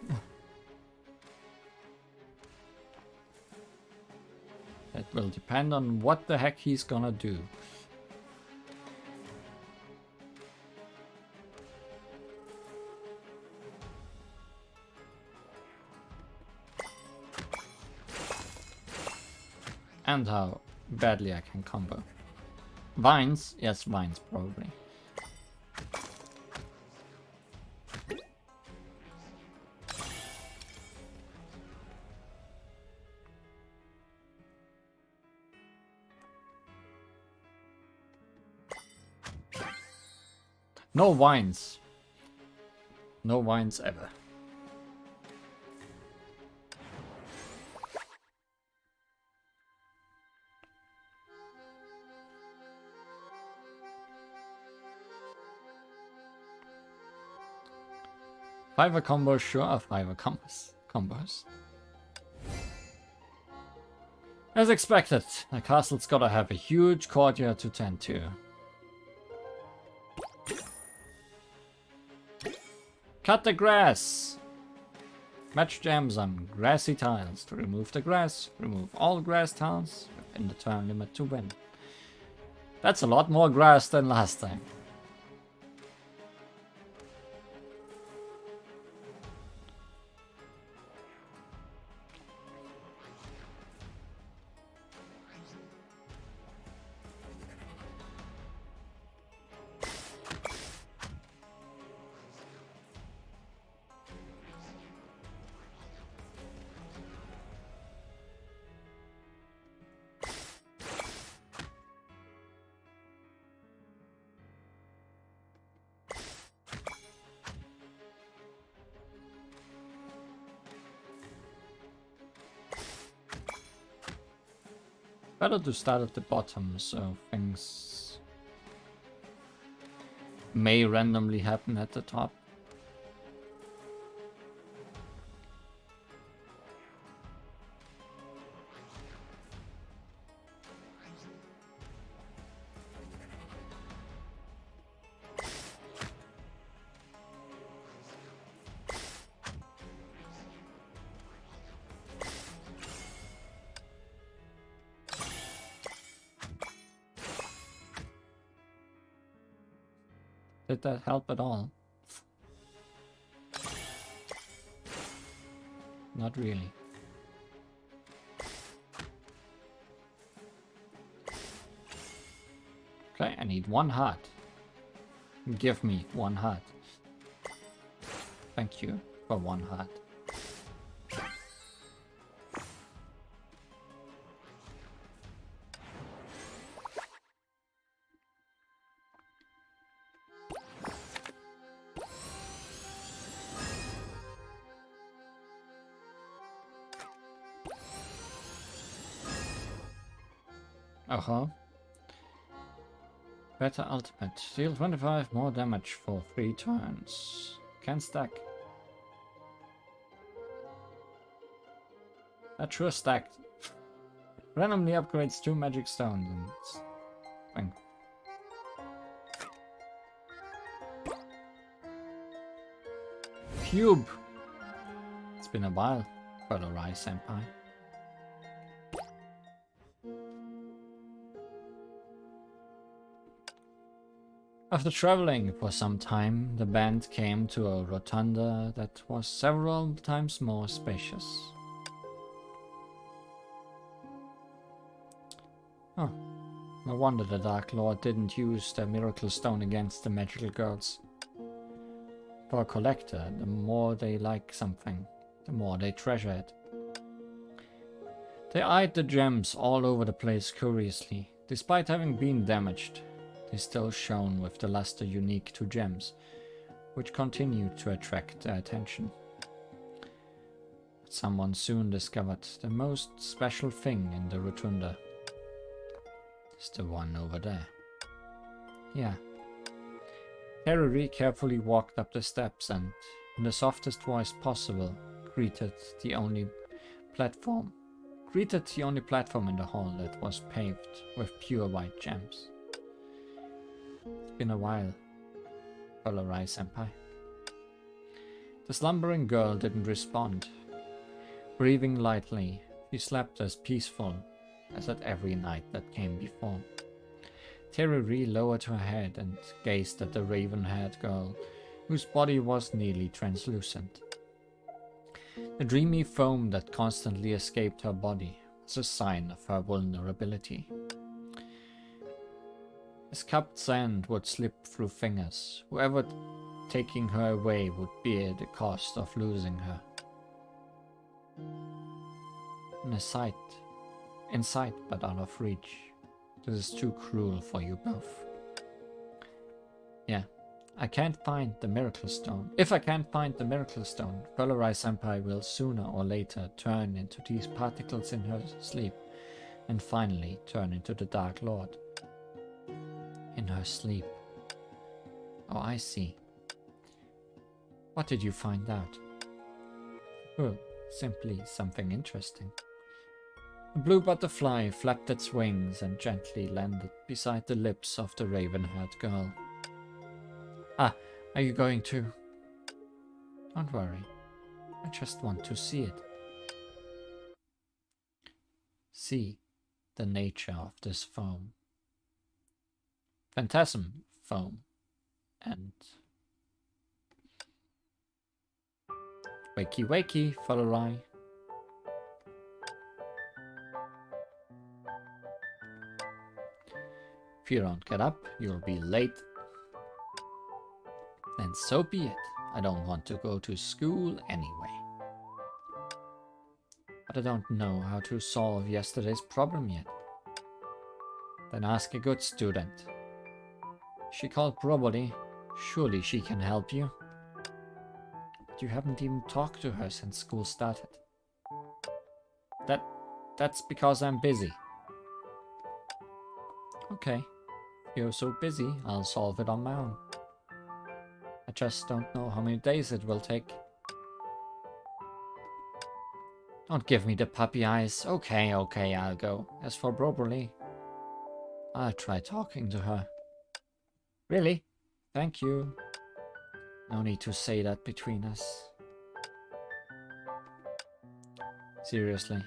It will depend on what the heck he's gonna do. and how badly I can combo. Vines? Yes, vines probably. No vines. No vines ever. Fiver combos, sure, fiver combos. As expected, the castle's gotta have a huge courtyard to tend to. Cut the grass! Match gems on grassy tiles. To remove the grass, remove all grass tiles within the turn limit to win. That's a lot more grass than last time. Better to start at the bottom, so things may randomly happen at the top. Did that help at all? Not really. Okay, I need one heart. Give me one heart. Thank you for one heart. Uh-huh. Better ultimate. Deal 25 more damage for 3 turns. Can stack. That sure stacked. Randomly upgrades 2 magic stones and it's fine. Cube! It's been a while for TeRiRi's senpai. After traveling for some time, the band came to a rotunda that was several times more spacious. Oh, no wonder the Dark Lord didn't use the Miracle Stone against the magical girls. For a collector, the more they like something, the more they treasure it. They eyed the gems all over the place curiously. Despite having been damaged, they still shone with the luster unique to gems, which continued to attract their attention. But someone soon discovered the most special thing in the rotunda. It's the one over there. Yeah. TeRiRi carefully walked up the steps and, in the softest voice possible, greeted the only platform in the hall that was paved with pure white gems. It's been a while, for TeRiRi's senpai. The slumbering girl didn't respond. Breathing lightly, she slept as peaceful as at every night that came before. TeRiRi lowered her head and gazed at the raven-haired girl, whose body was nearly translucent. The dreamy foam that constantly escaped her body as a sign of her vulnerability. As cupped sand would slip through fingers, whoever taking her away would bear the cost of losing her. In sight but out of reach. This is too cruel for you both. Yeah, I can't find the Miracle Stone. If I can't find the Miracle Stone, TeRiRi's will sooner or later turn into these particles in her sleep, and finally turn into the Dark Lord. In her sleep. Oh, I see. What did you find out? Well, simply something interesting. A blue butterfly flapped its wings and gently landed beside the lips of the raven-haired girl. Ah, are you going to? Don't worry. I just want to see it. See the nature of this foam. Phantasm foam. And wakey wakey, TeRiRi. If you don't get up, you'll be late. And so be it. I don't want to go to school anyway. But I don't know how to solve yesterday's problem yet. Then ask a good student. She called Probably. Surely she can help you. But you haven't even talked to her since school started. That's because I'm busy. Okay. If you're so busy, I'll solve it on my own. I just don't know how many days it will take. Don't give me the puppy eyes. Okay, I'll go. As for Probably, I'll try talking to her. Really? Thank you. No need to say that between us. Seriously,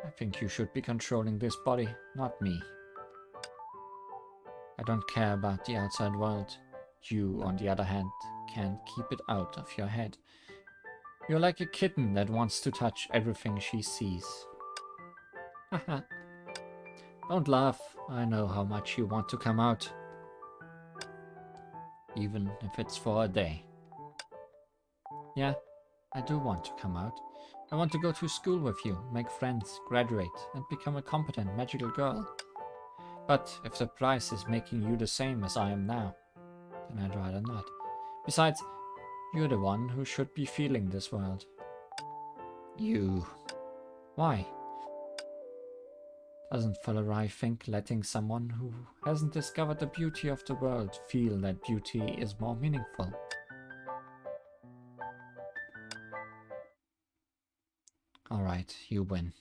I think you should be controlling this body, not me. I don't care about the outside world. You, on the other hand, can't keep it out of your head. You're like a kitten that wants to touch everything she sees. Haha. Don't laugh. I know how much you want to come out. Even if it's for a day. Yeah, I do want to come out. I want to go to school with you, make friends, graduate, and become a competent magical girl. But if the price is making you the same as I am now, then I'd rather not. Besides, you're the one who should be feeling this world. You. Why? Doesn't TeRiRi think letting someone who hasn't discovered the beauty of the world feel that beauty is more meaningful? Alright, you win.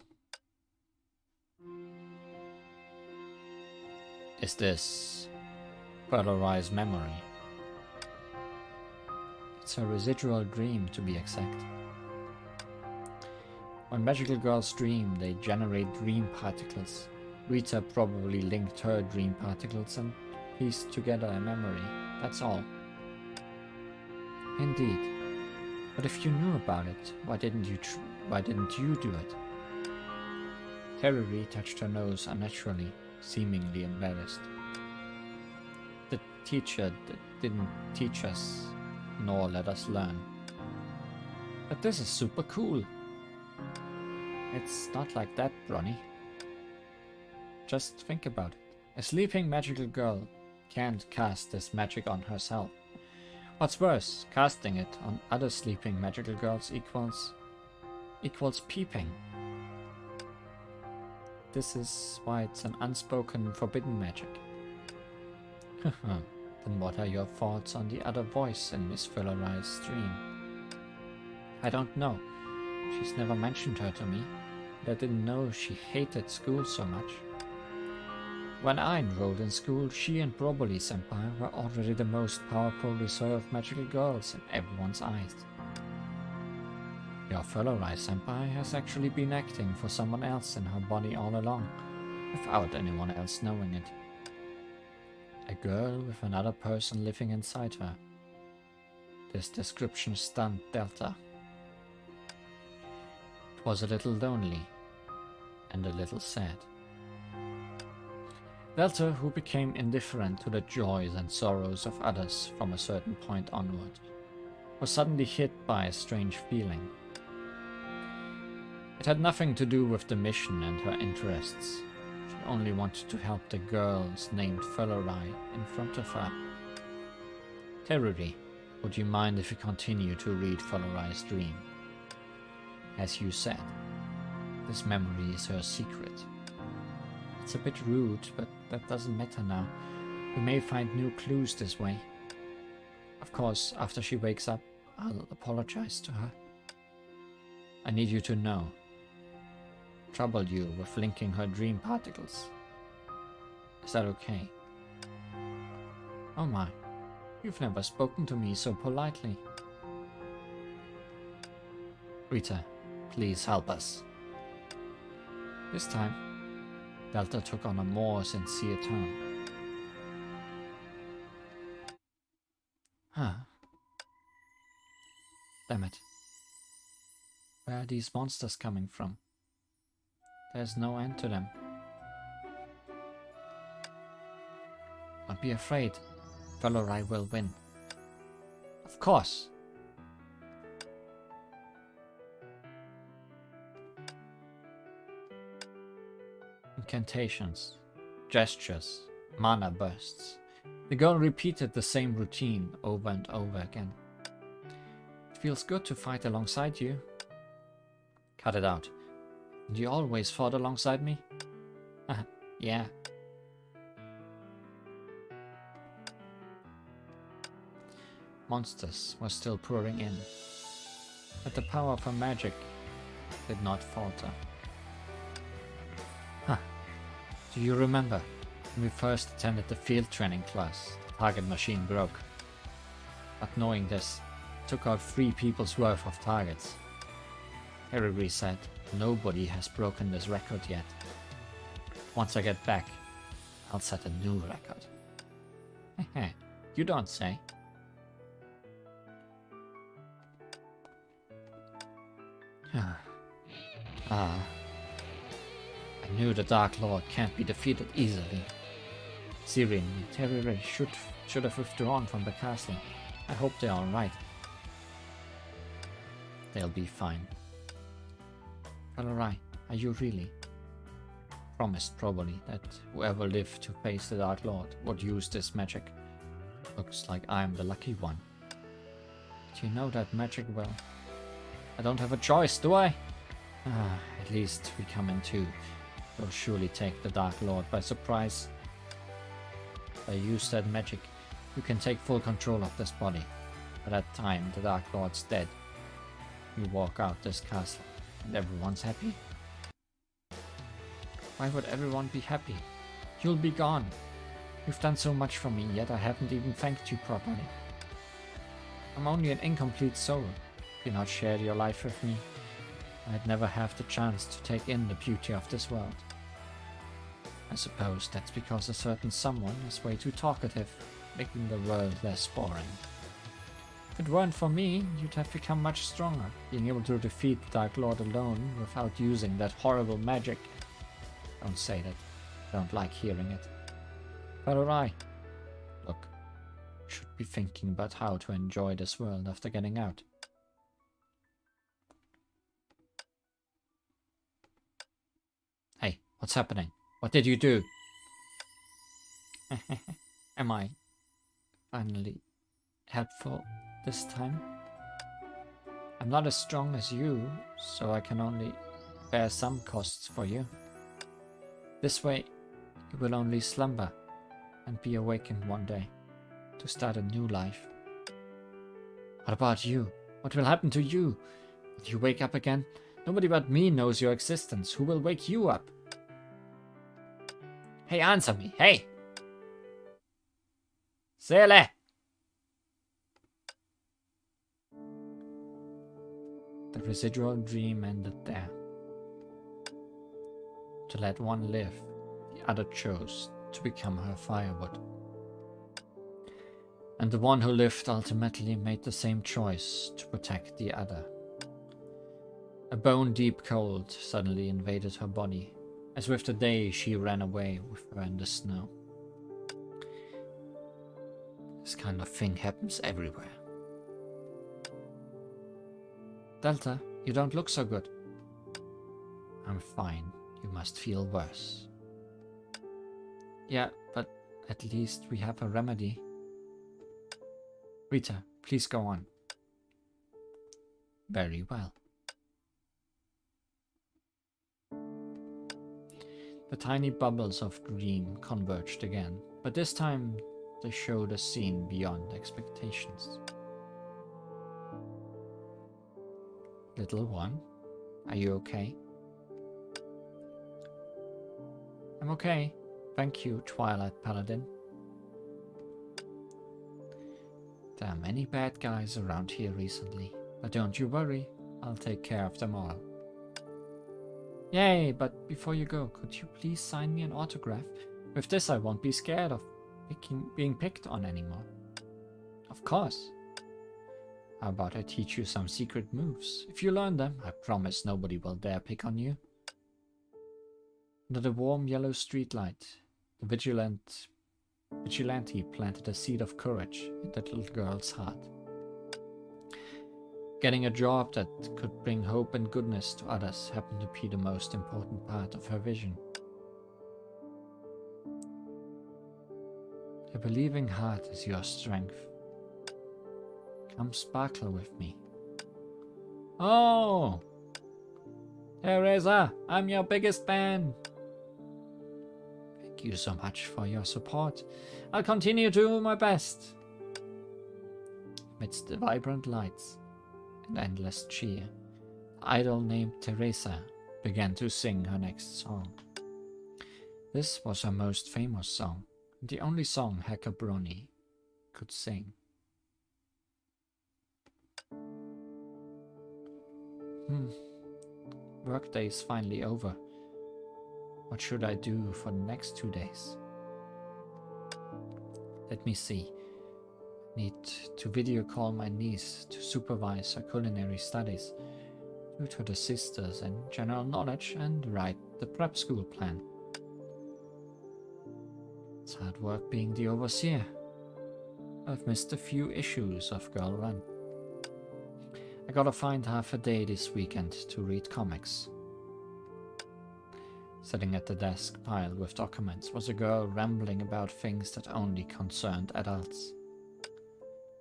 Is this TeRiRi's memory? It's a residual dream, to be exact. When magical girls dream, they generate dream particles. Rita probably linked her dream particles and pieced together a memory. That's all. Indeed. But if you knew about it, why didn't you do it? TeRiRi touched her nose unnaturally, seemingly embarrassed. The teacher didn't teach us, nor let us learn. But this is super cool. It's not like that, Bronny. Just think about it. A sleeping magical girl can't cast this magic on herself. What's worse, casting it on other sleeping magical girls equals peeping. This is why it's an unspoken forbidden magic. Then what are your thoughts on the other voice in Miss TeRiRi's dream? I don't know. She's never mentioned her to me. I didn't know she hated school so much. When I enrolled in school, she and Probably Senpai were already the most powerful reserved magical girls in everyone's eyes. Your TeRiRi Senpai has actually been acting for someone else in her body all along, without anyone else knowing it. A girl with another person living inside her. This description stunned Delta. It was a little lonely. and a little sad. Delta, who became indifferent to the joys and sorrows of others from a certain point onward, was suddenly hit by a strange feeling. It had nothing to do with the mission and her interests. She only wanted to help the girls named TeRiRi in front of her. TeRiRi, would you mind if you continue to read TeRiRi's dream? As you said, this memory is her secret. It's a bit rude, but that doesn't matter now. We may find new clues this way. Of course, after she wakes up, I'll apologize to her. I need you to know. Troubled you with linking her dream particles. Is that okay? Oh my, you've never spoken to me so politely. Rita, please help us. This time, Delta took on a more sincere tone. Huh. Damn it. Where are these monsters coming from? There's no end to them. Don't be afraid. TeRiRi will win. Of course. Incantations, gestures, mana bursts. The girl repeated the same routine over and over again. It feels good to fight alongside you. Cut it out. And you always fought alongside me? Yeah. Monsters were still pouring in, but the power of her magic did not falter. Do you remember when we first attended the field training class? The target machine broke. But knowing this, it took out 3 people's worth of targets. TeRiRi said, nobody has broken this record yet. Once I get back, I'll set a new record. You don't say. I knew the Dark Lord can't be defeated easily. Sirin and TeRiRi should have withdrawn from the castle. I hope they're alright. They'll be fine. TeRiRi, are you really? Promised probably that whoever lived to face the Dark Lord would use this magic. Looks like I'm the lucky one. But you know that magic well. I don't have a choice, do I? At least we come in two. Will surely take the Dark Lord by surprise. If I use that magic, you can take full control of this body. By that time, the Dark Lord's dead. You walk out this castle, and everyone's happy. Why would everyone be happy? You'll be gone. You've done so much for me, yet I haven't even thanked you properly. I'm only an incomplete soul. If you not shared your life with me, I'd never have the chance to take in the beauty of this world. I suppose that's because a certain someone is way too talkative, making the world less boring. If it weren't for me, you'd have become much stronger, being able to defeat the Dark Lord alone without using that horrible magic. Don't say that. I don't like hearing it. TeRiRi, look, you should be thinking about how to enjoy this world after getting out. Hey, what's happening? What did you do? Am I finally helpful this time? I'm not as strong as you, so I can only bear some costs for you. This way, you will only slumber and be awakened one day to start a new life. What about you? What will happen to you? Will you wake up again? Nobody but me knows your existence. Who will wake you up? Hey, answer me. Hey! Sele! The residual dream ended there. To let one live, the other chose to become her firewood. And the one who lived ultimately made the same choice to protect the other. A bone-deep cold suddenly invaded her body, as with the day she ran away with her in the snow. This kind of thing happens everywhere. Delta, you don't look so good. I'm fine. You must feel worse. Yeah, but at least we have a remedy. Rita, please go on. Very well. The tiny bubbles of green converged again, but this time they showed a scene beyond expectations. Little one, are you okay? I'm okay. Thank you, Twilight Paladin. There are many bad guys around here recently, but don't you worry, I'll take care of them all. Yay, but before you go, could you please sign me an autograph? With this I won't be scared of being picked on anymore. Of course. How about I teach you some secret moves? If you learn them, I promise nobody will dare pick on you. Under the warm yellow streetlight, the vigilante planted a seed of courage in that little girl's heart. Getting a job that could bring hope and goodness to others happened to be the most important part of her vision. A believing heart is your strength. Come sparkle with me. Oh! Teresa, I'm your biggest fan! Thank you so much for your support. I'll continue to do my best. Amidst the vibrant lights and endless cheer, the idol named Teresa began to sing her next song. This was her most famous song, and the only song Hacker Brony could sing. Workday is finally over. What should I do for the next 2 days? Let me see. Need to video call my niece to supervise her culinary studies, tutor the sisters in general knowledge, and write the prep school plan. It's hard work being the overseer. I've missed a few issues of Girl Run. I gotta find half a day this weekend to read comics. Sitting at the desk piled with documents was a girl rambling about things that only concerned adults.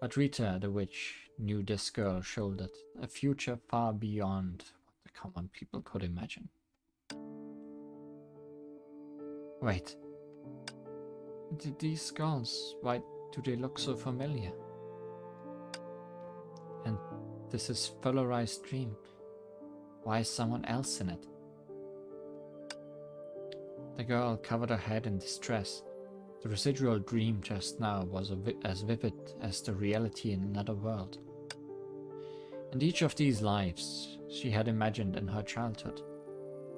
But Rita the witch knew this girl shouldered a future far beyond what the common people could imagine. Wait. These skulls, why do they look so familiar? And this is TeRiRi's dream. Why is someone else in it? The girl covered her head in distress. The residual dream just now was as vivid as the reality in another world. And each of these lives she had imagined in her childhood.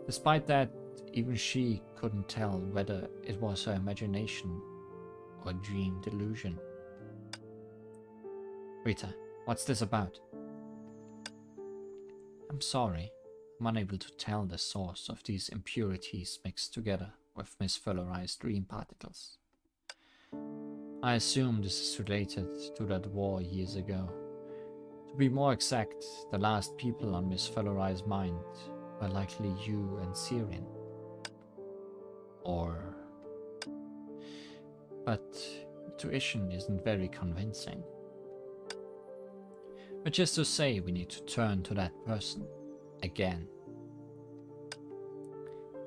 Despite that, even she couldn't tell whether it was her imagination or dream delusion. Rita, what's this about? I'm sorry, I'm unable to tell the source of these impurities mixed together with Miss TeRiRi's dream particles. I assume this is related to that war years ago. To be more exact, the last people on Miss TeRiRi's mind were likely you and Syrian. But intuition isn't very convincing. Which is to say, we need to turn to that person again.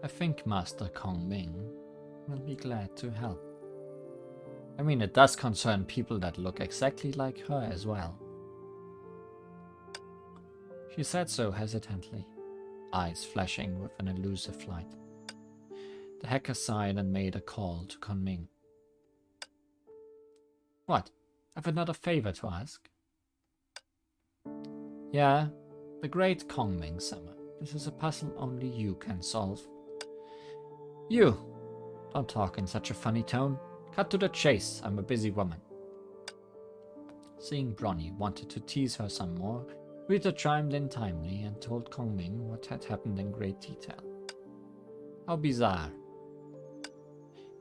I think Master Kong Ming will be glad to help. I mean, it does concern people that look exactly like her as well. She said so hesitantly, eyes flashing with an elusive light. The hacker sighed and made a call to Kong Ming. What? I've another favor to ask. Yeah, the great Kong Ming Summer. This is a puzzle only you can solve. You! Don't talk in such a funny tone. Cut to the chase, I'm a busy woman. Seeing Bronny wanted to tease her some more, Rita chimed in timely and told Kong Ming what had happened in great detail. How bizarre.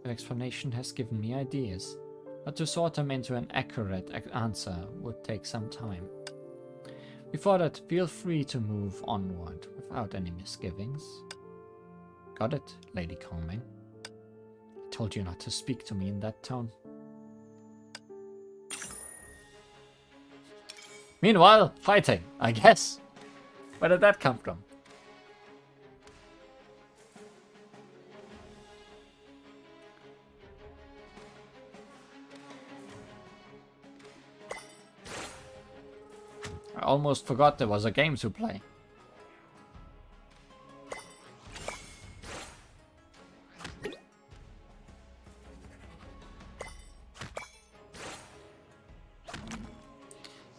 Your explanation has given me ideas, but to sort them into an accurate answer would take some time. Before that, feel free to move onward without any misgivings. Got it, Lady Kongming. I told you not to speak to me in that tone. Meanwhile, fighting, I guess. Where did that come from? I almost forgot there was a game to play.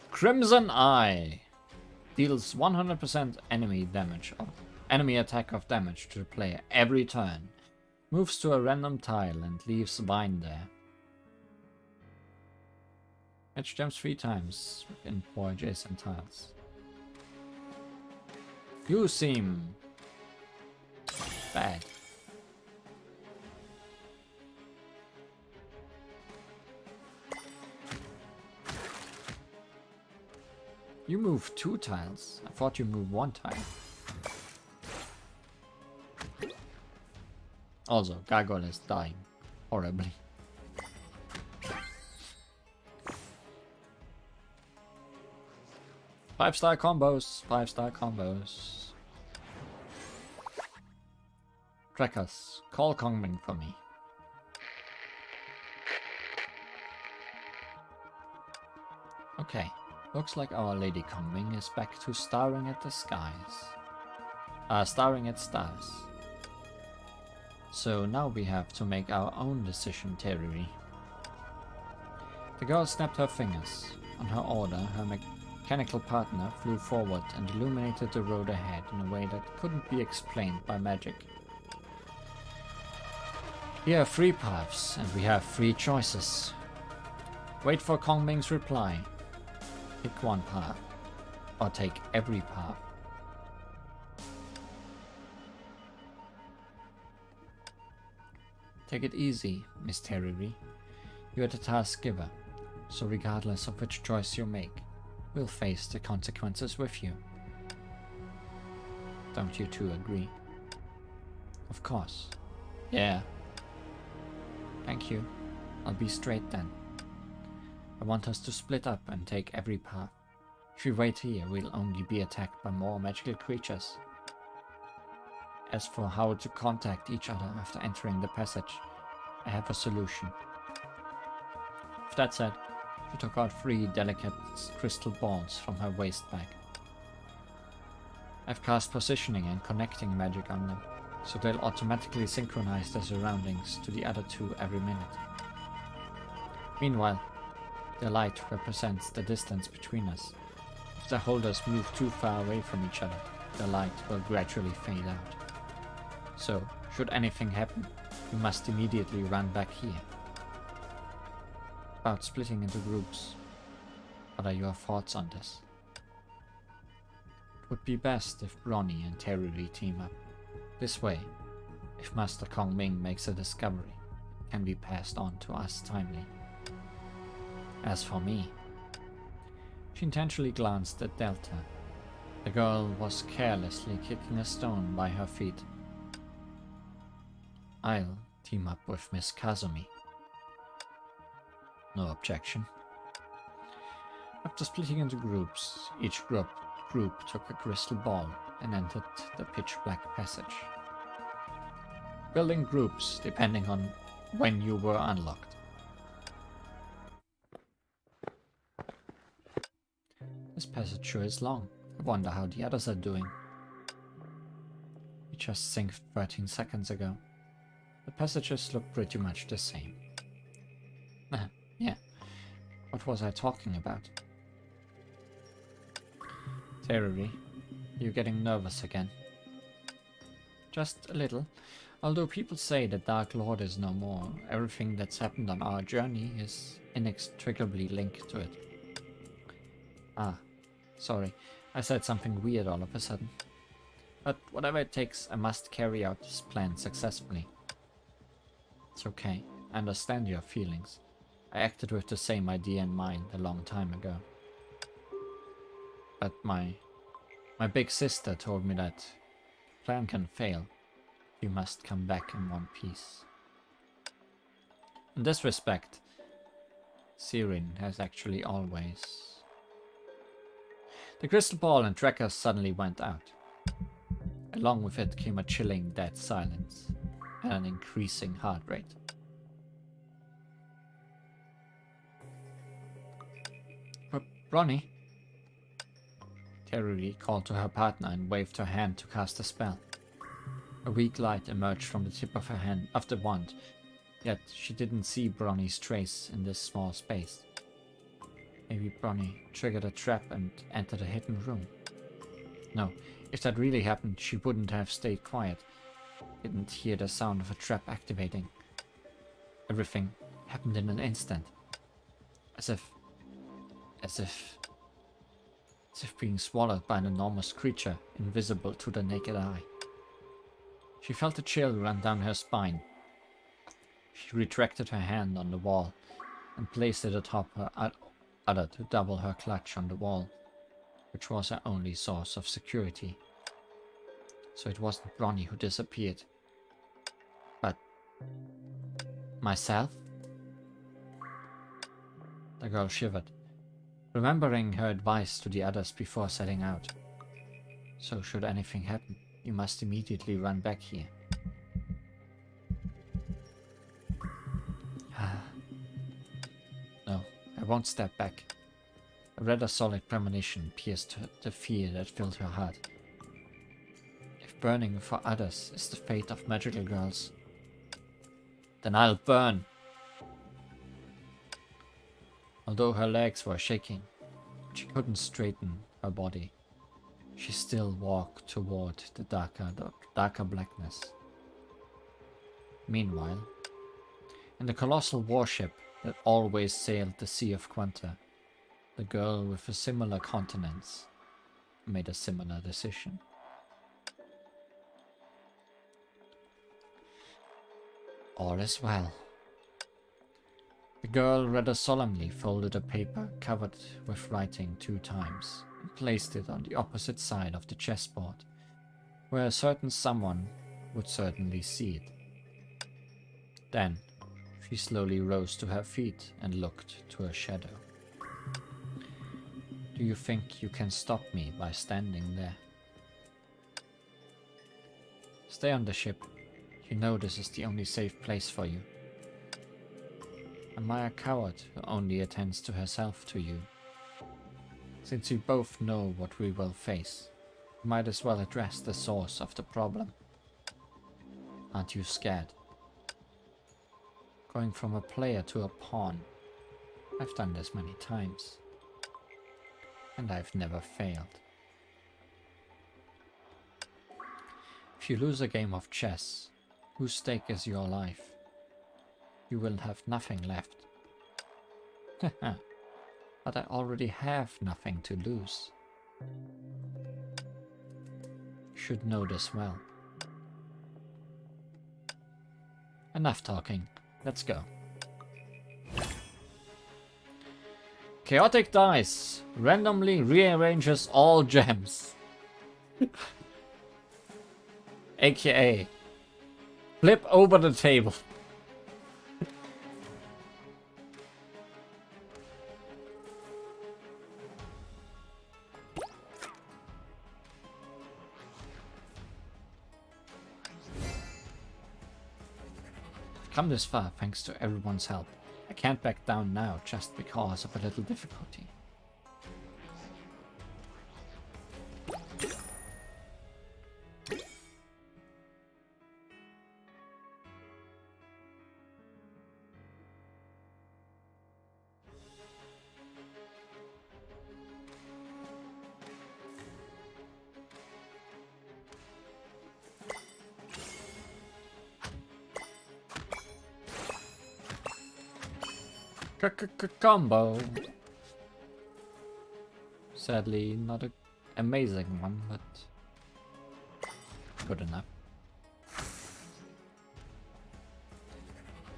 Crimson Eye deals 100% enemy damage, enemy attack of damage to the player every turn. Moves to a random tile and leaves Vine there. Match jumps 3 times within 4 adjacent tiles. You seem bad. You move 2 tiles. I thought you moved 1 tile. Also, Gargoyle is dying horribly. Five-star combos. 5-star combos. Trackers, call Kongming for me. Okay. Looks like our Lady Kongming is back to staring at the skies. Staring at stars. So now we have to make our own decision, TeRiRi. The girl snapped her fingers. On her order, her mechanical partner flew forward and illuminated the road ahead in a way that couldn't be explained by magic. Here are 3 paths, and we have 3 choices. Wait for Kongming's reply. Pick 1 path, or take every path. Take it easy, Miss TeRiRi. You're the task giver, so regardless of which choice you make, we'll face the consequences with you. Don't you two agree? Of course. Yeah. Thank you. I'll be straight then. I want us to split up and take every path. If we wait here, we'll only be attacked by more magical creatures. As for how to contact each other after entering the passage, I have a solution. With that said, she took out 3 delicate crystal balls from her waist bag. I've cast positioning and connecting magic on them, so they'll automatically synchronize their surroundings to the other 2 every minute. Meanwhile, the light represents the distance between us. If the holders move too far away from each other, the light will gradually fade out. So, should anything happen, you must immediately run back here. About splitting into groups, what are your thoughts on this? It would be best if Bronny and TeRiRi team up. This way, if Master Kongming makes a discovery, it can be passed on to us timely. As for me, she intentionally glanced at Delta. The girl was carelessly kicking a stone by her feet. I'll team up with Miss Kazumi. No objection. After splitting into groups, each group took a crystal ball and entered the pitch-black passage. Building groups depending on when you were unlocked. This passage sure is long. I wonder how the others are doing. We just synced 13 seconds ago. The passages look pretty much the same. Yeah. What was I talking about? TeRiRi, you getting nervous again? Just a little. Although people say the Dark Lord is no more, everything that's happened on our journey is inextricably linked to it. Ah, sorry. I said something weird all of a sudden. But whatever it takes, I must carry out this plan successfully. It's okay. I understand your feelings. I acted with the same idea in mind a long time ago. But my big sister told me that plan can fail. You must come back in one piece. In this respect, Sirin has actually always... The crystal ball and tracker suddenly went out. Along with it came a chilling dead silence and an increasing heart rate. Bronny? TeRiRi called to her partner and waved her hand to cast a spell. A weak light emerged from the tip of her hand, of the wand, yet she didn't see Bronny's trace in this small space. Maybe Bronny triggered a trap and entered a hidden room. No, if that really happened, she wouldn't have stayed quiet. Didn't hear the sound of a trap activating. Everything happened in an instant. As if being swallowed by an enormous creature invisible to the naked eye. She felt a chill run down her spine. She retracted her hand on the wall and placed it atop her other to double her clutch on the wall, which was her only source of security. So it wasn't Bronny who disappeared, but myself? The girl shivered, remembering her advice to the others before setting out. So should anything happen, you must immediately run back here. No, I won't step back. A rather solid premonition pierced the fear that filled her heart. If burning for others is the fate of magical girls, then I'll burn. Although her legs were shaking, she couldn't straighten her body. She still walked toward the darker blackness. Meanwhile, in the colossal warship that always sailed the Sea of Quanta, the girl with a similar countenance made a similar decision. All is well. The girl rather solemnly folded a paper covered with writing 2 times and placed it on the opposite side of the chessboard, where a certain someone would certainly see it. Then she slowly rose to her feet and looked to her shadow. Do you think you can stop me by standing there? Stay on the ship. You know this is the only safe place for you. Am I a coward who only attends to herself to you? Since we both know what we will face, we might as well address the source of the problem. Aren't you scared? Going from a player to a pawn. I've done this many times. And I've never failed. If you lose a game of chess, whose stake is your life? You will have nothing left. But I already have nothing to lose. You should know this well. Enough talking. Let's go. Chaotic dice randomly rearranges all gems. AKA flip over the table. Come this far thanks to everyone's help. I can't back down now just because of a little difficulty. Combo. Sadly, not an amazing one, but good enough.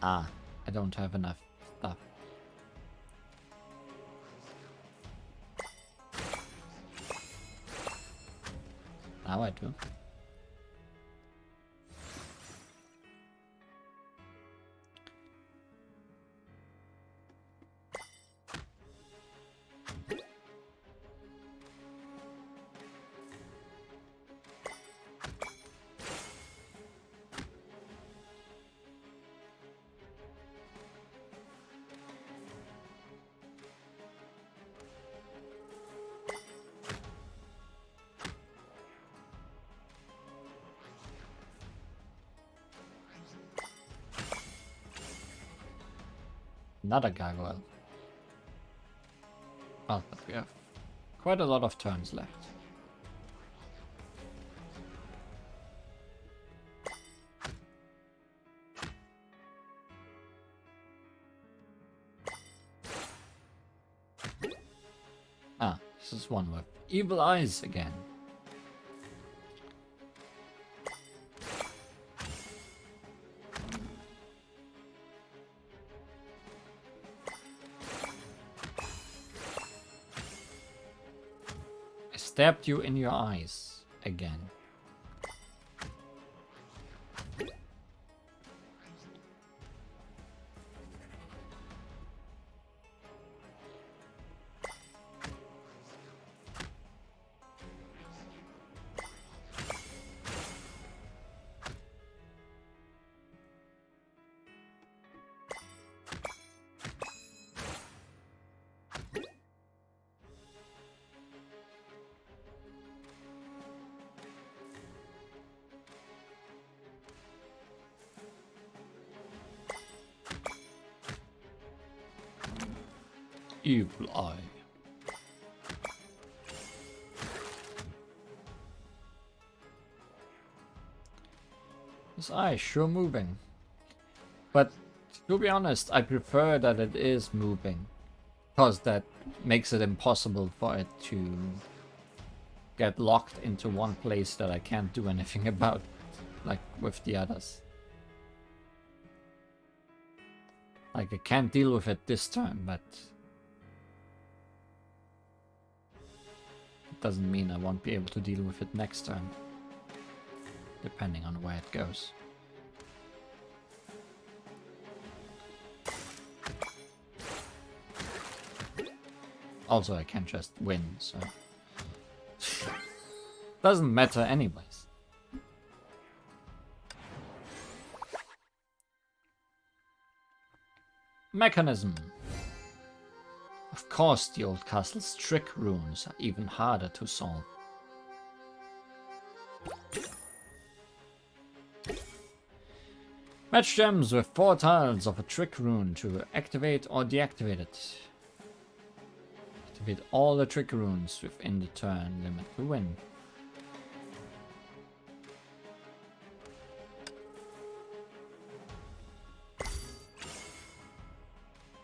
Ah, I don't have enough stuff. Now I do. Another gargoyle. Well, but we have quite a lot of turns left. Ah, this is one with evil eyes again. Stabbed you in your eyes again. Evil eye. This eye is sure moving. But to be honest, I prefer that it is moving. Because that makes it impossible for it to get locked into one place that I can't do anything about. Like with the others. Like I can't deal with it this turn, but doesn't mean I won't be able to deal with it next turn, depending on where it goes. Also, I can't just win, so doesn't matter anyways. Mechanism. Of course, the old castle's trick runes are even harder to solve. Match gems with 4 tiles of a trick rune to activate or deactivate it. Activate all the trick runes within the turn limit to win.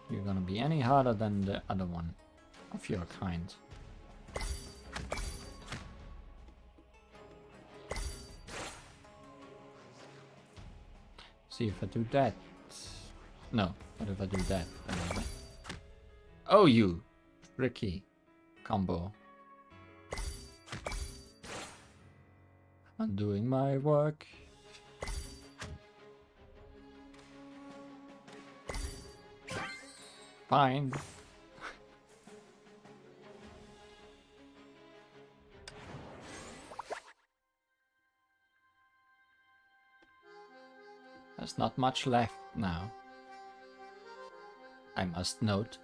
You're gonna be any harder than the other one of your kind. See if I do that. No, what if I do that? Oh, you tricky combo. I'm doing my work. Fine. There's not much left now, I must note.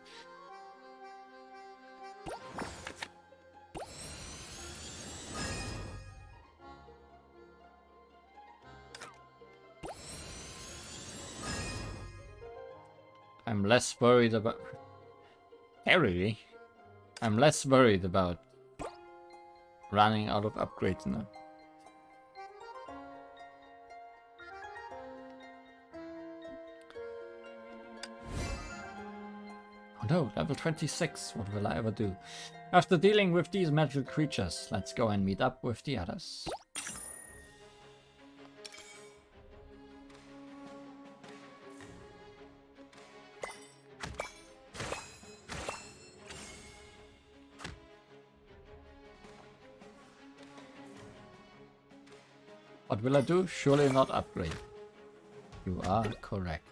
I'm less worried about TeRiRi. I'm less worried about running out of upgrades now. Oh no, level 26. What will I ever do? After dealing with these magical creatures, let's go and meet up with the others. What will I do? Surely not upgrade. You are correct.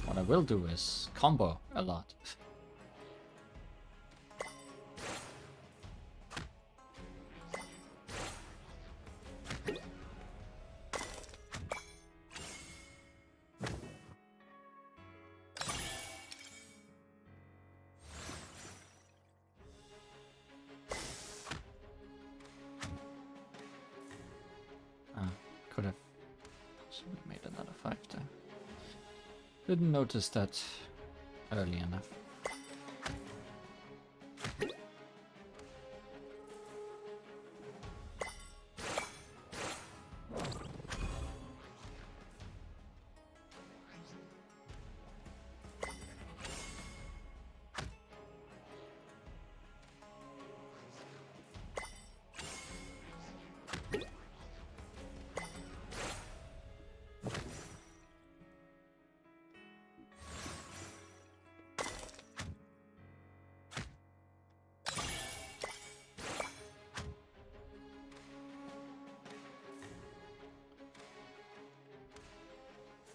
What I will do is combo a lot. Could have possibly made another 5 there. Didn't notice that early enough.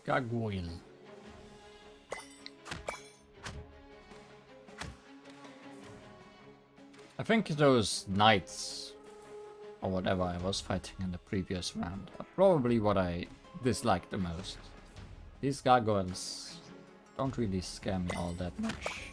Gargoyle. I think those knights, or whatever I was fighting in the previous round, are probably what I dislike the most. These gargoyles don't really scare me all that much.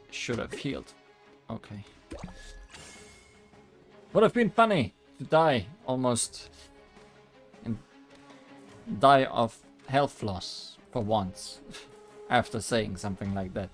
Should have healed. Okay. Would have been funny to die almost and die of health loss for once after saying something like that.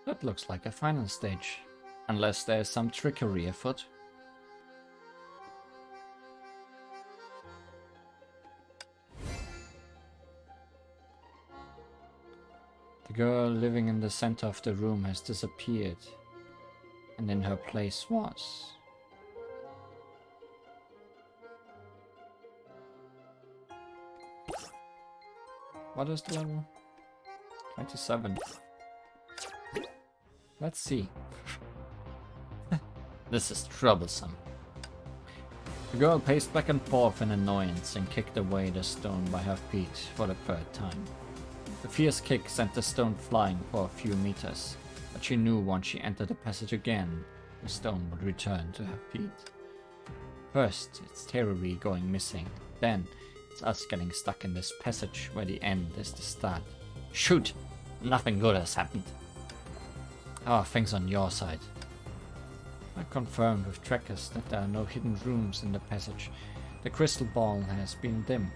That looks like a final stage, unless there's some trickery afoot. The girl living in the center of the room has disappeared, and in her place was... What is the level? 27. Let's see. This is troublesome. The girl paced back and forth in annoyance and kicked away the stone by her feet for the third time. The fierce kick sent the stone flying for a few meters, but she knew once she entered the passage again, the stone would return to her feet. First, it's TeRiRi going missing. Then, it's us getting stuck in this passage where the end is the start. Shoot! Nothing good has happened. How are things on your side? I confirmed with trackers that there are no hidden rooms in the passage. The crystal ball has been dim.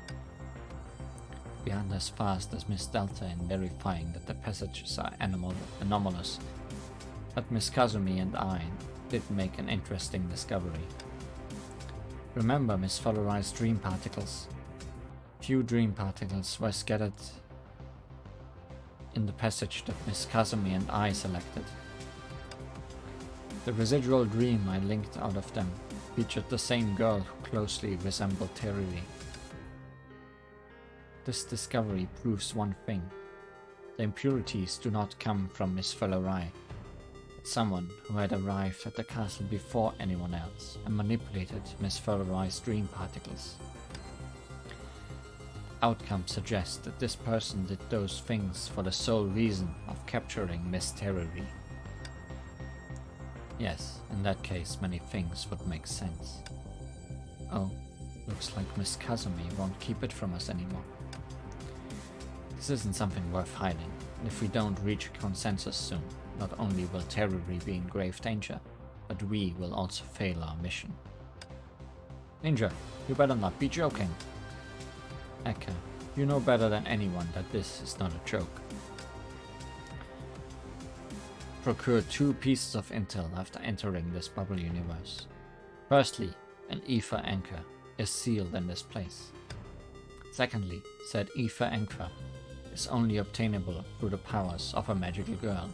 We aren't as fast as Miss Delta in verifying that the passages are anomalous. But Miss Kazumi and I did make an interesting discovery. Remember Miss TeRiRi's dream particles? Few dream particles were scattered in the passage that Miss Kazumi and I selected. The residual dream I linked out of them featured the same girl who closely resembled TeRiRi. This discovery proves one thing. The impurities do not come from Miss TeRiRi, but someone who had arrived at the castle before anyone else and manipulated Miss TeRiRi's dream particles. outcome suggests that this person did those things for the sole reason of capturing Miss TeRiRi. Yes, in that case many things would make sense. Oh, looks like Miss Kazumi won't keep it from us anymore. This isn't something worth hiding, and if we don't reach a consensus soon, not only will TeRiRi be in grave danger, but we will also fail our mission. Ninja, you better not be joking. Eka, you know better than anyone that this is not a joke. Procure 2 pieces of intel after entering this bubble universe. Firstly, an ether anchor is sealed in this place. Secondly, said ether anchor is only obtainable through the powers of a magical girl.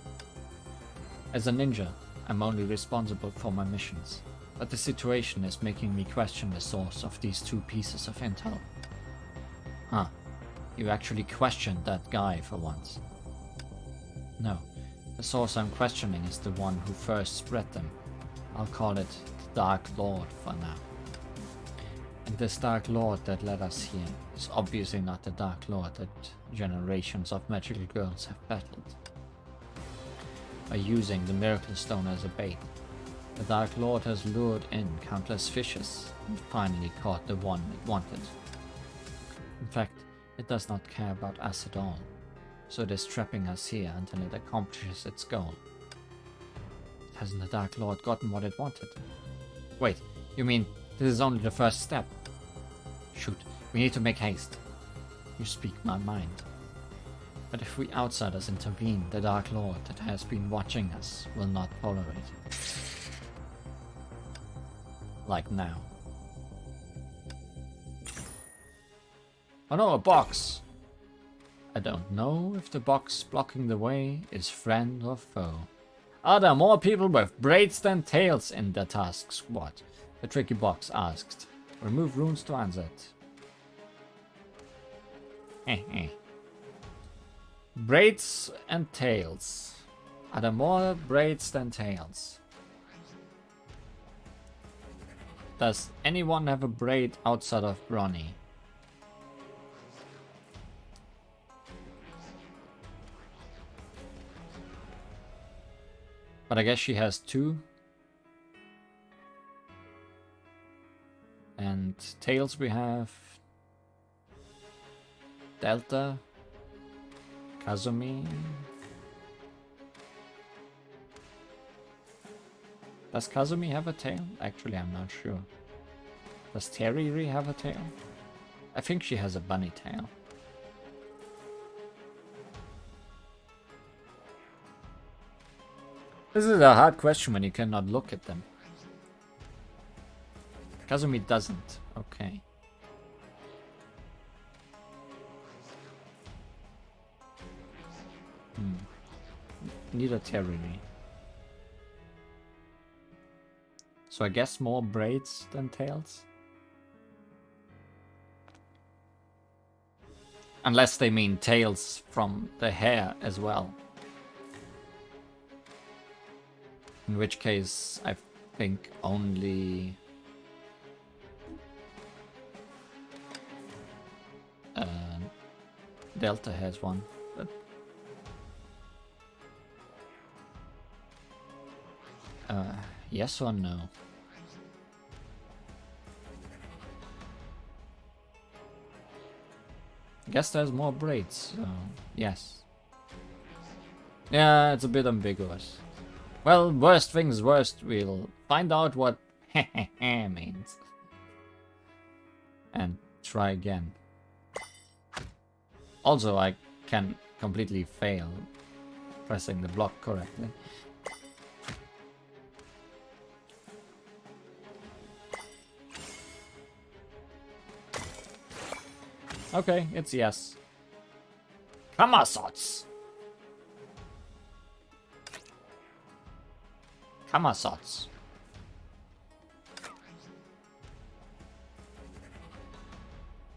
As a ninja, I'm only responsible for my missions, but the situation is making me question the source of these 2 pieces of intel. Huh, you actually questioned that guy for once. No, the source I'm questioning is the one who first spread them. I'll call it the Dark Lord for now. And this Dark Lord that led us here is obviously not the Dark Lord that generations of magical girls have battled. By using the Miracle Stone as a bait, the Dark Lord has lured in countless fishes and finally caught the one it wanted. In fact, it does not care about us at all, so it is trapping us here until it accomplishes its goal. Hasn't the Dark Lord gotten what it wanted? Wait, you mean this is only the first step? Shoot, we need to make haste. You speak my mind. But if we outsiders intervene, the Dark Lord that has been watching us will not tolerate it. Like now. Oh no, a box! I don't know if the box blocking the way is friend or foe. Are there more people with braids than tails in the task squad? The tricky box asked. Remove runes to answer it. Braids and tails. Are there more braids than tails? Does anyone have a braid outside of Bronny? But I guess she has 2. And tails we have Delta, Kazumi. Does Kazumi have a tail? Actually, I'm not sure. Does TeRiRi have a tail? I think she has a bunny tail. This is a hard question when you cannot look at them. Kazumi doesn't. Okay. Neither TeRiRi. So I guess more braids than tails? Unless they mean tails from the hair as well. In which case, I think only... Delta has one, but... yes or no? I guess there's more braids, so yes. Yeah, it's a bit ambiguous. Well, worst things worst, we'll find out what means. And try again. Also, I can completely fail pressing the block correctly. Okay, it's yes. Kamasots! Kamasots.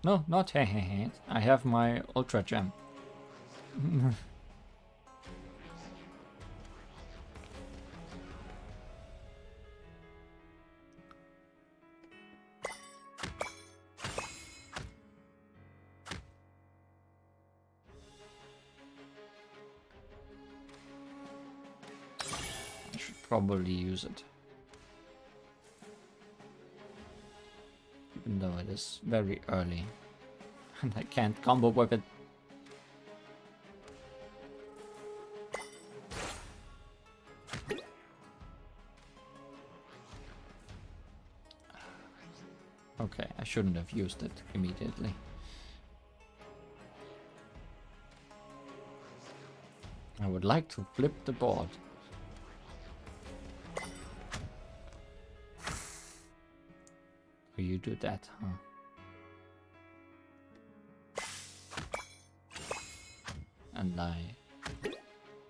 No, not hehehe. I have my Ultra Gem. probably use it. Even though it is very early. And I can't combo with it. Okay, I shouldn't have used it immediately. I would like to flip the board. Oh, you do that, huh? And I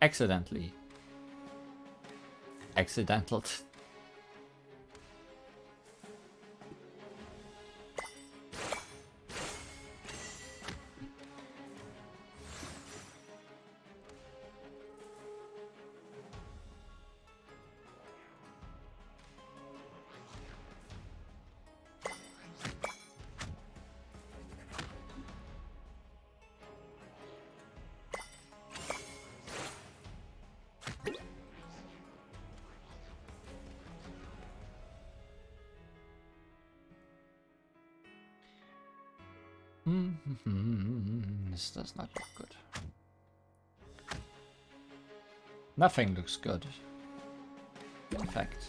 accidentally accidental. This does not look good. Nothing looks good. In fact,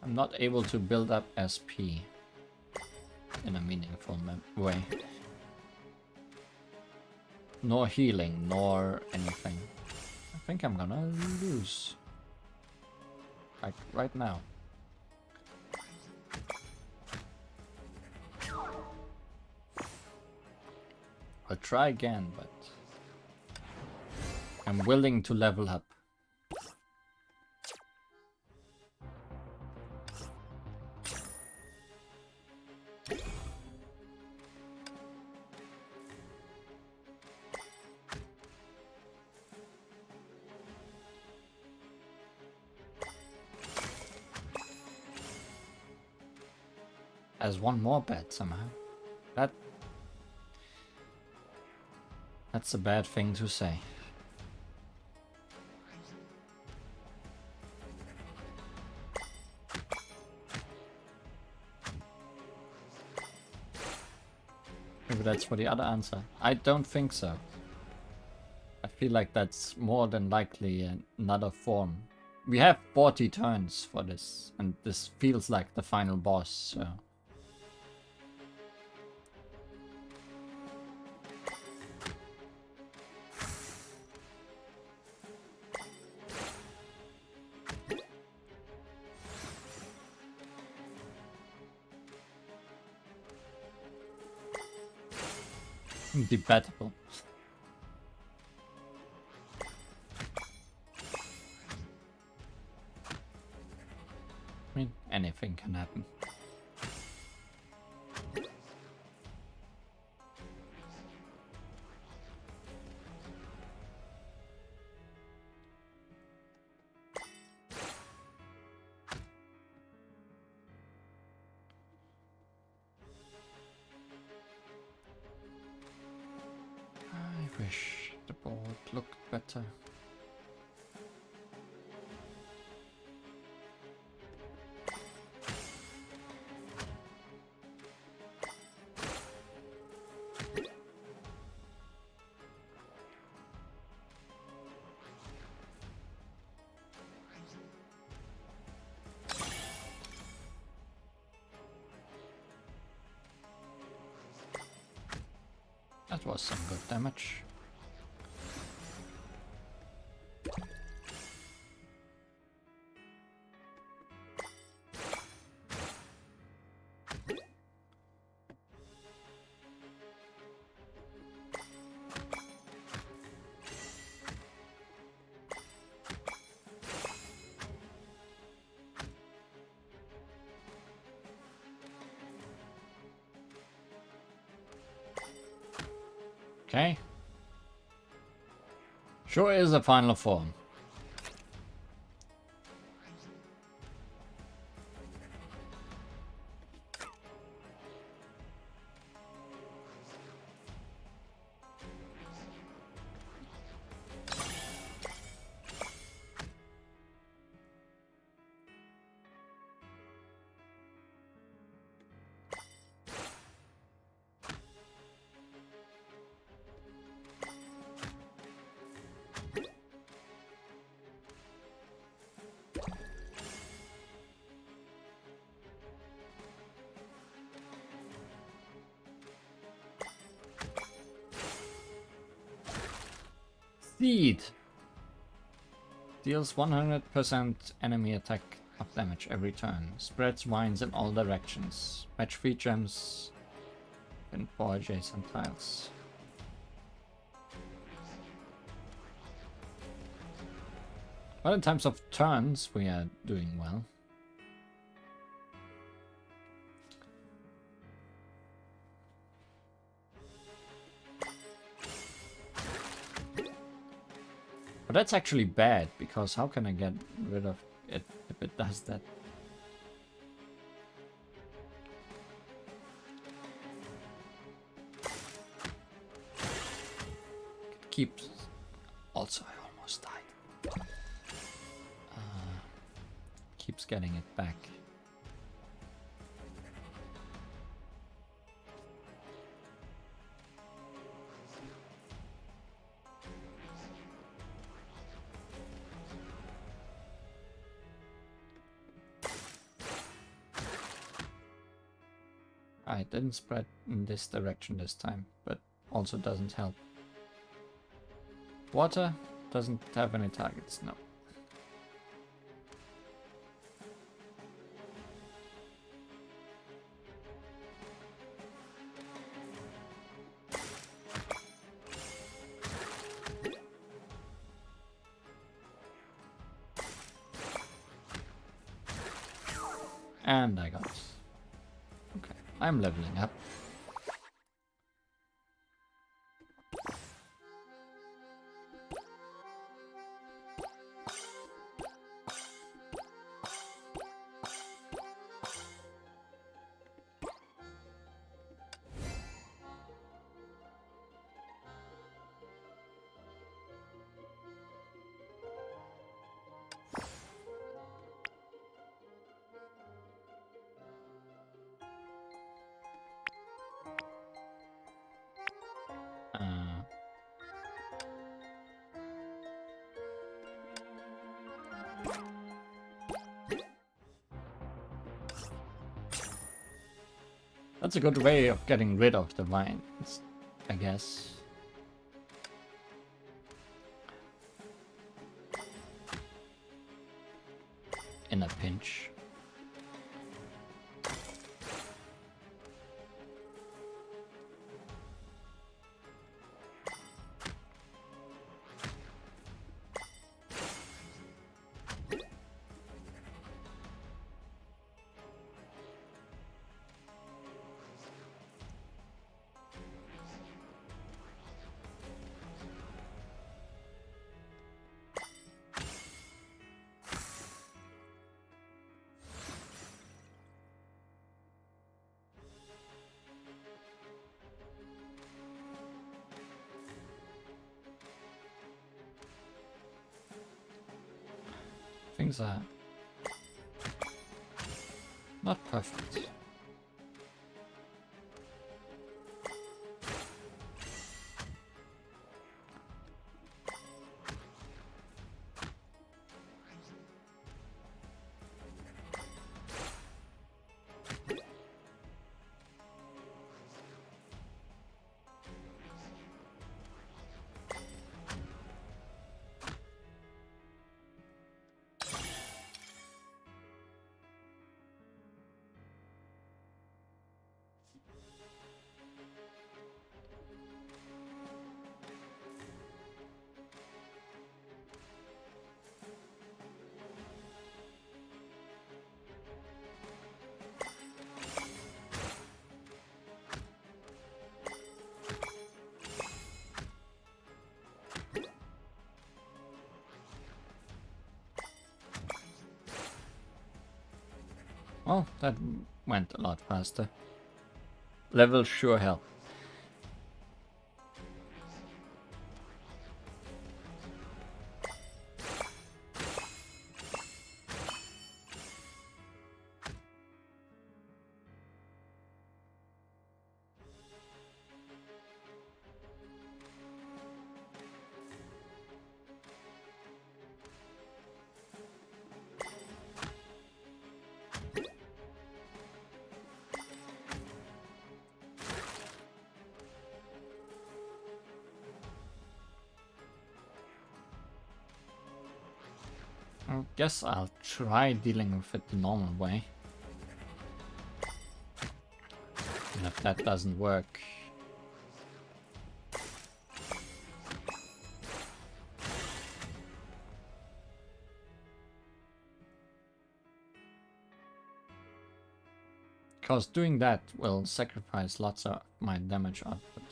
I'm not able to build up SP in a meaningful way. Nor healing, nor anything. I think I'm gonna lose. Like, right now. I'll try again, but I'm willing to level up. As one more bet somehow. That's a bad thing to say. Maybe that's for the other answer. I don't think so. I feel like that's more than likely another form. We have 40 turns for this, and this feels like the final boss, so... Debatable. I mean, anything can happen. I wish the board looked better. That was some good damage. Okay. Sure is a final form. Seed! Deals 100% enemy attack of damage every turn. Spreads vines in all directions. Match 3 gems in 4 adjacent tiles. Well, in terms of turns, we are doing well. But that's actually bad, because how can I get rid of it if it does that? It keeps... Also, I almost died. Keeps getting it back. I didn't spread in this direction this time, but also doesn't help. Water doesn't have any targets, no. And I got it. Okay, I'm leveling up. That's a good way of getting rid of the vines, I guess. In a pinch. Things are not perfect. Well, that went a lot faster. Level sure help. I guess I'll try dealing with it the normal way. And if that doesn't work... Because doing that will sacrifice lots of my damage output.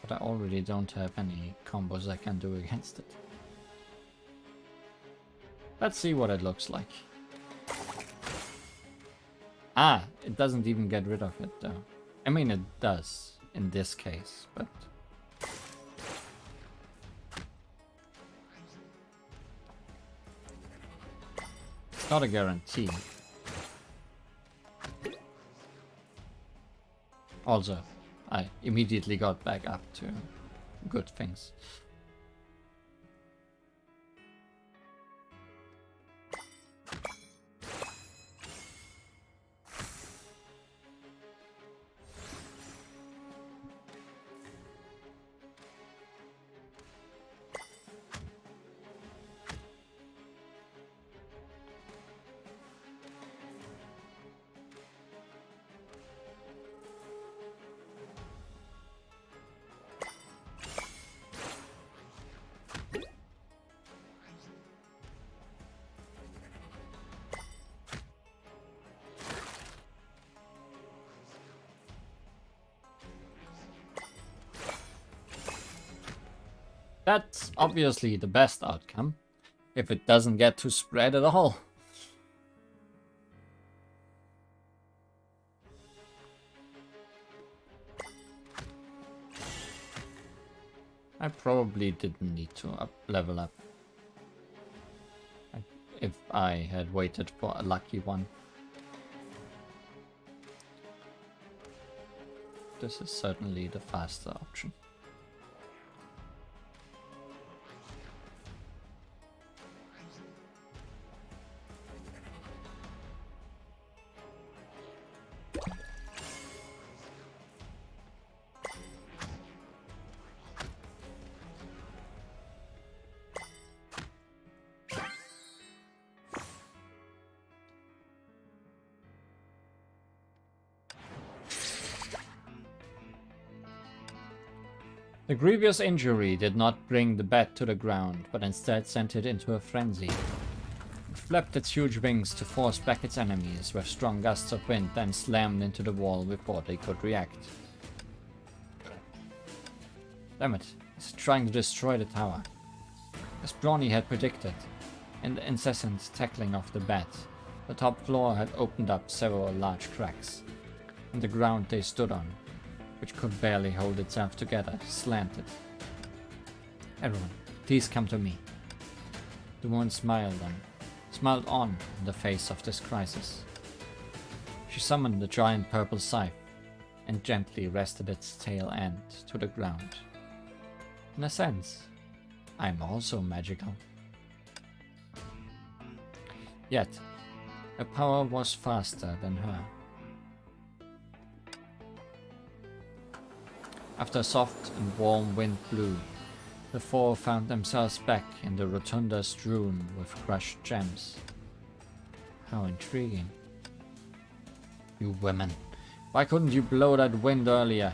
But I already don't have any combos I can do against it. Let's see what it looks like. Ah, it doesn't even get rid of it though. I mean it does in this case, but... it's not a guarantee. Also, I immediately got back up to good things. That's obviously the best outcome, if it doesn't get to spread at all. I probably didn't need to level up if I had waited for a lucky one. This is certainly the faster option. The grievous injury did not bring the bat to the ground, but instead sent it into a frenzy. It flapped its huge wings to force back its enemies with strong gusts of wind, then slammed into the wall before they could react. Damn it, it's trying to destroy the tower. As Brawny had predicted, in the incessant tackling of the bat, the top floor had opened up several large cracks, and the ground they stood on, which could barely hold itself together, slanted. Everyone, please come to me. The woman smiled on in the face of this crisis. She summoned the giant purple scythe and gently rested its tail end to the ground. In a sense, I'm also magical. Yet, her power was faster than her. After a soft and warm wind blew, the four found themselves back in the rotunda strewn with crushed gems. How intriguing. You women, why couldn't you blow that wind earlier?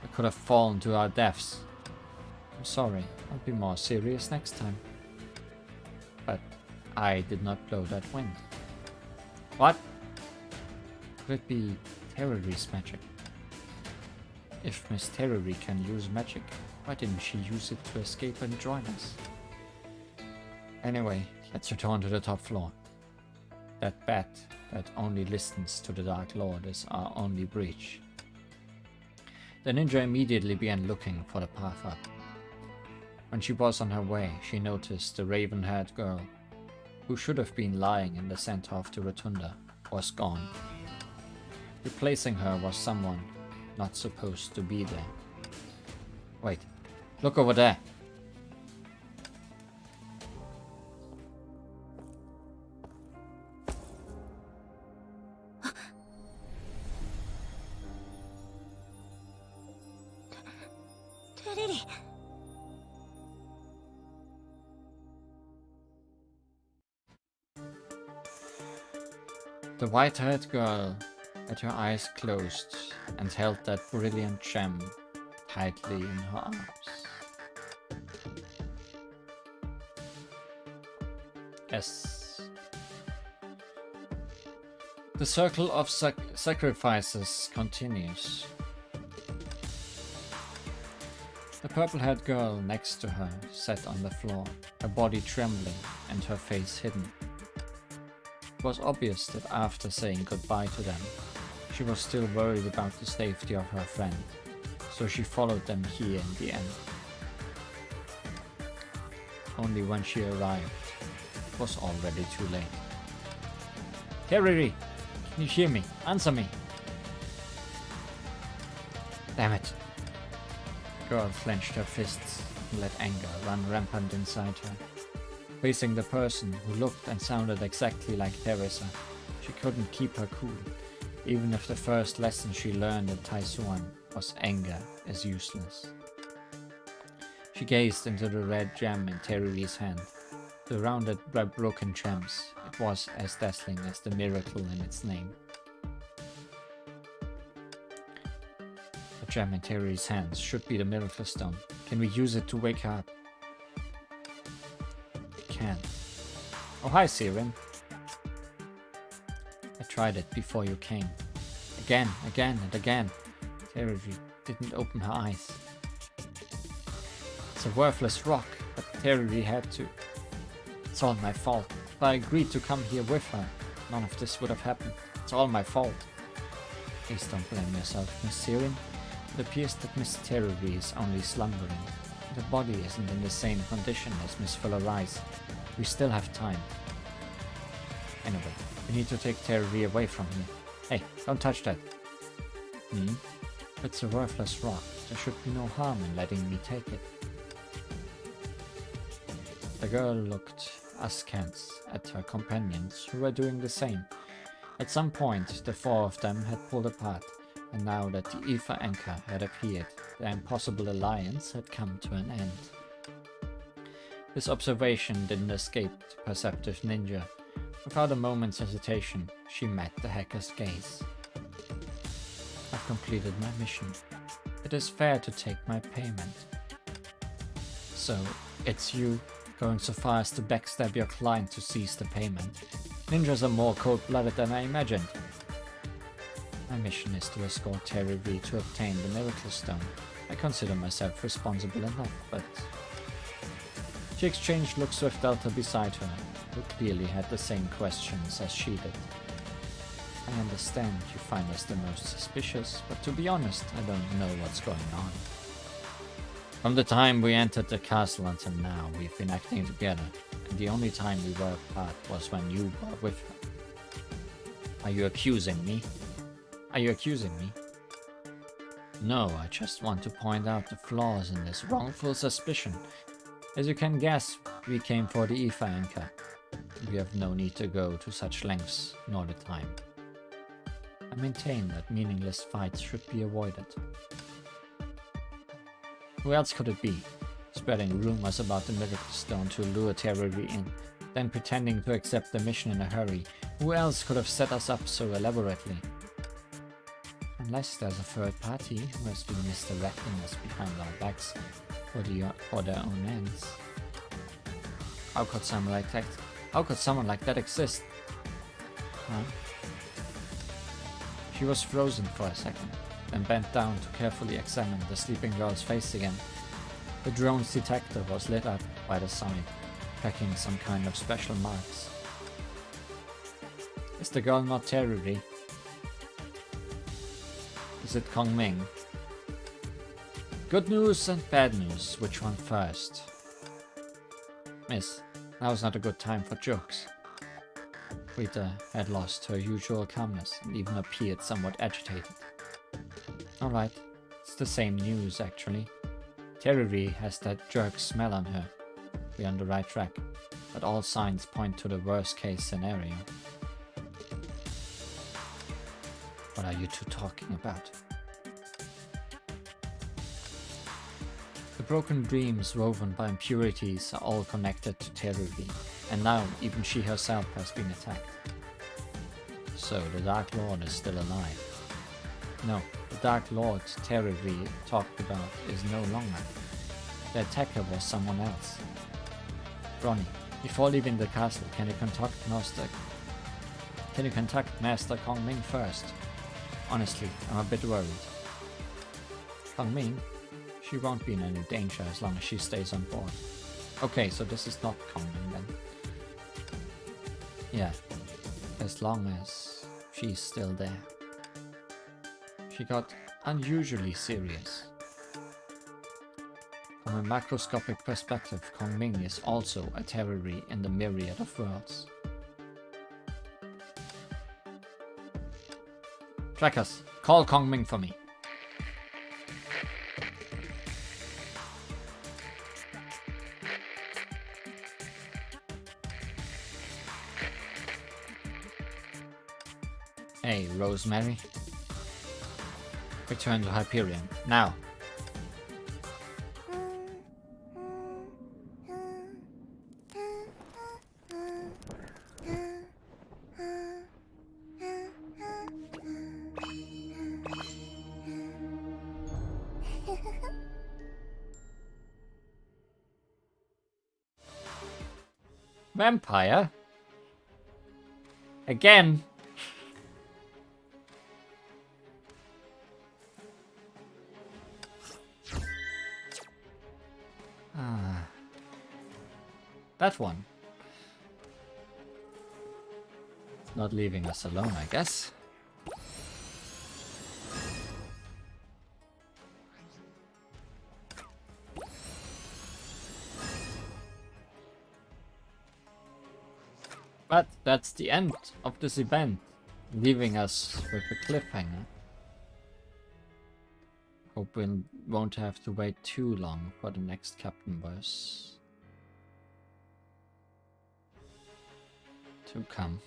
We could have fallen to our deaths. I'm sorry, I'll be more serious next time. But I did not blow that wind. What? Could it be TeRiRi's magic? If Miss TeRiRi can use magic, why didn't she use it to escape and join us? Anyway, let's return to the top floor. That bat that only listens to the Dark Lord is our only breach. The ninja immediately began looking for the path up. When she was on her way, she noticed the raven-haired girl, who should have been lying in the center of the rotunda, was gone. Replacing her was someone not supposed to be there. Wait, look over there. The white-haired girl had her eyes closed and held that brilliant gem tightly in her arms. Yes. The circle of sacrifices continues. The purple-haired girl next to her sat on the floor, her body trembling and her face hidden. It was obvious that after saying goodbye to them, she was still worried about the safety of her friend, so she followed them here in the end. Only when she arrived, it was already too late. TeRiRi, can you hear me? Answer me! Damn it! The girl clenched her fists and let anger run rampant inside her. Facing the person who looked and sounded exactly like Teresa, she couldn't keep her cool, even if the first lesson she learned in Taishuan was anger is useless. She gazed into the red gem in TeRiRi's hand. Surrounded by broken gems, it was as dazzling as the miracle in its name. The gem in TeRiRi's hands should be the miracle stone. Can we use it to wake her up? We can. Oh, hi, Siren. I tried it before you came. Again, and again. TeRiRi didn't open her eyes. It's a worthless rock, but TeRiRi had to. It's all my fault. If I agreed to come here with her, none of this would have happened. It's all my fault. Please don't blame yourself, Miss Siren. It appears that Miss TeRiRi is only slumbering. The body isn't in the same condition as Miss TeRiRi's. We still have time. Anyway, we need to take TeRiRi away from here. Hey, don't touch that. It's a worthless rock. There should be no harm in letting me take it. The girl looked askance at her companions, who were doing the same. At some point, the four of them had pulled apart, and now that the Ether Anchor had appeared, their impossible alliance had come to an end. This observation didn't escape the perceptive ninja. Without a moment's hesitation, she met the hacker's gaze. I've completed my mission. It is fair to take my payment. So, it's you going so far as to backstab your client to seize the payment. Ninjas are more cold-blooded than I imagined. My mission is to escort TeRiRi to obtain the Miracle Stone. I consider myself responsible enough, but... She exchanged looks with Delta beside her, who clearly had the same questions as she did. I understand you find us the most suspicious, but to be honest, I don't know what's going on. From the time we entered the castle until now, we've been acting together, and the only time we were apart was when you were with her. Are you accusing me? Are you accusing me? No, I just want to point out the flaws in this wrongful suspicion. As you can guess, we came for the Ether Anchor. We have no need to go to such lengths, nor the time. I maintain that meaningless fights should be avoided. Who else could it be? Spreading rumors about the Miracle Stone to lure TeRiRi in, then pretending to accept the mission in a hurry. Who else could have set us up so elaborately? Unless there's a third party who has been misdirecting us behind our backs for their own ends. How could someone like that exist? Huh? She was frozen for a second, then bent down to carefully examine the sleeping girl's face again. The drone's detector was lit up by the side, tracking some kind of special marks. Is the girl not TeRiRi? Is it Kong Ming? Good news and bad news, which one first? Miss, now is not a good time for jokes. Rita had lost her usual calmness and even appeared somewhat agitated. Alright, it's the same news actually. TeRiRi has that jerk smell on her. We're on the right track, but all signs point to the worst case scenario. What are you two talking about? The broken dreams woven by impurities are all connected to TeRiRi, and now even she herself has been attacked. So the Dark Lord is still alive. No, the Dark Lord TeRiRi talked about is no longer. The attacker was someone else. Ronnie, before leaving the castle, can you contact Master Kong Ming first? Honestly, I'm a bit worried. Kong Ming? She won't be in any danger as long as she stays on board. Okay, so this is not Kong Ming then. Yeah, as long as she's still there. She got unusually serious. From a macroscopic perspective, Kong Ming is also a TeRiRi in the myriad of worlds. Trackers, call Kong Ming for me. Hey, Rosemary. Return to Hyperion, now. Vampire? Again? That one. Not leaving us alone, I guess. But that's the end of this event, leaving us with a cliffhanger. Hope we won't have to wait too long for the next Captain Boss to come.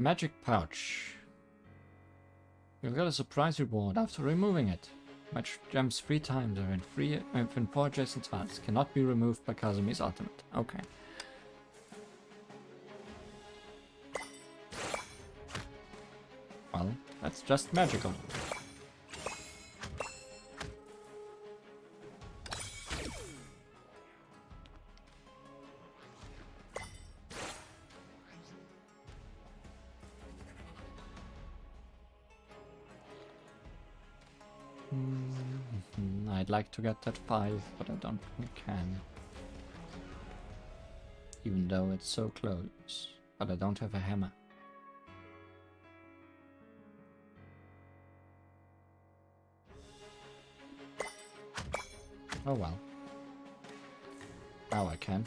Magic pouch. You'll get a surprise reward after removing it. Match gems 3 times or in 4 adjacent spots. Cannot be removed by Kazumi's ultimate. Okay. Well, that's just magical. I'd like to get that 5, but I don't think we can. Even though it's so close. But I don't have a hammer. Oh well. Now I can.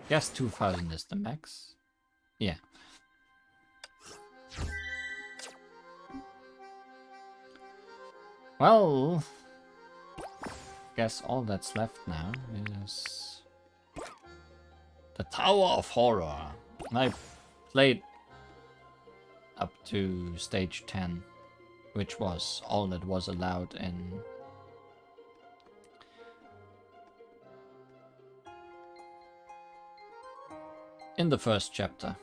Guess 2000 is the max. Yeah. Well, guess all that's left now is the Tower of Horror. I played up to stage 10, which was all that was allowed in the first chapter.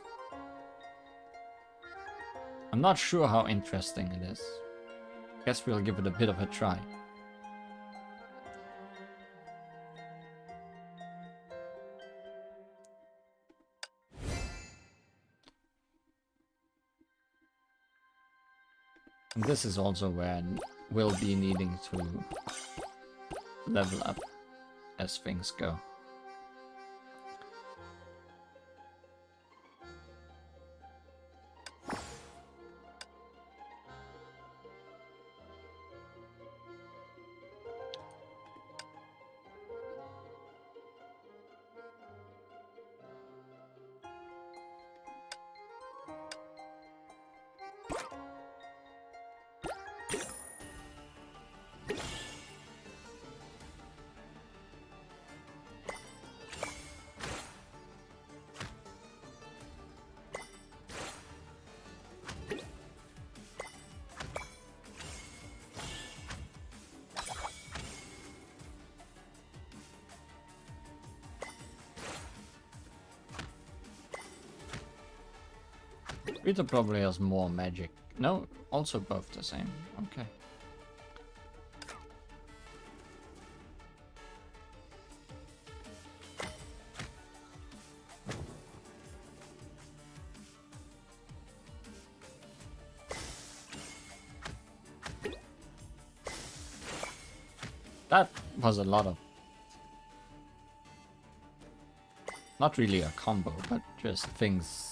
I'm not sure how interesting it is. Guess we'll give it a bit of a try. And this is also where we'll be needing to level up as things go. Rita probably has more magic. No, also both the same. Okay. That was a lot of... Not really a combo, but just things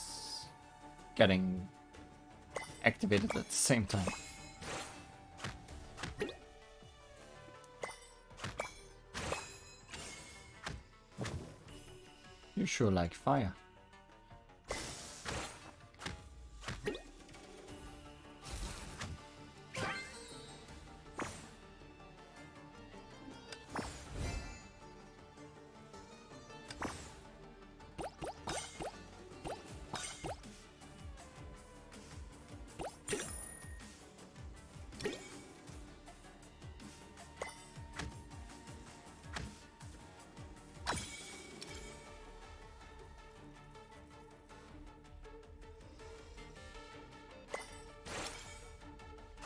getting activated at the same time. You sure like fire.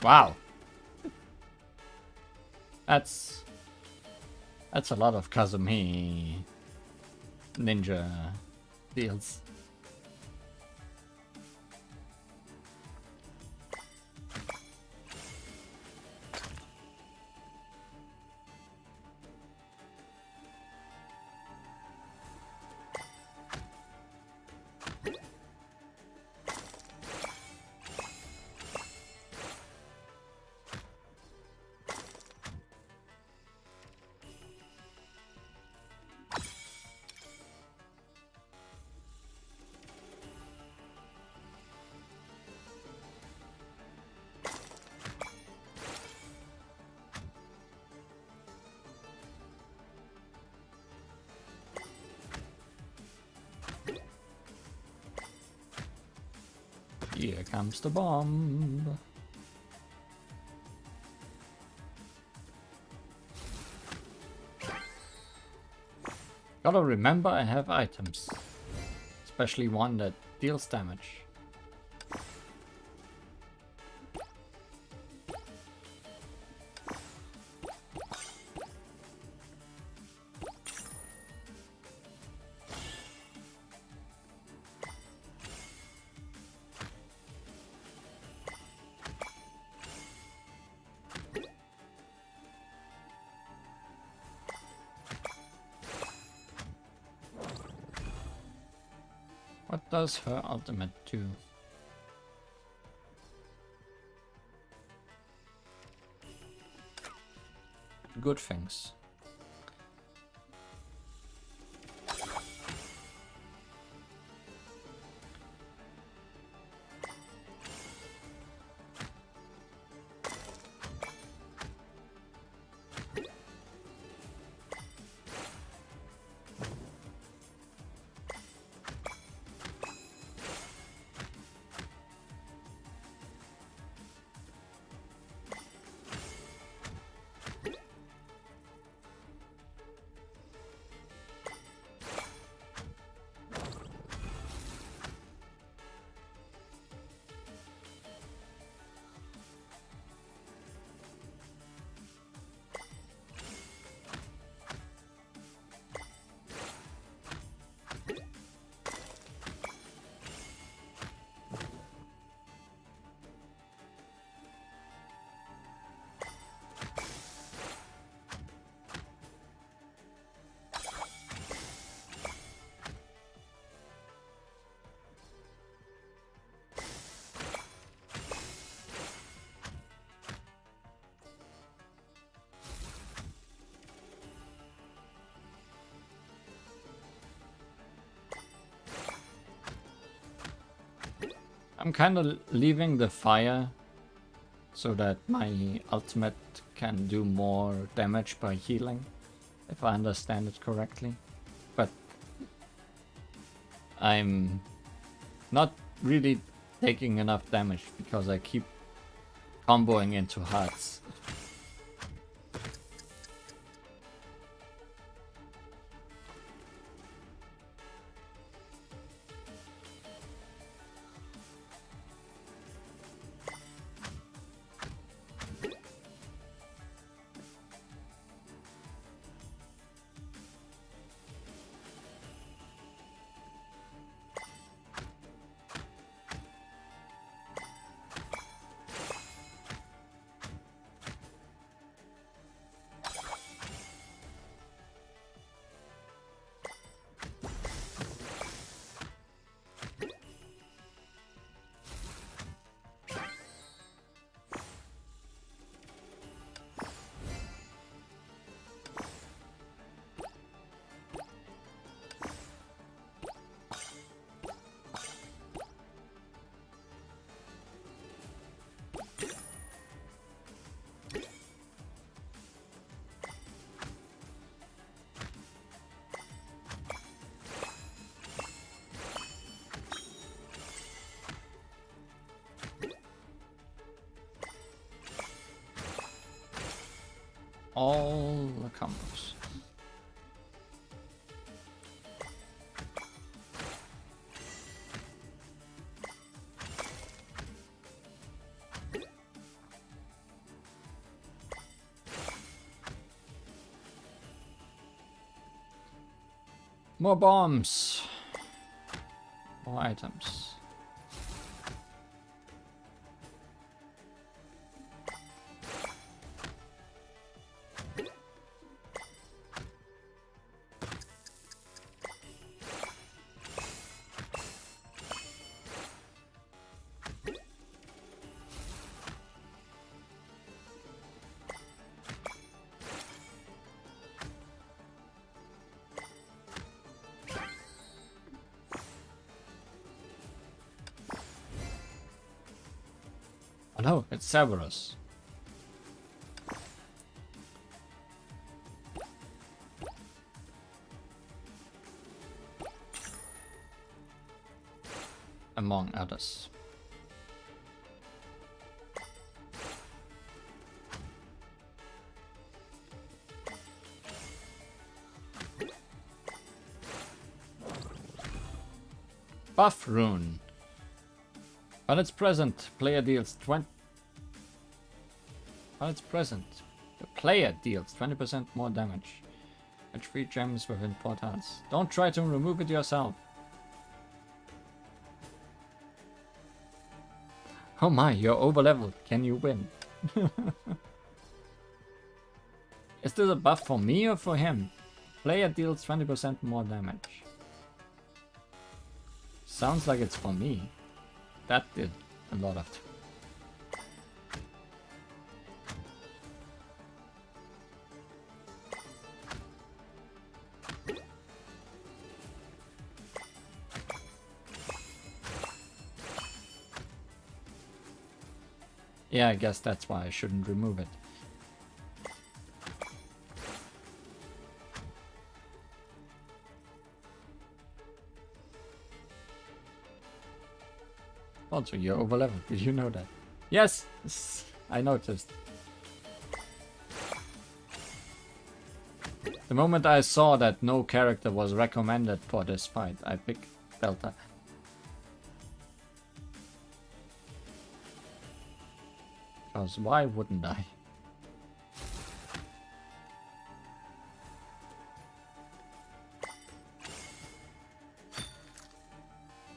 Wow. That's a lot of Kazumi ninja deals. Here comes the bomb. Gotta remember I have items. Especially one that deals damage. What does her ultimate do? Good things. I'm kind of leaving the fire so that my ultimate can do more damage by healing, if I understand it correctly. But I'm not really taking enough damage because I keep comboing into hearts. All the combos. More bombs. More items. Oh no, it's Cerberus. Among others. Buff rune. While it's present, player deals 20. While it's present, the player deals 20% more damage. At 3 gems within portals. Don't try to remove it yourself. Oh my, you're over leveled. Can you win? Is this a buff for me or for him? Player deals 20% more damage. Sounds like it's for me. That did a lot of. Yeah, I guess that's why I shouldn't remove it. Also, you're over leveled. Did you know that? Yes! I noticed. The moment I saw that no character was recommended for this fight, I picked Delta. Because why wouldn't I?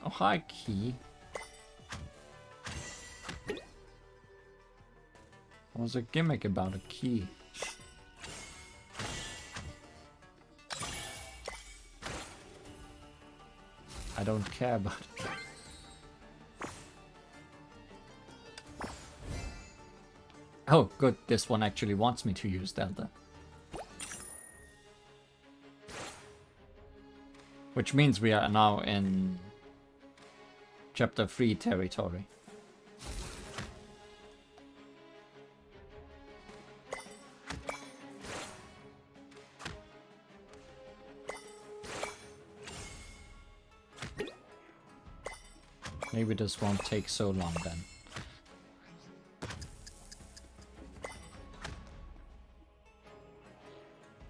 Oh, hi, Key. What was a gimmick about a key? I don't care about it. Oh, good. This one actually wants me to use Delta. Which means we are now in Chapter 3 territory. Maybe this won't take so long then.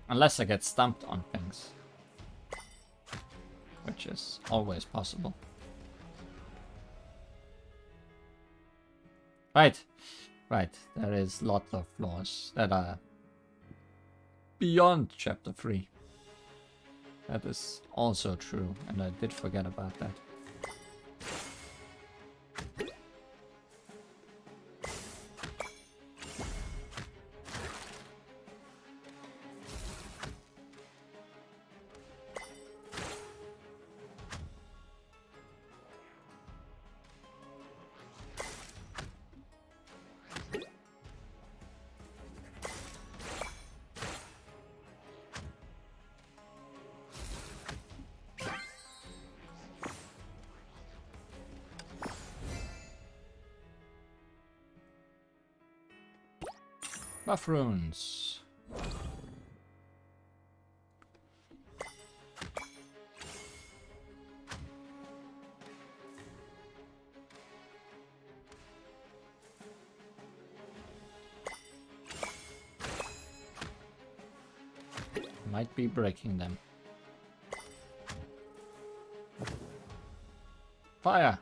Unless I get stumped on things. Which is always possible. Right. Right. There is lots of flaws that are beyond chapter 3. That is also true, and I did forget about that. Buff runes. Might be breaking them. Fire!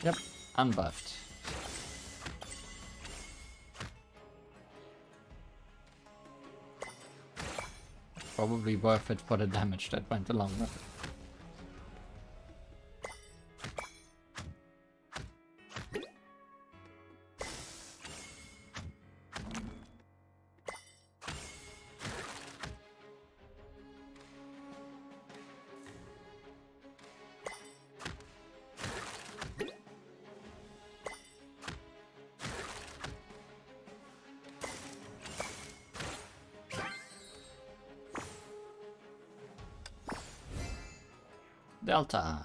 Yep, unbuffed. Probably worth it for the damage that went along with it. Delta.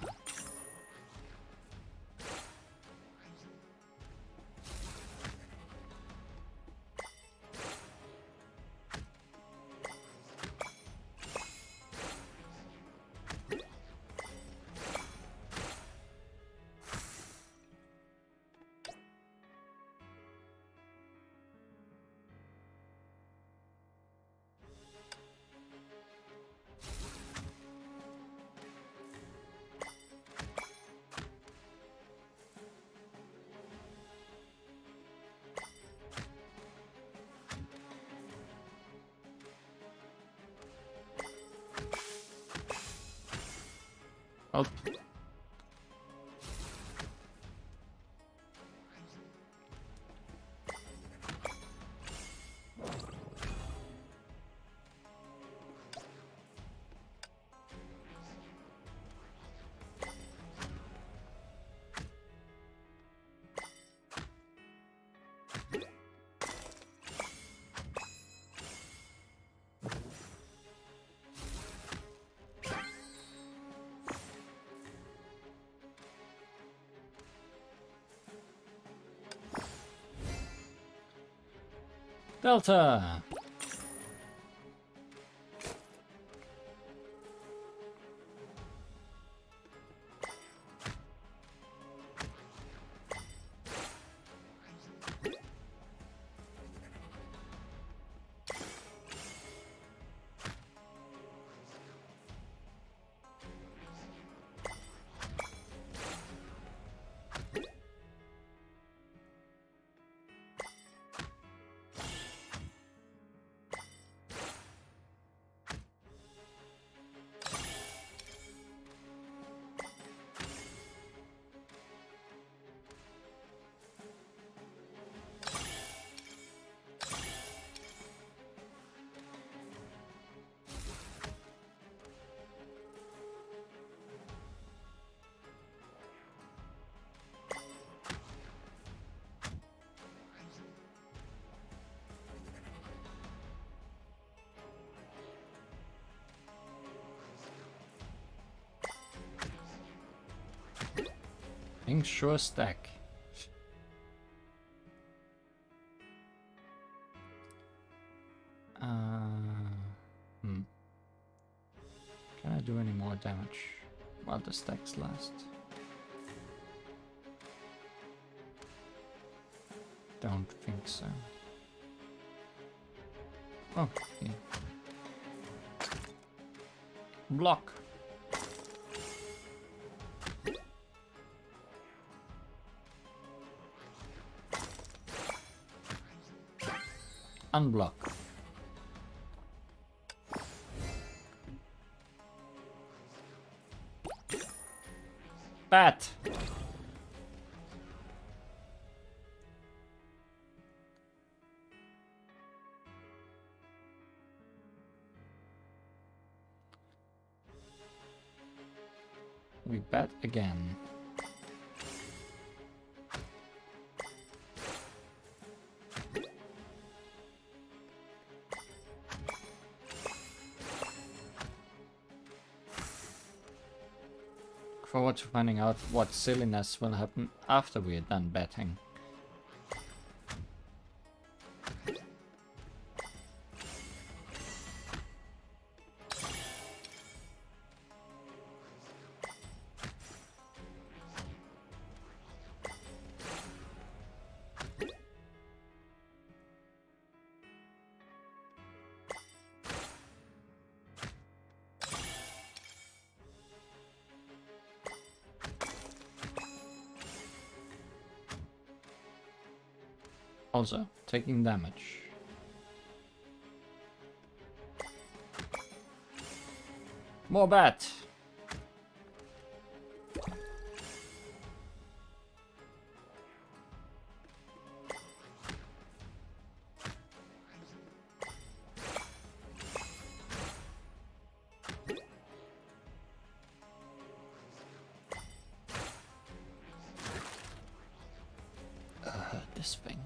Oh. Delta. Ink sure stack. Can I do any more damage while the stacks last? Don't think so. Oh, yeah. Block. Unblock. Bat. We bat again. Look forward to finding out what silliness will happen after we are done betting. Also, taking damage. More bat! This thing.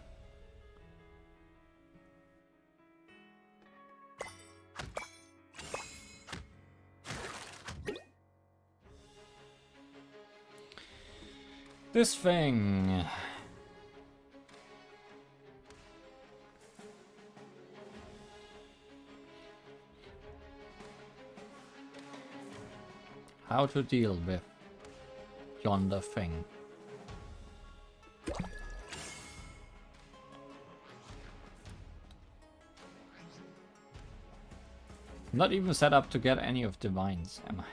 This thing. How to deal with yonder thing. Not even set up to get any of the vines, am I?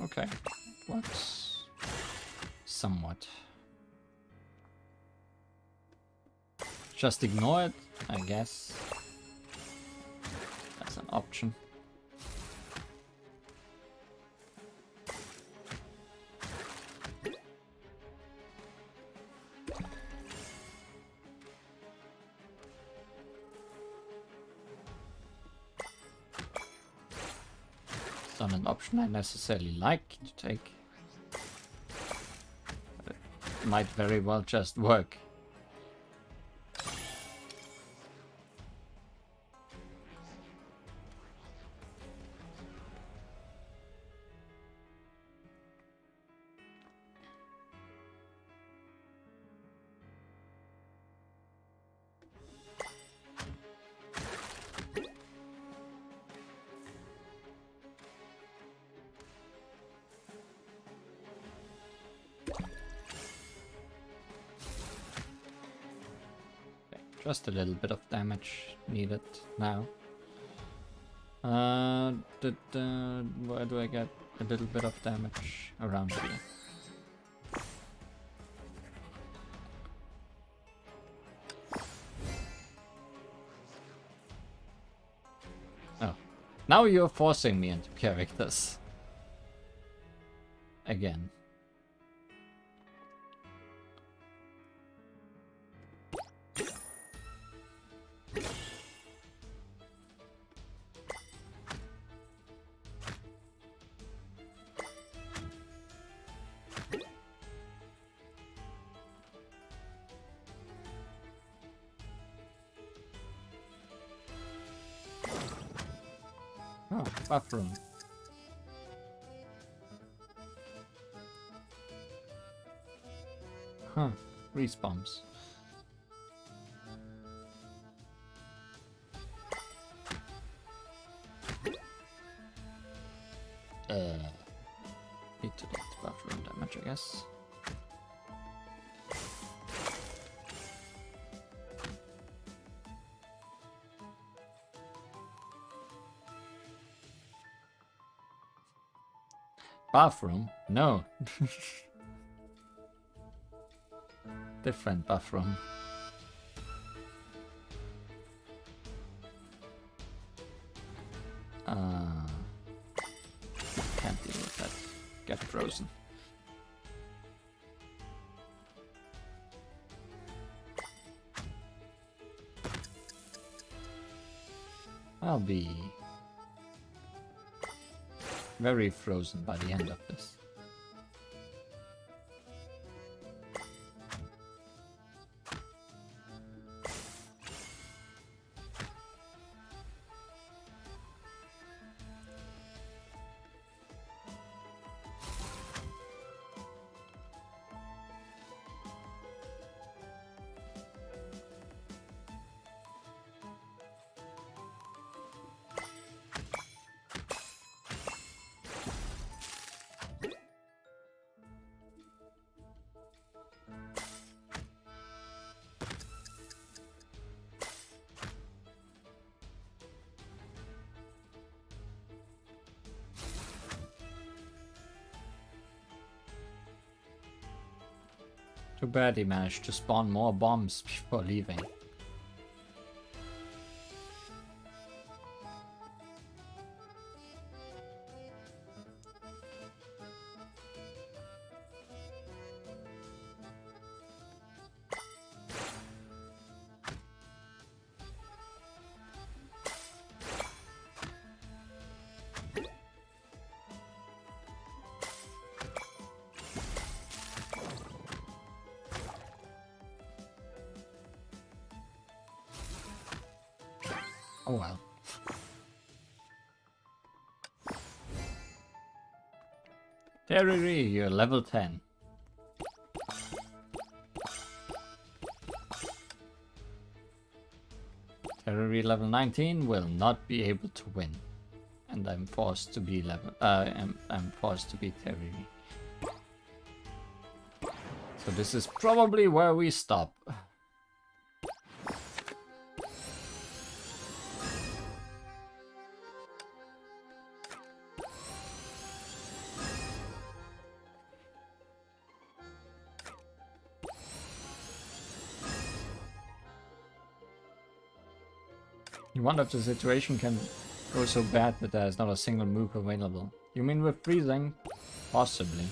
Okay, works somewhat. Just ignore it, I guess. That's an option. It's not an option I necessarily like to take. But it might very well just work. Just a little bit of damage needed now. Where do I get a little bit of damage? Around here. Oh, now you're forcing me into characters. Again. Oh, bathroom. Huh, respawns. Need to get bathroom damage, I guess. Bathroom? No. Different bathroom. Can't deal with that. Get frozen. I'll be very frozen by the end of this. Too bad he managed to spawn more bombs before leaving. Oh well. TeRiRi, you're level 10. TeRiRi level 19 will not be able to win. And I'm forced to be I'm forced to beat TeRiRi. So this is probably where we stop. You wonder if the situation can go so bad that there is not a single move available. You mean with freezing? Possibly.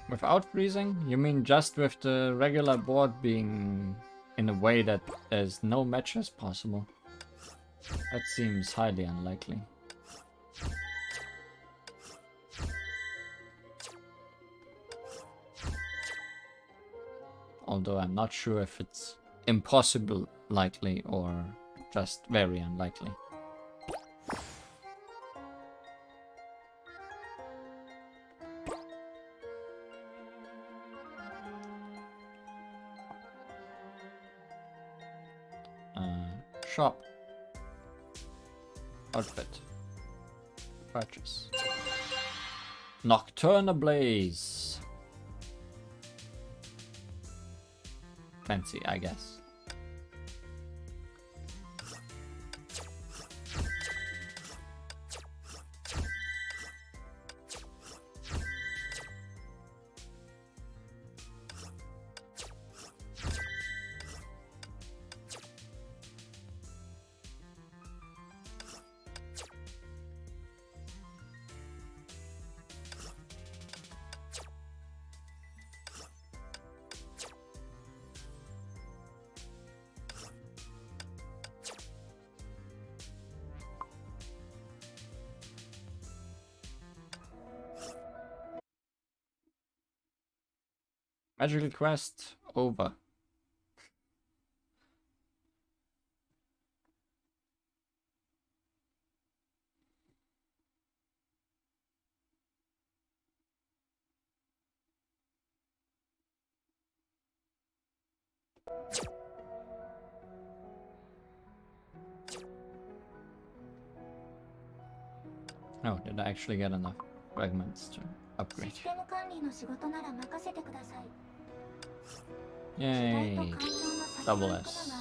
Without freezing? You mean just with the regular board being in a way that there's no matches possible? That seems highly unlikely. Although I'm not sure if it's impossible likely or just very unlikely. Shop. Outfit. Purchase. Nocturne Ablaze. Fancy, I guess. Magical quest over. Oh, did I actually get enough fragments to upgrade? Yay! Double S.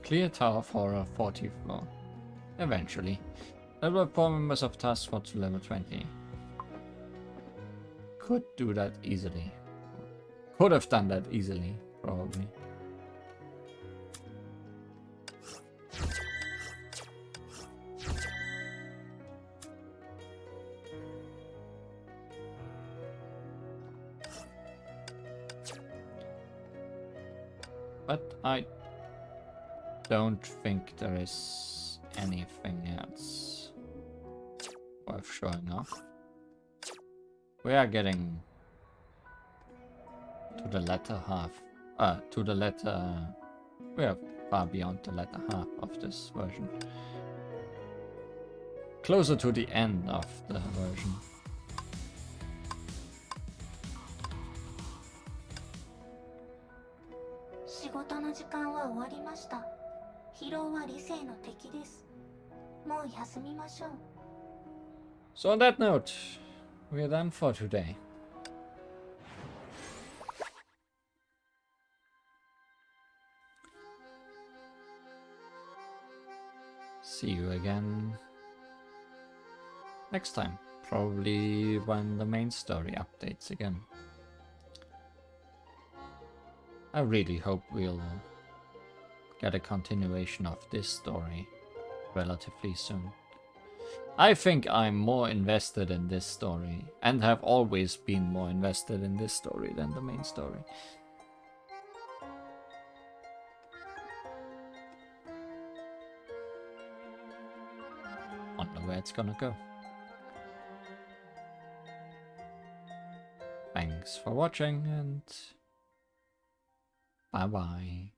Clear tower for a 40th floor. Eventually. Level up 4 members of task force to level 20. Could do that easily. Could have done that easily, probably. But I don't think there is anything else worth showing off. We are getting to the latter half. We are far beyond the latter half of this version. Closer to the end of the version. So on that note, we are done for today. See you again next time, probably when the main story updates again. I really hope we'll get a continuation of this story relatively soon. I think I'm more invested in this story, and have always been more invested in this story than the main story. Wonder where it's gonna go. Thanks for watching, and bye bye.